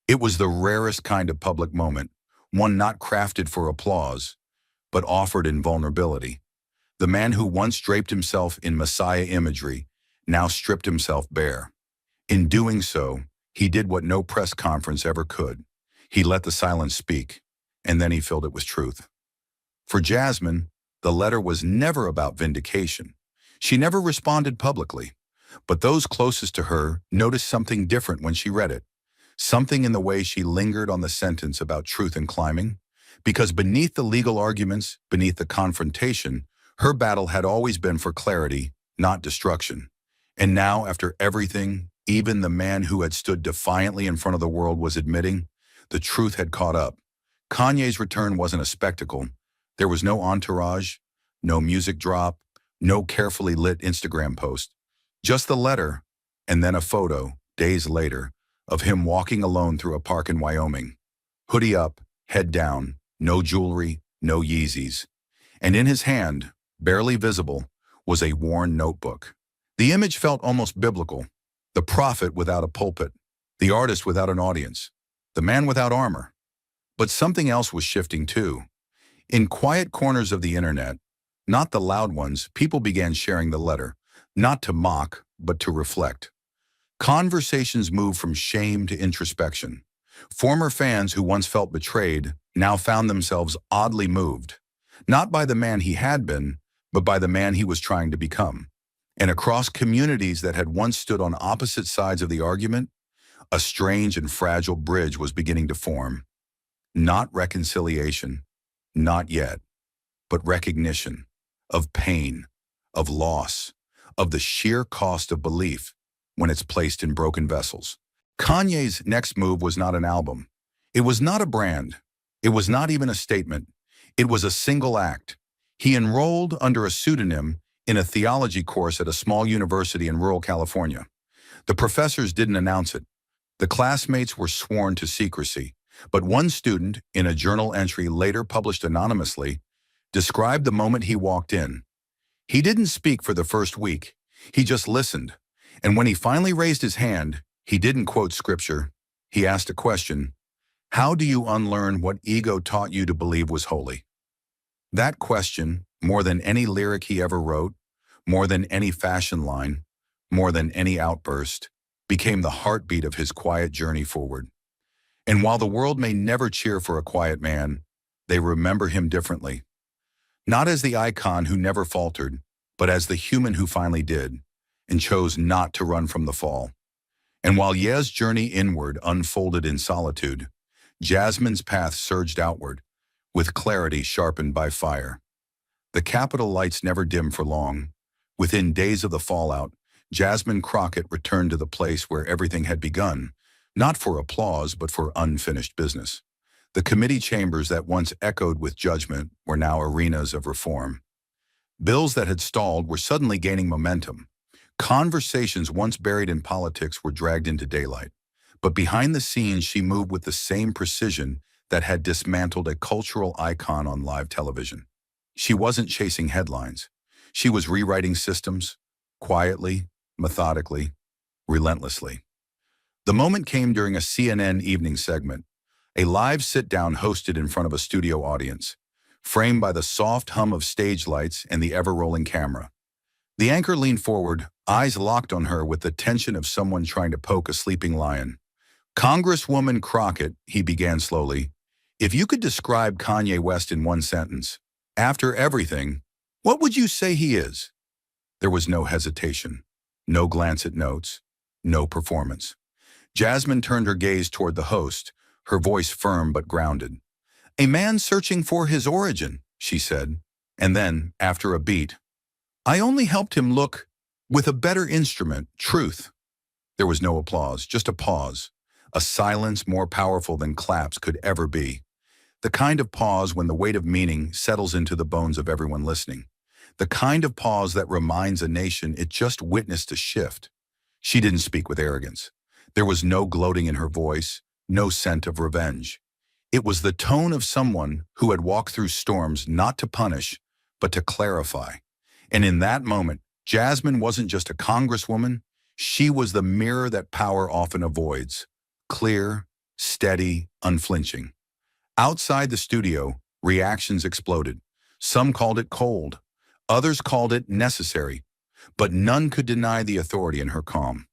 It was the rarest kind of public moment, one not crafted for applause, but offered in vulnerability. The man who once draped himself in Messiah imagery now stripped himself bare. In doing so, he did what no press conference ever could. He let the silence speak, and then he filled it with truth. For Jasmine, the letter was never about vindication. She never responded publicly, but those closest to her noticed something different when she read it. Something in the way she lingered on the sentence about truth and climbing. Because beneath the legal arguments, beneath the confrontation, her battle had always been for clarity, not destruction. And now, after everything, even the man who had stood defiantly in front of the world was admitting, the truth had caught up. Kanye's return wasn't a spectacle. There was no entourage, no music drop, no carefully lit Instagram post. Just the letter, and then a photo, days later, of him walking alone through a park in Wyoming. Hoodie up, head down, no jewelry, no Yeezys. And in his hand, barely visible, was a worn notebook. The image felt almost biblical. The prophet without a pulpit, the artist without an audience, the man without armor. But something else was shifting too. In quiet corners of the internet, not the loud ones, people began sharing the letter, not to mock, but to reflect. Conversations moved from shame to introspection. Former fans who once felt betrayed now found themselves oddly moved, not by the man he had been, but by the man he was trying to become. And across communities that had once stood on opposite sides of the argument, a strange and fragile bridge was beginning to form. Not reconciliation, not yet, but recognition of pain, of loss, of the sheer cost of belief when it's placed in broken vessels. Kanye's next move was not an album. It was not a brand. It was not even a statement. It was a single act. He enrolled under a pseudonym in a theology course at a small university in rural California. The professors didn't announce it. The classmates were sworn to secrecy. But one student, in a journal entry later published anonymously, described the moment he walked in. He didn't speak for the first week. He just listened. And when he finally raised his hand, he didn't quote scripture. He asked a question. How do you unlearn what ego taught you to believe was holy? That question, more than any lyric he ever wrote, more than any fashion line, more than any outburst, became the heartbeat of his quiet journey forward. And while the world may never cheer for a quiet man, they remember him differently. Not as the icon who never faltered, but as the human who finally did, and chose not to run from the fall. And while Ye's journey inward unfolded in solitude, Jasmine's path surged outward, with clarity sharpened by fire. The Capitol lights never dim for long. Within days of the fallout, Jasmine Crockett returned to the place where everything had begun, not for applause but for unfinished business. The committee chambers that once echoed with judgment were now arenas of reform. Bills that had stalled were suddenly gaining momentum. Conversations once buried in politics were dragged into daylight. But behind the scenes, she moved with the same precision that had dismantled a cultural icon on live television. She wasn't chasing headlines. She was rewriting systems, quietly, methodically, relentlessly. The moment came during a CNN evening segment, a live sit-down hosted in front of a studio audience, framed by the soft hum of stage lights and the ever-rolling camera. The anchor leaned forward, eyes locked on her with the tension of someone trying to poke a sleeping lion. Congresswoman Crockett, he began slowly, if you could describe Kanye West in one sentence, after everything, what would you say he is? There was no hesitation, no glance at notes, no performance. Jasmine turned her gaze toward the host, her voice firm but grounded. A man searching for his origin, she said, and then, after a beat, I only helped him look with a better instrument, truth. There was no applause, just a pause, a silence more powerful than claps could ever be. The kind of pause when the weight of meaning settles into the bones of everyone listening. The kind of pause that reminds a nation it just witnessed a shift. She didn't speak with arrogance. There was no gloating in her voice, no scent of revenge. It was the tone of someone who had walked through storms not to punish, but to clarify. And in that moment, Jasmine wasn't just a congresswoman, she was the mirror that power often avoids. Clear, steady, unflinching. Outside the studio, reactions exploded. Some called it cold, others called it necessary, but none could deny the authority in her calm.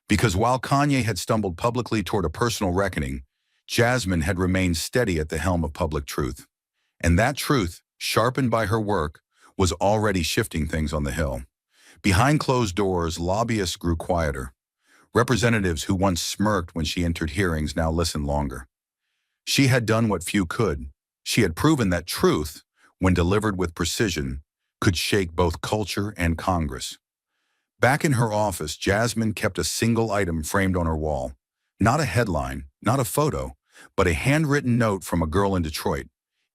Because while Kanye had stumbled publicly toward a personal reckoning, Jasmine had remained steady at the helm of public truth. And that truth, sharpened by her work, was already shifting things on the Hill. Behind closed doors, lobbyists grew quieter. Representatives who once smirked when she entered hearings now listened longer. She had done what few could. She had proven that truth, when delivered with precision, could shake both culture and Congress. Back in her office, Jasmine kept a single item framed on her wall. Not a headline, not a photo, but a handwritten note from a girl in Detroit.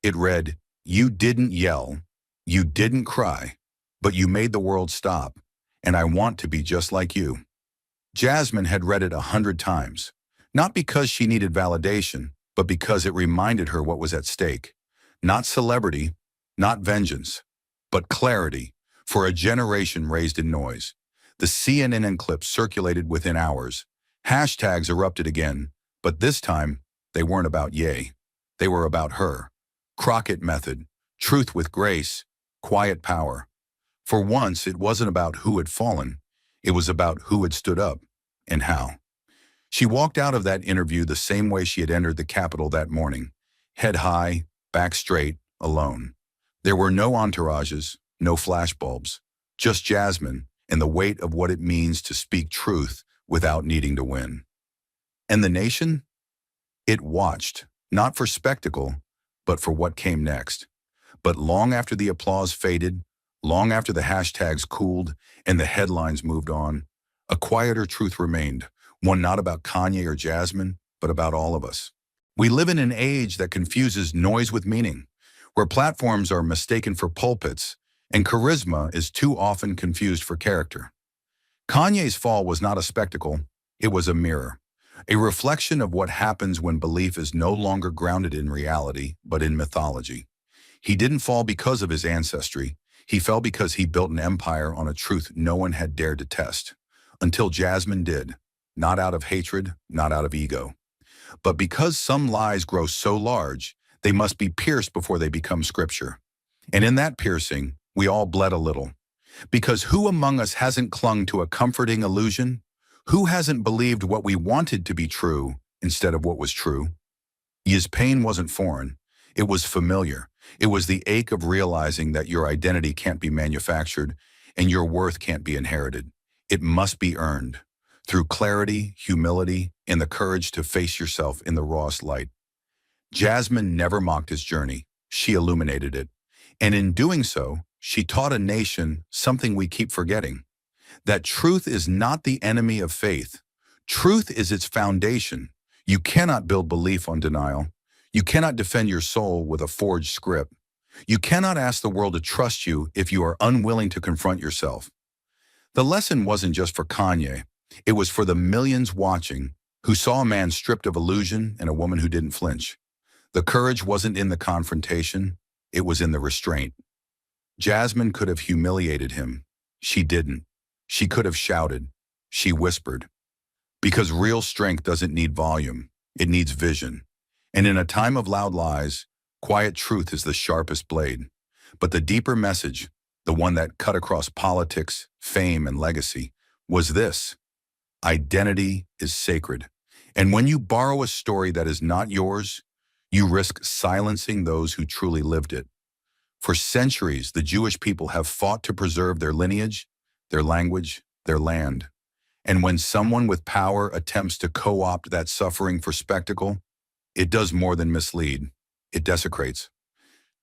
It read, "You didn't yell, you didn't cry, but you made the world stop, and I want to be just like you." Jasmine had read it 100 times, not because she needed validation, but because it reminded her what was at stake. Not celebrity, not vengeance, but clarity for a generation raised in noise. The CNN clips circulated within hours. Hashtags erupted again, but this time, they weren't about Ye. They were about her. Crockett method, truth with grace, quiet power. For once, it wasn't about who had fallen. It was about who had stood up, and how. She walked out of that interview the same way she had entered the Capitol that morning, head high, back straight, alone. There were no entourages, no flashbulbs, just Jasmine and the weight of what it means to speak truth without needing to win. And the nation? It watched, not for spectacle, but for what came next. But long after the applause faded, long after the hashtags cooled and the headlines moved on, a quieter truth remained, one not about Kanye or Jasmine, but about all of us. We live in an age that confuses noise with meaning, where platforms are mistaken for pulpits and charisma is too often confused for character. Kanye's fall was not a spectacle, it was a mirror. A reflection of what happens when belief is no longer grounded in reality, but in mythology. He didn't fall because of his ancestry. He fell because he built an empire on a truth no one had dared to test. Until Jasmine did. Not out of hatred, not out of ego. But because some lies grow so large, they must be pierced before they become scripture. And in that piercing, we all bled a little. Because who among us hasn't clung to a comforting illusion? Who hasn't believed what we wanted to be true instead of what was true? His pain wasn't foreign. It was familiar. It was the ache of realizing that your identity can't be manufactured and your worth can't be inherited. It must be earned through clarity, humility, and the courage to face yourself in the rawest light. Jasmine never mocked his journey. She illuminated it. And in doing so, she taught a nation something we keep forgetting, that truth is not the enemy of faith. Truth is its foundation. You cannot build belief on denial. You cannot defend your soul with a forged script. You cannot ask the world to trust you if you are unwilling to confront yourself. The lesson wasn't just for Kanye. It was for the millions watching who saw a man stripped of illusion and a woman who didn't flinch. The courage wasn't in the confrontation. It was in the restraint. Jasmine could have humiliated him. She didn't. She could have shouted. She whispered. Because real strength doesn't need volume. It needs vision. And in a time of loud lies, quiet truth is the sharpest blade. But the deeper message, the one that cut across politics, fame, and legacy, was this: identity is sacred. And when you borrow a story that is not yours, you risk silencing those who truly lived it. For centuries, the Jewish people have fought to preserve their lineage, their language, their land. And when someone with power attempts to co-opt that suffering for spectacle, it does more than mislead. It desecrates.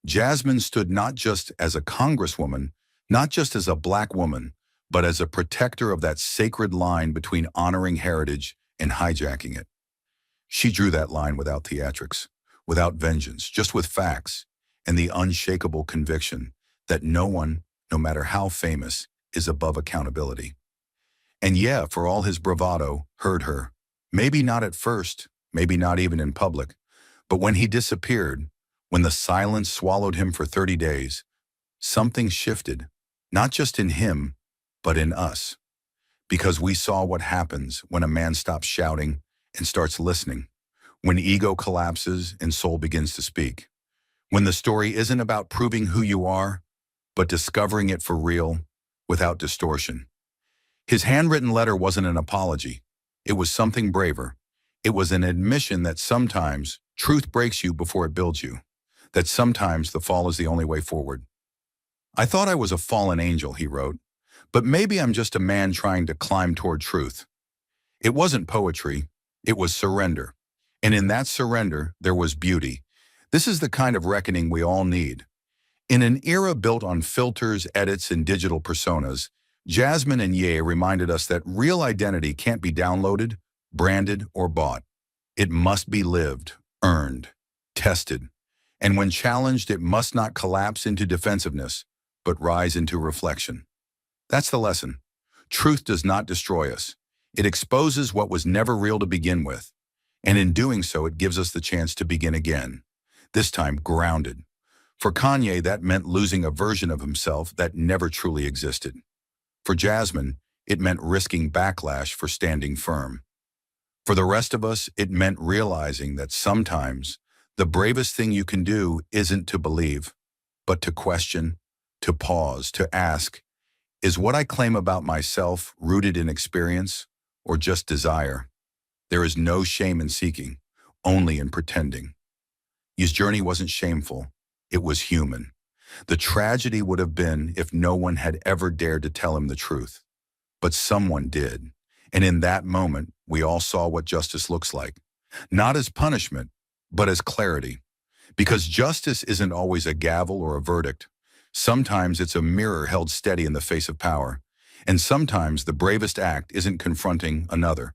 Jasmine stood not just as a congresswoman, not just as a black woman, but as a protector of that sacred line between honoring heritage and hijacking it. She drew that line without theatrics, without vengeance, just with facts and the unshakable conviction that no one, no matter how famous, is above accountability. And yeah, for all his bravado, heard her. Maybe not at first, maybe not even in public, but when he disappeared, when the silence swallowed him for 30 days, something shifted, not just in him, but in us. Because we saw what happens when a man stops shouting and starts listening, when ego collapses and soul begins to speak, when the story isn't about proving who you are, but discovering it for real, without distortion. His handwritten letter wasn't an apology. It was something braver. It was an admission that sometimes truth breaks you before it builds you, that sometimes the fall is the only way forward. I thought I was a fallen angel, he wrote, but maybe I'm just a man trying to climb toward truth. It wasn't poetry, it was surrender. And in that surrender, there was beauty. This is the kind of reckoning we all need. In an era built on filters, edits, and digital personas, Jasmine and Ye reminded us that real identity can't be downloaded, branded, or bought. It must be lived, earned, tested. And when challenged, it must not collapse into defensiveness, but rise into reflection. That's the lesson. Truth does not destroy us. It exposes what was never real to begin with. And in doing so, it gives us the chance to begin again. This time, grounded. For Kanye, that meant losing a version of himself that never truly existed. For Jasmine, it meant risking backlash for standing firm. For the rest of us, it meant realizing that sometimes the bravest thing you can do isn't to believe, but to question, to pause, to ask, is what I claim about myself rooted in experience or just desire? There is no shame in seeking, only in pretending. His journey wasn't shameful, it was human. The tragedy would have been if no one had ever dared to tell him the truth. But someone did. And in that moment, we all saw what justice looks like. Not as punishment, but as clarity. Because justice isn't always a gavel or a verdict. Sometimes it's a mirror held steady in the face of power. And sometimes the bravest act isn't confronting another.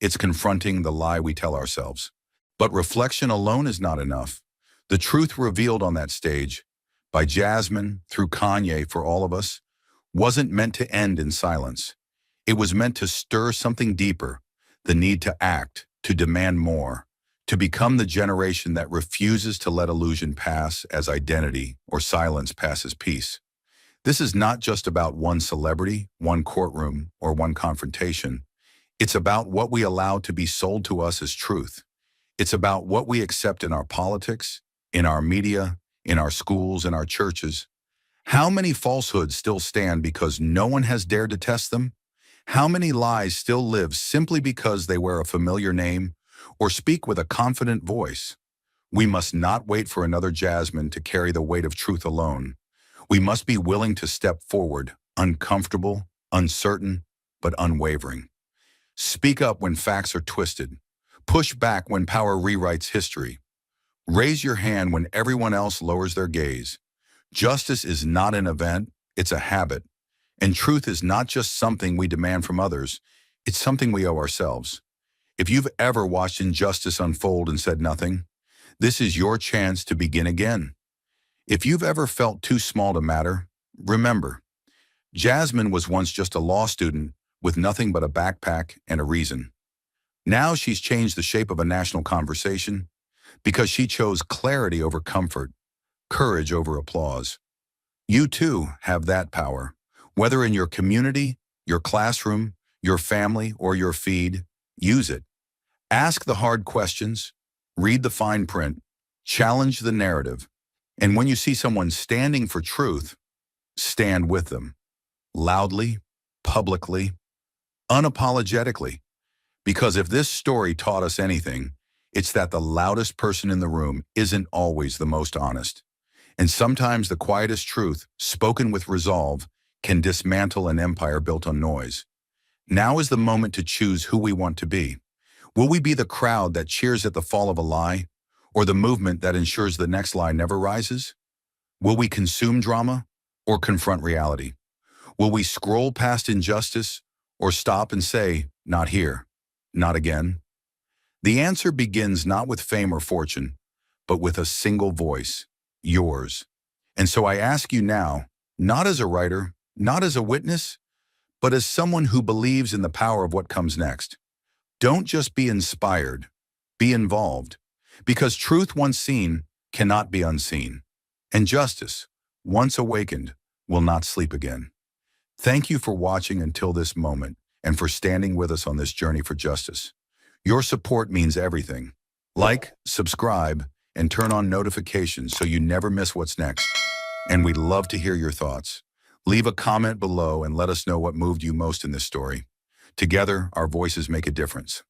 It's confronting the lie we tell ourselves. But reflection alone is not enough. The truth revealed on that stage, by Jasmine, through Kanye for all of us, wasn't meant to end in silence. It was meant to stir something deeper, the need to act, to demand more, to become the generation that refuses to let illusion pass as identity or silence pass as peace. This is not just about one celebrity, one courtroom, or one confrontation. It's about what we allow to be sold to us as truth. It's about what we accept in our politics, in our media, in our schools, in our churches. How many falsehoods still stand because no one has dared to test them? How many lies still live simply because they wear a familiar name or speak with a confident voice? We must not wait for another Jasmine to carry the weight of truth alone. We must be willing to step forward, uncomfortable, uncertain, but unwavering. Speak up when facts are twisted. Push back when power rewrites history. Raise your hand when everyone else lowers their gaze. Justice is not an event, it's a habit. And truth is not just something we demand from others, it's something we owe ourselves. If you've ever watched injustice unfold and said nothing, this is your chance to begin again. If you've ever felt too small to matter, remember, Jasmine was once just a law student with nothing but a backpack and a reason. Now she's changed the shape of a national conversation because she chose clarity over comfort, courage over applause. You too have that power. Whether in your community, your classroom, your family, or your feed, use it. Ask the hard questions, read the fine print, challenge the narrative, and when you see someone standing for truth, stand with them. Loudly, publicly, unapologetically. Because if this story taught us anything, it's that the loudest person in the room isn't always the most honest. And sometimes the quietest truth, spoken with resolve, can dismantle an empire built on noise. Now is the moment to choose who we want to be. Will we be the crowd that cheers at the fall of a lie, or the movement that ensures the next lie never rises? Will we consume drama, or confront reality? Will we scroll past injustice, or stop and say, not here, not again? The answer begins not with fame or fortune, but with a single voice, yours. And so I ask you now, not as a writer, not as a witness, but as someone who believes in the power of what comes next. Don't just be inspired, be involved, because truth once seen cannot be unseen, and justice, once awakened, will not sleep again. Thank you for watching until this moment and for standing with us on this journey for justice. Your support means everything. Like, subscribe, and turn on notifications so you never miss what's next. And we'd love to hear your thoughts. Leave a comment below and let us know what moved you most in this story. Together, our voices make a difference.